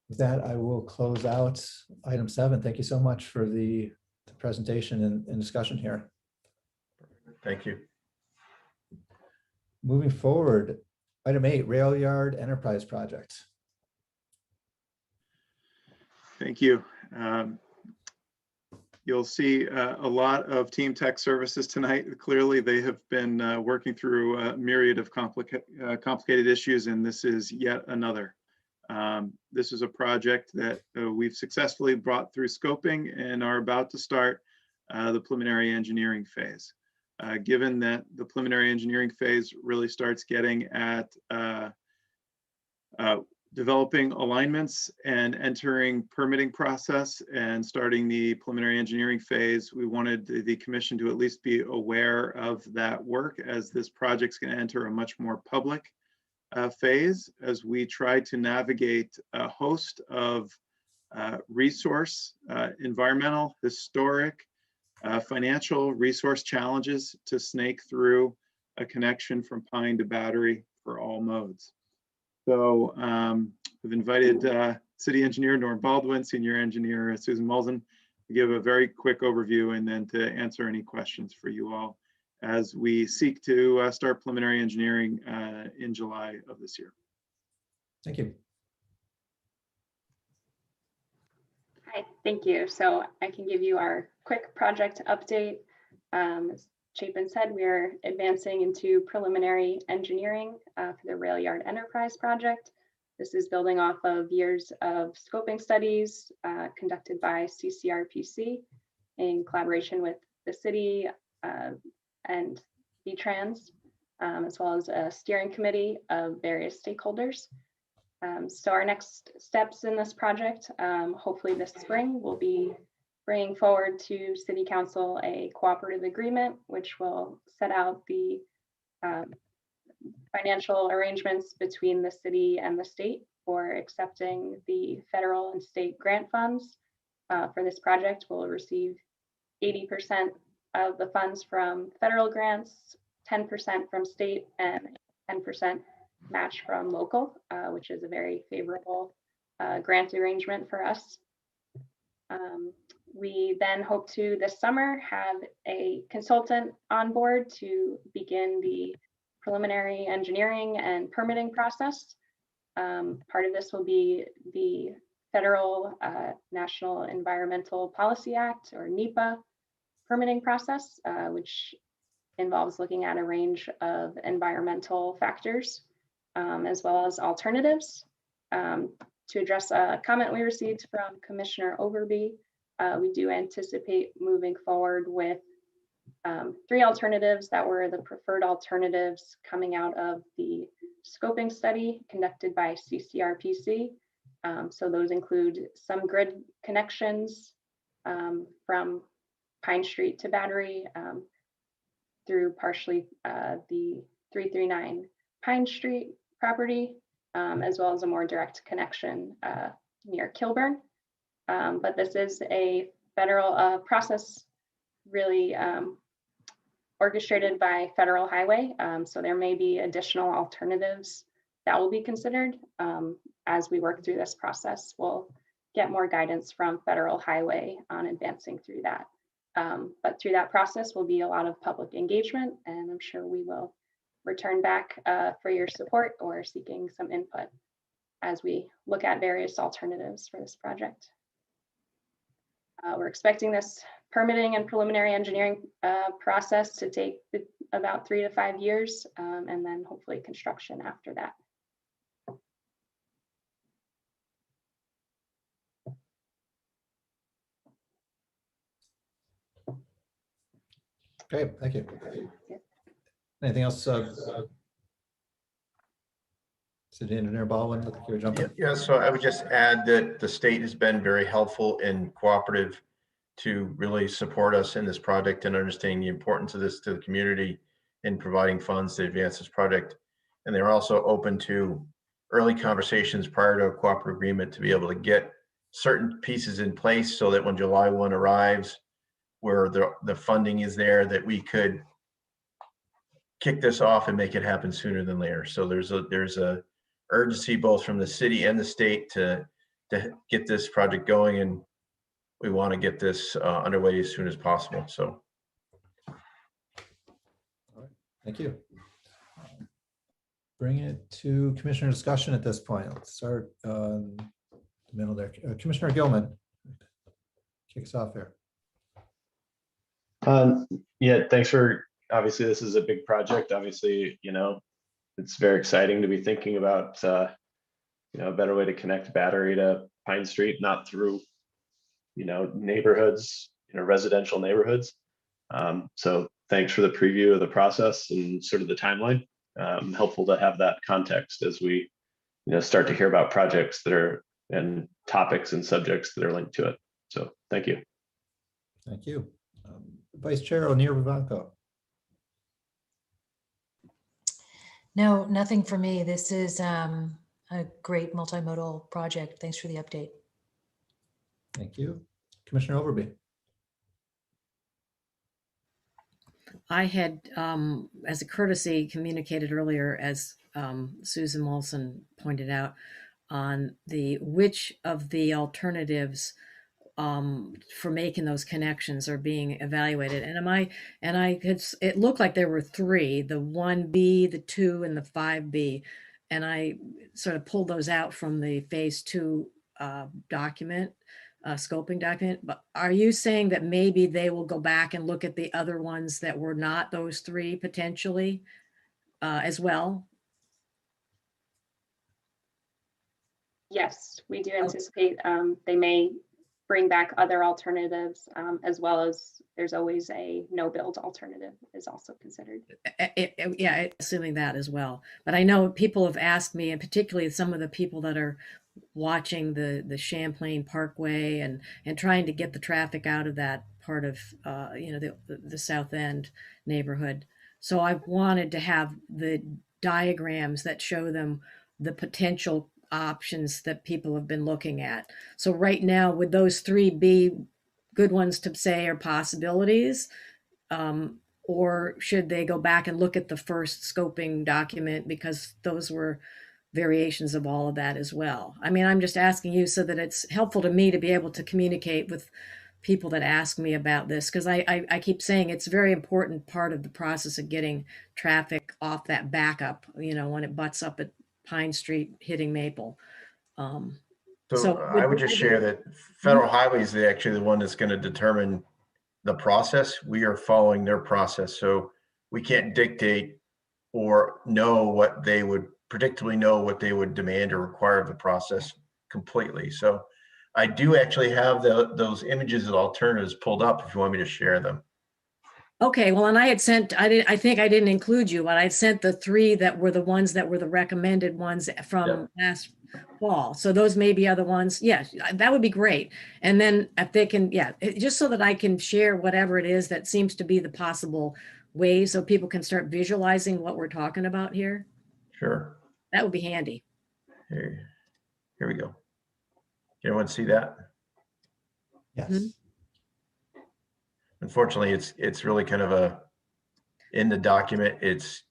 Speaker 2: With that, I will close out item 7. Thank you so much for the presentation and discussion here.
Speaker 7: Thank you.
Speaker 2: Moving forward, item 8, Railyard Enterprise Project.
Speaker 9: Thank you. You'll see a lot of Team Tech Services tonight. Clearly, they have been working through a myriad of complicated issues, and this is yet another. This is a project that we've successfully brought through scoping and are about to start the preliminary engineering phase. Given that the preliminary engineering phase really starts getting at developing alignments and entering permitting process and starting the preliminary engineering phase, we wanted the commission to at least be aware of that work, as this project's going to enter a much more public phase as we try to navigate a host of resource, environmental, historic, financial resource challenges to snake through a connection from Pine to Battery for all modes. So we've invited City Engineer Norm Baldwin, Senior Engineer Susan Mulzen to give a very quick overview and then to answer any questions for you all as we seek to start preliminary engineering in July of this year.
Speaker 2: Thank you.
Speaker 17: Hi, thank you. So I can give you our quick project update. As Chapin said, we are advancing into preliminary engineering for the Railyard Enterprise project. This is building off of years of scoping studies conducted by CCRPC in collaboration with the city and VTrans, as well as a steering committee of various stakeholders. So our next steps in this project, hopefully this spring, will be bringing forward to City Council a cooperative agreement, which will set out the financial arrangements between the city and the state for accepting the federal and state grant funds. For this project, we'll receive 80% of the funds from federal grants, 10% from state, and 10% match from local, which is a very favorable grant arrangement for us. We then hope to this summer have a consultant on board to begin the preliminary engineering and permitting process. Part of this will be the federal National Environmental Policy Act, or NEPA, permitting process, which involves looking at a range of environmental factors as well as alternatives. To address a comment we received from Commissioner Overby, we do anticipate moving forward with 3 alternatives that were the preferred alternatives coming out of the scoping study conducted by CCRPC. So those include some grid connections from Pine Street to Battery through partially the 339 Pine Street property, as well as a more direct connection near Kilburn. But this is a federal process really orchestrated by Federal Highway. So there may be additional alternatives that will be considered as we work through this process. We'll get more guidance from Federal Highway on advancing through that. But through that process will be a lot of public engagement, and I'm sure we will return back for your support or seeking some input as we look at various alternatives for this project. We're expecting this permitting and preliminary engineering process to take about 3 to 5 years, and then hopefully construction after that.
Speaker 2: Okay, thank you. Anything else? City Engineer Baldwin, look like you were jumping.
Speaker 7: Yeah, so I would just add that the state has been very helpful and cooperative to really support us in this project and understanding the importance of this to the community in providing funds to advance this project. And they're also open to early conversations prior to a cooperative agreement to be able to get certain pieces in place so that when July 1 arrives, where the funding is there, that we could kick this off and make it happen sooner than later. So there's a urgency both from the city and the state to get this project going, and we want to get this underway as soon as possible. So,
Speaker 2: all right, thank you. Bring it to commissioner discussion at this point. Let's start. middle there. Commissioner Gilman, kick us off here.
Speaker 13: Yeah, thanks for, obviously this is a big project. Obviously, you know, it's very exciting to be thinking about, you know, a better way to connect Battery to Pine Street, not through, you know, neighborhoods, you know, residential neighborhoods. So thanks for the preview of the process and sort of the timeline. Helpful to have that context as we, you know, start to hear about projects that are and topics and subjects that are linked to it. So thank you.
Speaker 2: Thank you. Vice Chair O'Neill-Vivanco.
Speaker 6: No, nothing for me. This is a great multimodal project. Thanks for the update.
Speaker 2: Thank you. Commissioner Overby.
Speaker 3: I had, as a courtesy, communicated earlier, as Susan Molson pointed out, on which of the alternatives for making those connections are being evaluated. It looked like there were three: the 1B, the 2, and the 5B. And I sort of pulled those out from the phase 2 document, scoping document. But are you saying that maybe they will go back and look at the other ones that were not those three potentially as well?
Speaker 17: Yes, we do anticipate they may bring back other alternatives, as well as there's always a no build alternative is also considered.
Speaker 3: Yeah, assuming that as well. But I know people have asked me, and particularly some of the people that are watching the Champlain Parkway and trying to get the traffic out of that part of you know, the South End neighborhood. So I've wanted to have the diagrams that show them the potential options that people have been looking at. So right now, would those three be good ones to say are possibilities? Or should they go back and look at the first scoping document, because those were variations of all of that as well? I mean, I'm just asking you so that it's helpful to me to be able to communicate with people that ask me about this, because I keep saying it's a very important part of the process of getting traffic off that backup, you know, when it butts up at Pine Street hitting Maple.
Speaker 7: So I would just share that Federal Highways is actually the one that's going to determine the process. We are following their process. So we can't dictate or know what they would predictably know what they would demand or require of the process completely. So I do actually have those images of alternatives pulled up if you want me to share them.
Speaker 3: Okay, well, and I think I didn't include you, but I sent the three that were the ones that were the recommended ones from last fall. So those may be other ones. Yes, that would be great. And then if they can, just so that I can share whatever it is that seems to be the possible ways so people can start visualizing what we're talking about here.
Speaker 7: Sure.
Speaker 3: That would be handy.
Speaker 7: Here we go. Can everyone see that?
Speaker 2: Yes.
Speaker 3: Mm-hmm.
Speaker 7: Unfortunately, it's really kind of in the document, it's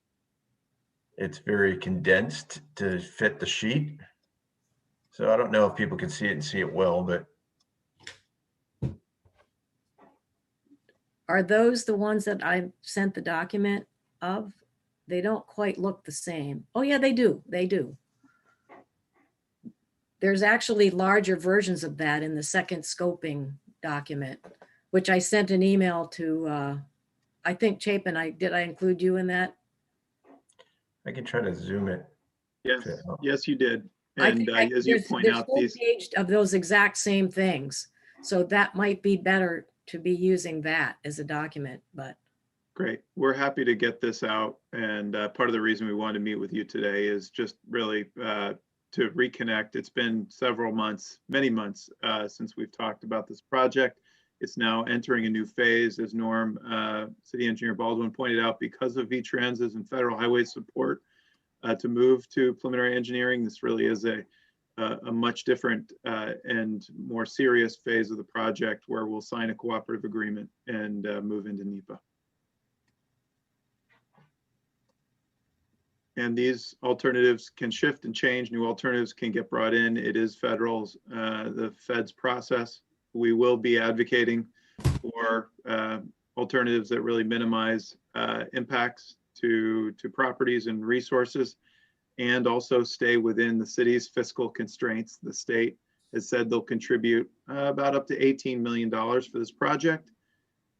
Speaker 7: very condensed to fit the sheet. So I don't know if people can see it and see it well, but.
Speaker 3: Are those the ones that I sent the document of? They don't quite look the same. Oh yeah, they do. They do. There's actually larger versions of that in the second scoping document, which I sent an email to, I think Chapin, did I include you in that?
Speaker 7: I can try to zoom it.
Speaker 9: Yes, you did. And as you point out,
Speaker 3: these page of those exact same things. So that might be better to be using that as a document, but.
Speaker 9: Great. We're happy to get this out. And part of the reason we wanted to meet with you today is just really to reconnect. It's been several months, many months since we've talked about this project. It's now entering a new phase, as Norm, City Engineer Baldwin pointed out, because of V-Trans's and Federal Highway support to move to preliminary engineering. This really is a much different and more serious phase of the project, where we'll sign a cooperative agreement and move into NEPA. And these alternatives can shift and change. New alternatives can get brought in. It is the Fed's process. We will be advocating for alternatives that really minimize impacts to properties and resources, and also stay within the city's fiscal constraints. The state has said they'll contribute about up to $18 million for this project.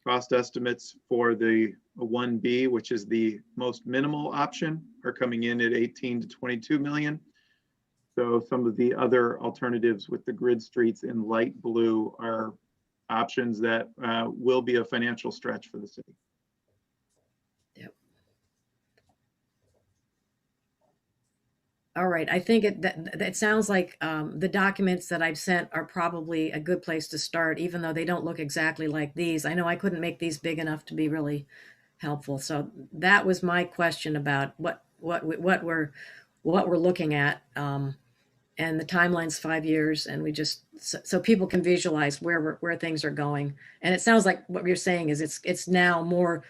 Speaker 9: Cost estimates for the 1B, which is the most minimal option, are coming in at 18 to 22 million. So some of the other alternatives with the grid streets in light blue are options that will be a financial stretch for the city.
Speaker 3: All right, I think it sounds like the documents that I've sent are probably a good place to start, even though they don't look exactly like these. I know I couldn't make these big enough to be really helpful. So that was my question about what we're looking at, and the timeline's 5 years, and we just so people can visualize where things are going. And it sounds like what you're saying is it's now more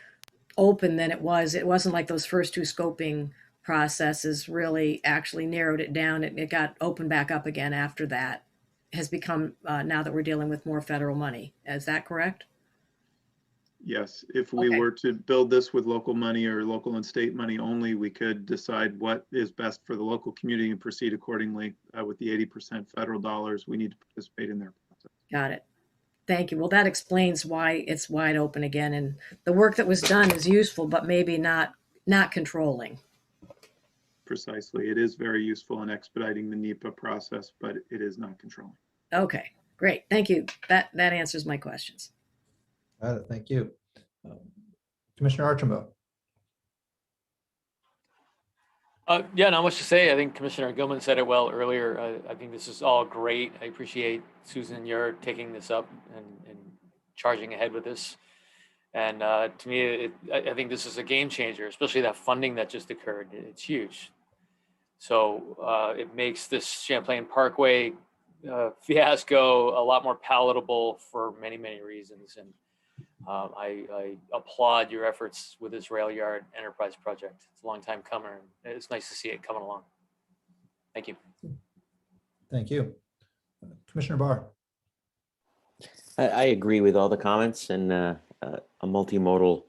Speaker 3: open than it was. It wasn't like those first two scoping processes really actually narrowed it down. It got opened back up again after that. Has become now that we're dealing with more federal money. Is that correct?
Speaker 9: Yes, if we were to build this with local money or local and state money only, we could decide what is best for the local community and proceed accordingly. With the 80% federal dollars, we need to participate in their process.
Speaker 3: Got it. Thank you. Well, that explains why it's wide open again. And the work that was done is useful, but maybe not controlling.
Speaker 9: Precisely. It is very useful in expediting the NEPA process, but it is not controlling.
Speaker 3: Okay, great. Thank you. That answers my questions.
Speaker 2: Got it. Thank you. Commissioner Archambault.
Speaker 4: Yeah, not much to say. I think Commissioner Gilman said it well earlier. I think this is all great. I appreciate Susan, you're taking this up and charging ahead with this. And to me, I think this is a game changer, especially that funding that just occurred. It's huge. So it makes this Champlain Parkway fiasco a lot more palatable for many, many reasons. And I applaud your efforts with this Railyard enterprise project. It's a long time coming. It's nice to see it coming along. Thank you.
Speaker 2: Thank you. Commissioner Barr.
Speaker 1: I agree with all the comments, and a multimodal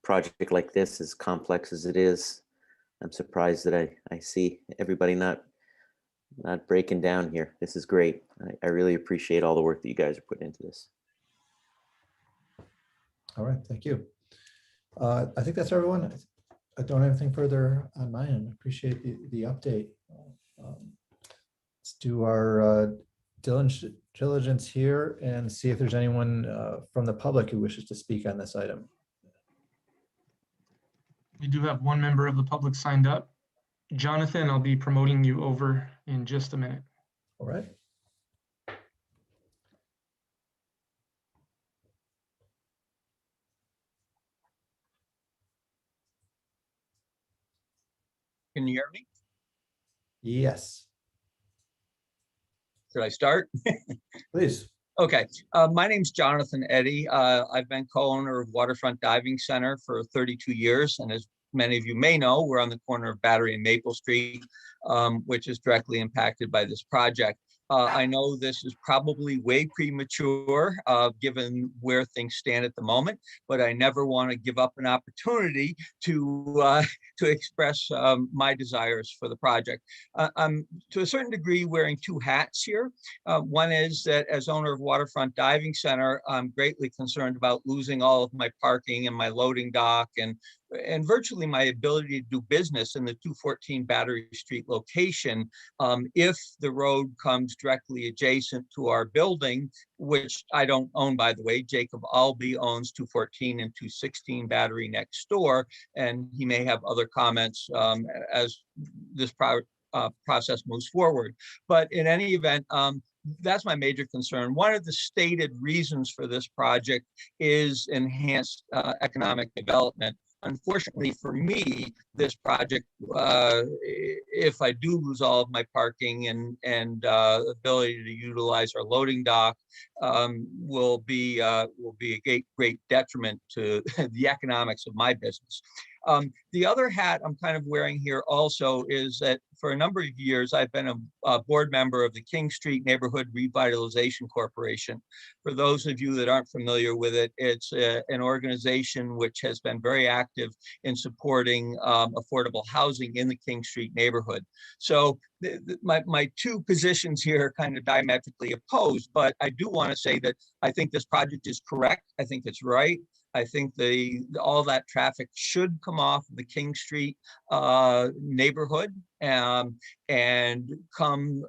Speaker 1: project like this, as complex as it is, I'm surprised that I see everybody not breaking down here. This is great. I really appreciate all the work that you guys are putting into this.
Speaker 2: All right, thank you. I think that's everyone. I don't have anything further on my end. Appreciate the update. Let's do our diligence here and see if there's anyone from the public who wishes to speak on this item.
Speaker 5: We do have one member of the public signed up. Jonathan, I'll be promoting you over in just a minute.
Speaker 2: All right.
Speaker 18: Can you hear me?
Speaker 2: Yes.
Speaker 18: Should I start?
Speaker 2: Please.
Speaker 18: Okay. My name's Jonathan Eddy. I've been co-owner of Waterfront Diving Center for 32 years. And as many of you may know, we're on the corner of Battery and Maple Street, which is directly impacted by this project. I know this is probably way premature given where things stand at the moment, but I never want to give up an opportunity to express my desires for the project. I'm to a certain degree wearing two hats here. One is that as owner of Waterfront Diving Center, I'm greatly concerned about losing all of my parking and my loading dock and virtually my ability to do business in the 214 Battery Street location if the road comes directly adjacent to our building, which I don't own, by the way. Jacob Albee owns 214 and 216 Battery next door, and he may have other comments as this process moves forward. But in any event, that's my major concern. One of the stated reasons for this project is enhanced economic development. Unfortunately for me, this project, if I do lose all of my parking and ability to utilize our loading dock, will be a great detriment to the economics of my business. The other hat I'm kind of wearing here also is that for a number of years, I've been a board member of the King Street Neighborhood Revitalization Corporation. For those of you that aren't familiar with it, it's an organization which has been very active in supporting affordable housing in the King Street neighborhood. So my two positions here are kind of diametrically opposed, but I do want to say that I think this project is correct. I think it's right. I think all that traffic should come off the King Street neighborhood and come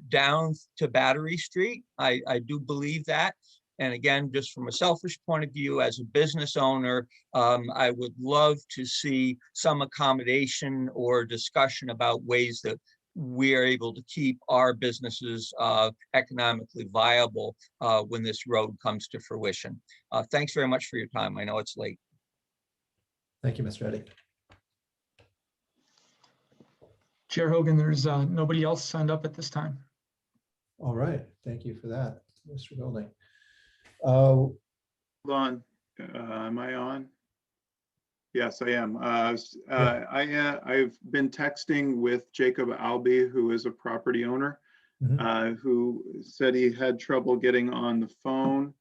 Speaker 18: down to Battery Street. I do believe that. And again, just from a selfish point of view, as a business owner, I would love to see some accommodation or discussion about ways that we're able to keep our businesses economically viable when this road comes to fruition. Thanks very much for your time. I know it's late.
Speaker 2: Thank you, Mr. Eddy.
Speaker 5: Chair Hogan, there's nobody else signed up at this time.
Speaker 2: All right, thank you for that, Mr. Golding.
Speaker 9: Hold on, am I on? Yes, I am. I've been texting with Jacob Albee, who is a property owner, who said he had trouble getting on the phone.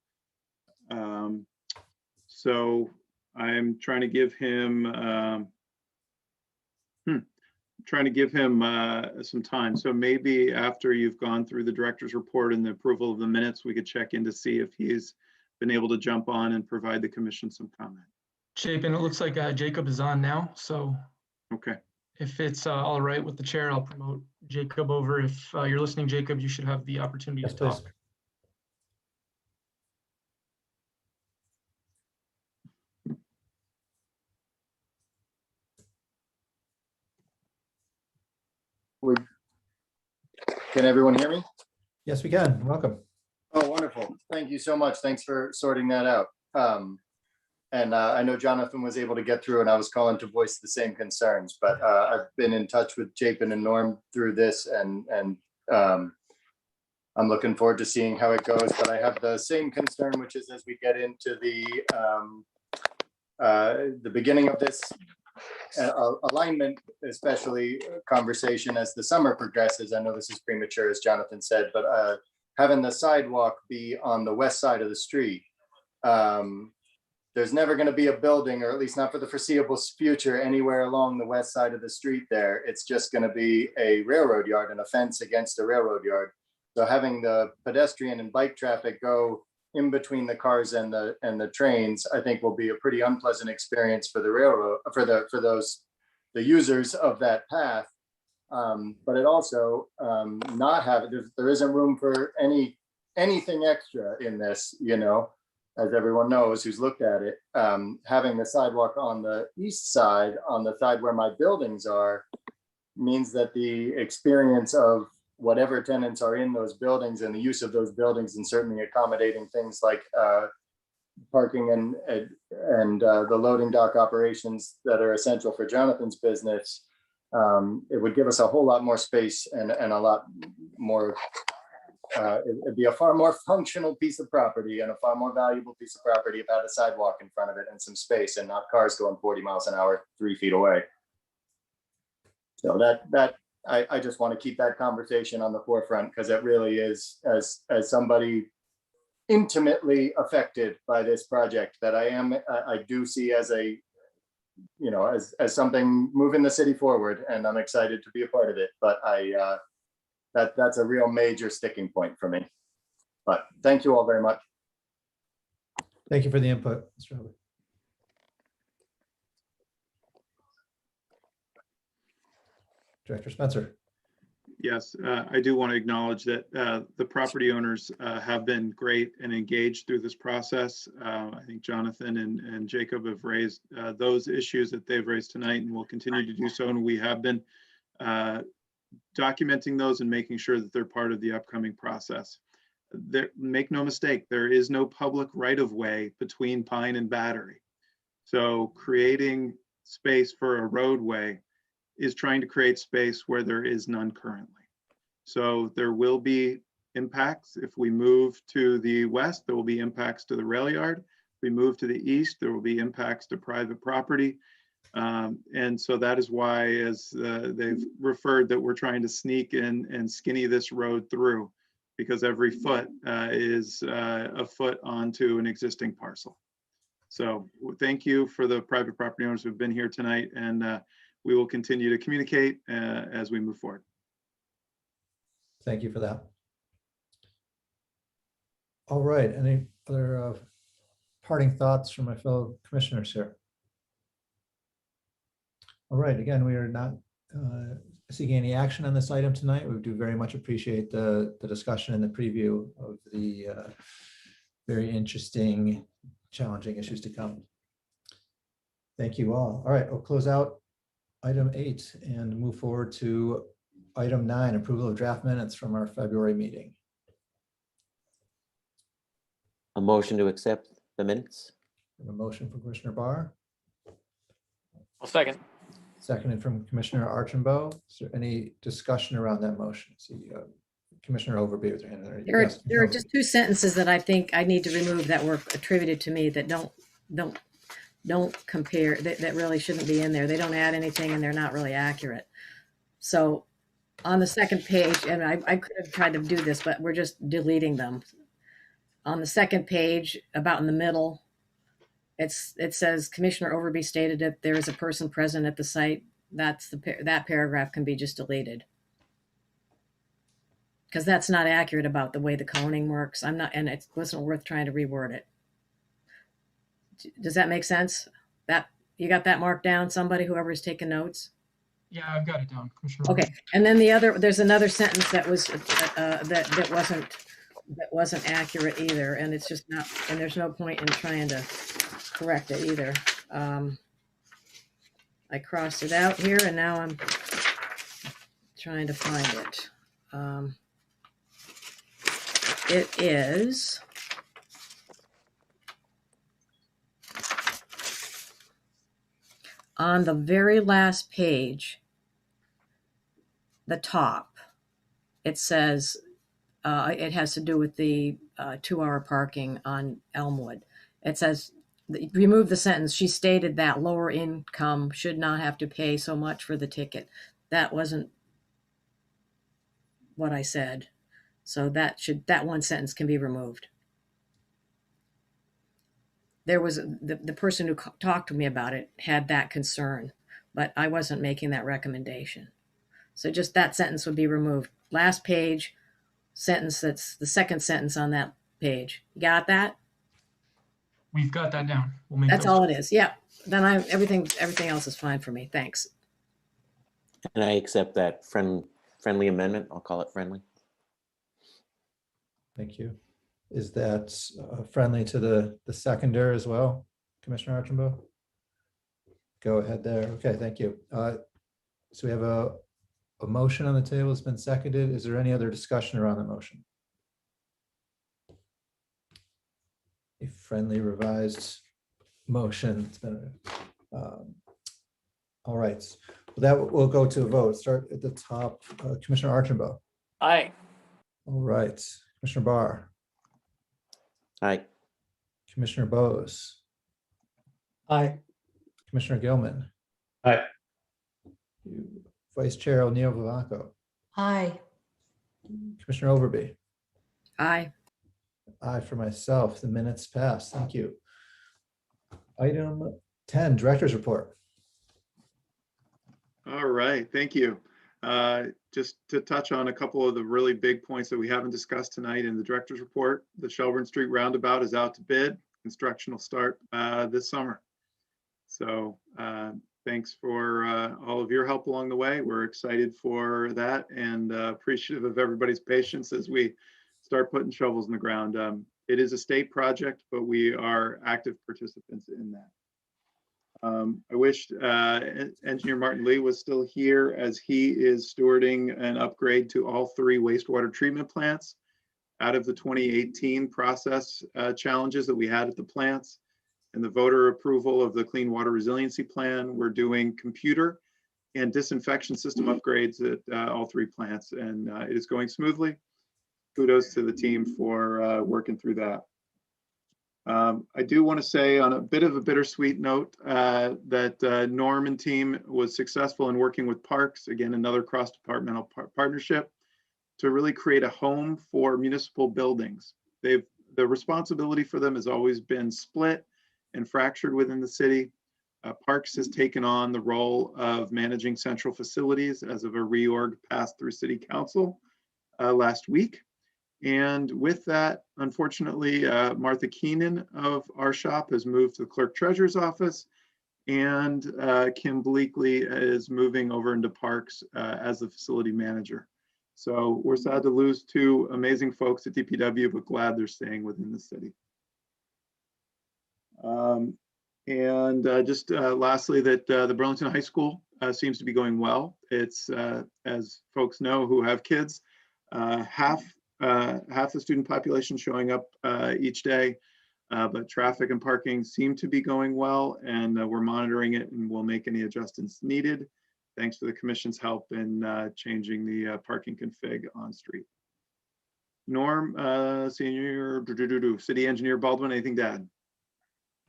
Speaker 9: So I'm trying to give him some time. So maybe after you've gone through the director's report and the approval of the minutes, we could check in to see if he's been able to jump on and provide the commission some comment.
Speaker 5: Chapin, it looks like Jacob is on now. So
Speaker 9: okay,
Speaker 5: if it's all right with the chair, I'll promote Jacob over. If you're listening, Jacob, you should have the opportunity to talk.
Speaker 2: Please.
Speaker 19: Can everyone hear me?
Speaker 2: Yes, we can. Welcome.
Speaker 19: Oh, wonderful. Thank you so much. Thanks for sorting that out. And I know Jonathan was able to get through, and I was calling to voice the same concerns, but I've been in touch with Chapin and Norm through this, and I'm looking forward to seeing how it goes. But I have the same concern, which is as we get into the beginning of this alignment, especially conversation as the summer progresses. I know this is premature, as Jonathan said, but having the sidewalk be on the west side of the street. There's never going to be a building, or at least not for the foreseeable future, anywhere along the west side of the street there. It's just going to be a railroad yard and a fence against a railroad yard. So having the pedestrian and bike traffic go in between the cars and the trains, I think will be a pretty unpleasant experience for the railroad, for the users of that path. But it also not have it. There isn't room for anything extra in this, you know, as everyone knows who's looked at it. Having the sidewalk on the east side, on the side where my buildings are, means that the experience of whatever tenants are in those buildings and the use of those buildings, and certainly accommodating things like parking and the loading dock operations that are essential for Jonathan's business, it would give us a whole lot more space and a lot more, it'd be a far more functional piece of property and a far more valuable piece of property if it had a sidewalk in front of it and some space, and not cars going 40 miles an hour 3 feet away. So I just want to keep that conversation on the forefront, because it really is, as somebody intimately affected by this project, that I do see as a, you know, as something moving the city forward, and I'm excited to be a part of it. But that's a real major sticking point for me. But thank you all very much.
Speaker 2: Thank you for the input, Mr. Hubbard. Director Spencer.
Speaker 9: Yes, I do want to acknowledge that the property owners have been great and engaged through this process. I think Jonathan and Jacob have raised those issues that they've raised tonight, and will continue to do so. And we have been documenting those and making sure that they're part of the upcoming process. Make no mistake, there is no public right-of-way between Pine and Battery. So creating space for a roadway is trying to create space where there is none currently. So there will be impacts. If we move to the west, there will be impacts to the Railyard. If we move to the east, there will be impacts to private property. And so that is why, as they've referred, that we're trying to sneak in and skinny this road through, because every foot is a foot onto an existing parcel. So thank you for the private property owners who've been here tonight, and we will continue to communicate as we move forward.
Speaker 2: Thank you for that. All right, any other parting thoughts from my fellow commissioners here? All right, again, we are not seeking any action on this item tonight. We do very much appreciate the discussion and the preview of the very interesting, challenging issues to come. Thank you all. All right, we'll close out item 8 and move forward to item 9, approval of draft minutes from our February meeting.
Speaker 1: A motion to accept the minutes.
Speaker 2: A motion from Commissioner Barr,
Speaker 4: I'll second.
Speaker 2: seconded from Commissioner Archambault. Is there any discussion around that motion? See, Commissioner Overby with her hand there.
Speaker 3: There are,
Speaker 2: Yes,
Speaker 3: there are
Speaker 2: Overby.
Speaker 3: just two sentences that I think I need to remove that were attributed to me that don't compare, that really shouldn't be in there. They don't add anything and they're not really accurate. So on the second page, and I could have tried to do this, but we're just deleting them. On the second page, about in the middle, it says Commissioner Overby stated that there is a person present at the site. That paragraph can be just deleted. Because that's not accurate about the way the coning works. And it wasn't worth trying to reword it. Does that make sense? That you got that marked down, somebody, whoever's taking notes?
Speaker 5: Yeah, I've got it down, Commissioner.
Speaker 3: Okay, and then there's another sentence that was that wasn't accurate either, and it's just not, and there's no point in trying to correct it either. I crossed it out here and now I'm trying to find it. It is on the very last page, the top. It says it has to do with the 2-hour parking on Elmwood. It says, remove the sentence, she stated that lower income should not have to pay so much for the ticket. That wasn't what I said. So that one sentence can be removed. There was the person who talked to me about it had that concern, but I wasn't making that recommendation. So just that sentence would be removed. Last page sentence, that's the second sentence on that page. You got that?
Speaker 5: We've got that down. We'll make
Speaker 3: That's
Speaker 5: those.
Speaker 3: all it is. Yeah. Then everything else is fine for me. Thanks.
Speaker 1: And I accept that friendly amendment. I'll call it friendly.
Speaker 2: Thank you. Is that friendly to the seconder as well, Commissioner Archambault? Go ahead there. Okay, thank you. So we have a motion on the table. It's been seconded. Is there any other discussion around the motion? A friendly revised motion. It's been all right. Well, that will go to a vote. Start at the top. Commissioner Archambault.
Speaker 4: Aye.
Speaker 2: All right. Commissioner Barr.
Speaker 1: Aye.
Speaker 2: Commissioner Bose.
Speaker 12: Aye.
Speaker 2: Commissioner Gilman.
Speaker 13: Aye.
Speaker 2: Vice Chair O'Neill Vivanco.
Speaker 6: Aye.
Speaker 2: Commissioner Overby.
Speaker 3: Aye.
Speaker 2: Aye for myself. The minutes pass. Thank you. Item 10, Director's Report.
Speaker 9: All right, thank you. Just to touch on a couple of the really big points that we haven't discussed tonight in the Director's Report, the Shelburne Street Roundabout is out to bid. Construction will start this summer. So thanks for all of your help along the way. We're excited for that and appreciative of everybody's patience as we start putting shovels in the ground. It is a state project, but we are active participants in that. I wish Engineer Martin Lee was still here, as he is stewarding an upgrade to all 3 wastewater treatment plants out of the 2018 process challenges that we had at the plants and the voter approval of the Clean Water Resiliency Plan. We're doing computer and disinfection system upgrades at all 3 plants, and it is going smoothly. Kudos to the team for working through that. I do want to say on a bit of a bittersweet note that Norm and team was successful in working with Parks, again, another cross-departmental partnership, to really create a home for municipal buildings. The responsibility for them has always been split and fractured within the city. Parks has taken on the role of managing central facilities as of a reorg passed through City Council. last week. And with that, unfortunately, Martha Keenan of our shop has moved to the clerk treasurer's office, and Kim Bleakley is moving over into parks as the facility manager. So we're sad to lose two amazing folks at DPW, but glad they're staying within the city. Just lastly, that the Burlington High School seems to be going well. It's, as folks know who have kids, half the student population showing up each day, but traffic and parking seem to be going well, and we're monitoring it and we'll make any adjustments needed. Thanks to the commission's help in changing the parking config on street. Norm, Senior City Engineer Baldwin, anything to add?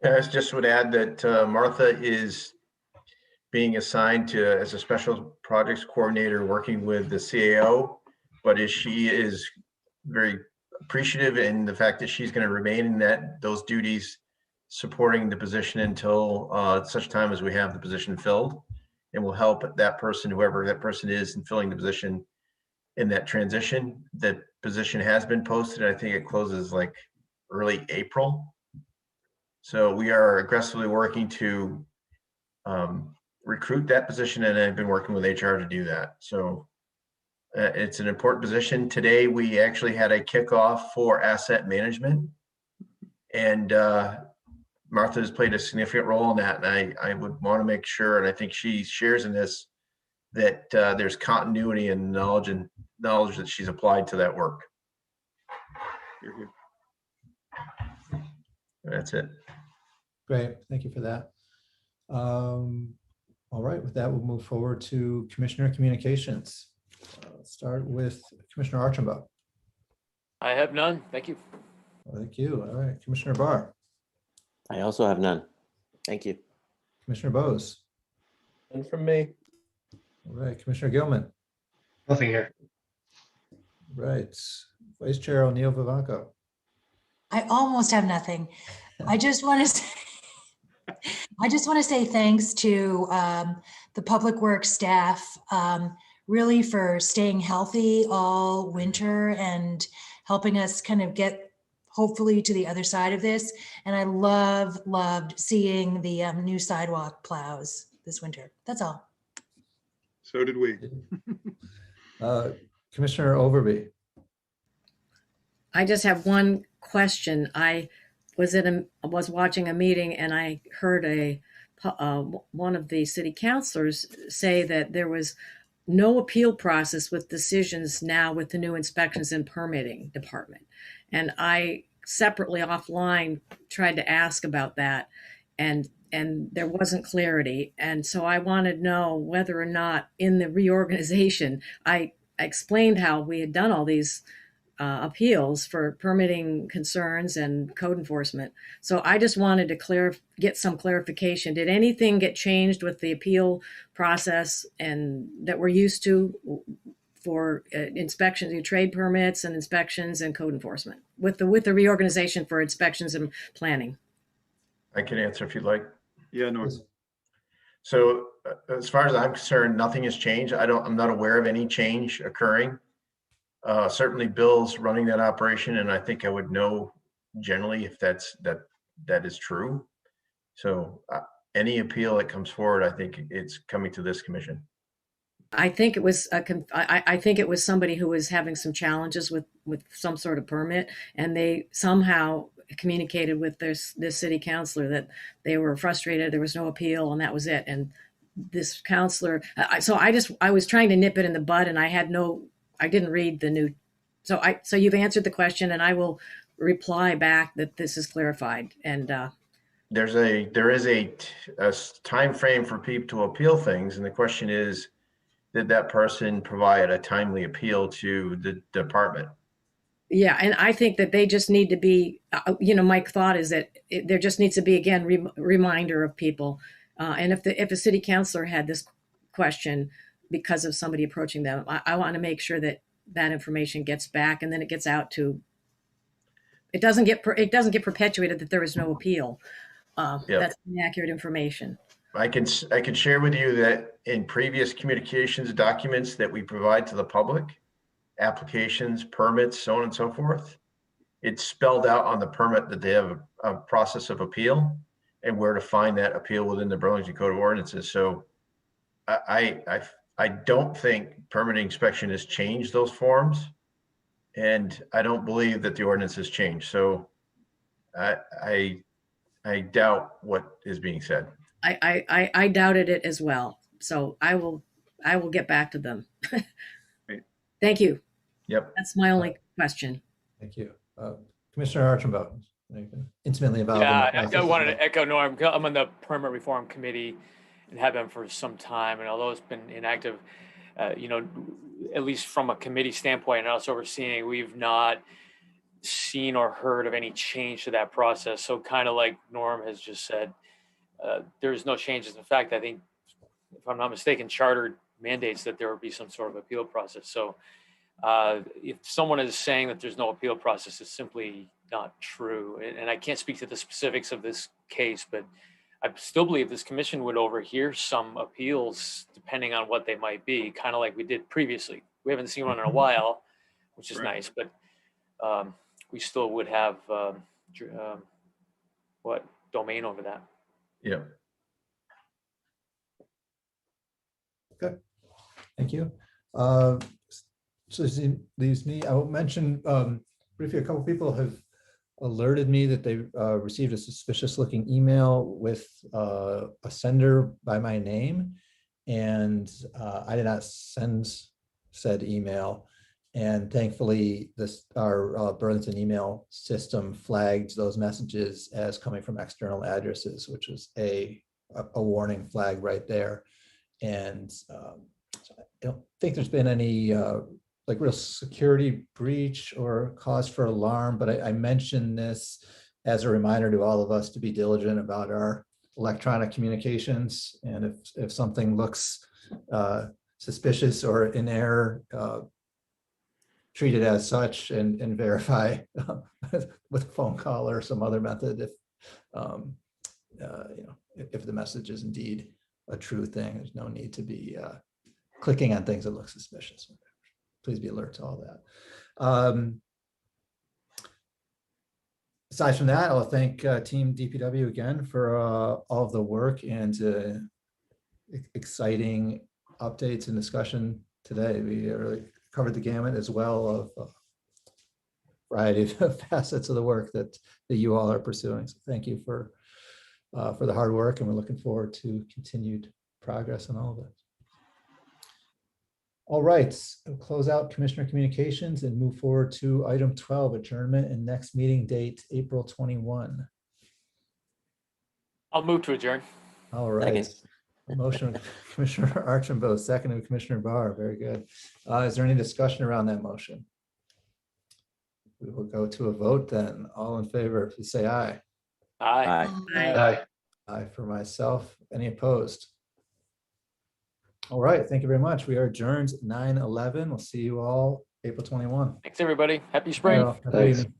Speaker 7: I just would add that Martha is being assigned to as a special projects coordinator working with the CAO, but she is very appreciative in the fact that she's going to remain in those duties, supporting the position until such time as we have the position filled, and will help that person, whoever that person is, in filling the position in that transition. That position has been posted. I think it closes like early April. So we are aggressively working to recruit that position, and I've been working with HR to do that. So it's an important position. Today, we actually had a kickoff for asset management, and Martha has played a significant role in that. And I would want to make sure, and I think she shares in this, that there's continuity and knowledge that she's applied to that work. That's it.
Speaker 2: Great, thank you for that. All right, with that, we'll move forward to Commissioner Communications. Let's start with Commissioner Archambault.
Speaker 4: I have none. Thank you.
Speaker 2: Thank you. All right, Commissioner Barr.
Speaker 1: I also have none. Thank you.
Speaker 2: Commissioner Bose.
Speaker 12: And from me.
Speaker 2: All right, Commissioner Gilman.
Speaker 13: Nothing here.
Speaker 2: Right, Vice Chair O'Neill Vivanco.
Speaker 6: I almost have nothing. I just want to say thanks to the Public Works staff, really for staying healthy all winter and helping us kind of get hopefully to the other side of this. And I loved seeing the new sidewalk plows this winter. That's all.
Speaker 9: So did we.
Speaker 2: Commissioner Overby.
Speaker 3: I just have one question. I was watching a meeting and I heard one of the city councilors say that there was no appeal process with decisions now with the new inspections and permitting department. And I separately offline tried to ask about that, and there wasn't clarity. And so I wanted to know whether or not in the reorganization, I explained how we had done all these appeals for permitting concerns and code enforcement. So I just wanted to get some clarification. Did anything get changed with the appeal process and that we're used to for inspections, trade permits and inspections and code enforcement with the reorganization for inspections and planning?
Speaker 7: I can answer if you'd like.
Speaker 9: Yeah, no.
Speaker 7: So as far as I'm concerned, nothing has changed. I'm not aware of any change occurring. Certainly Bill's running that operation, and I think I would know generally if that is true. So any appeal that comes forward, I think it's coming to this commission.
Speaker 3: I think it was I think it was somebody who was having some challenges with some sort of permit, and they somehow communicated with this city councilor that they were frustrated, there was no appeal, and that was it. And this councilor, so I was trying to nip it in the bud, and I didn't read the new. So you've answered the question, and I will reply back that this is clarified. And
Speaker 7: there is a time frame for people to appeal things, and the question is, did that person provide a timely appeal to the department?
Speaker 3: Yeah, and I think that they just need to be. My thought is that there just needs to be again reminder of people. And if a city councilor had this question because of somebody approaching them, I want to make sure that information gets back, and then it gets out to. It doesn't get perpetuated that there is no appeal. That's inaccurate information.
Speaker 7: I can share with you that in previous communications documents that we provide to the public, applications, permits, so on and so forth. It's spelled out on the permit that they have a process of appeal and where to find that appeal within the Burlington Code of Ordinances. So I don't think permitting inspection has changed those forms. And I don't believe that the ordinance has changed. So I doubt what is being said.
Speaker 3: I doubted it as well. So I will get back to them.
Speaker 9: Great.
Speaker 3: Thank you.
Speaker 7: Yep.
Speaker 3: That's my only question.
Speaker 2: Thank you. Commissioner Archambault, intimately involved. in the
Speaker 4: Yeah,
Speaker 2: process
Speaker 4: I
Speaker 2: as
Speaker 4: wanted
Speaker 2: well.
Speaker 4: to echo Norm. I'm on the permit reform committee and have been for some time. And although it's been inactive, at least from a committee standpoint and us overseeing, we've not seen or heard of any change to that process. So kind of like Norm has just said, there's no changes. In fact, I think, if I'm not mistaken, charter mandates that there would be some sort of appeal process. So if someone is saying that there's no appeal process, it's simply not true. And I can't speak to the specifics of this case, but I still believe this commission would overhear some appeals depending on what they might be, kind of like we did previously. We haven't seen one in a while, which is nice, but we still would have domain over that.
Speaker 7: Yeah.
Speaker 2: Good. Thank you. So this leaves me, I will mention briefly, a couple people have alerted me that they received a suspicious looking email with a sender by my name. And I did not send said email. And thankfully, our Burlington email system flagged those messages as coming from external addresses, which was a warning flag right there. And so I don't think there's been any like real security breach or cause for alarm, but I mentioned this as a reminder to all of us to be diligent about our electronic communications. And if something looks suspicious or in error, treat it as such and verify with a phone call or some other method if the message is indeed a true thing. There's no need to be clicking on things that look suspicious. Please be alert to all that. Aside from that, I'll thank Team DPW again for all of the work and exciting updates and discussion today. We really covered the gamut as well of a variety of facets of the work that you all are pursuing. So thank you for the hard work, and we're looking forward to continued progress on all of it. All right, we'll close out Commissioner Communications and move forward to item 12, adjournment and next meeting date, April 21.
Speaker 4: I'll move to adjourn.
Speaker 2: All right. Motion of Commissioner Archambault, second of Commissioner Barr. Very good. Is there any discussion around that motion? We will go to a vote then. All in favor, please say aye.
Speaker 4: Aye.
Speaker 2: Aye. Aye for myself. Any opposed? All right, thank you very much. We are adjourned 9/11. We'll see you all April 21.
Speaker 4: Thanks, everybody. Happy spring.
Speaker 2: Have a good evening.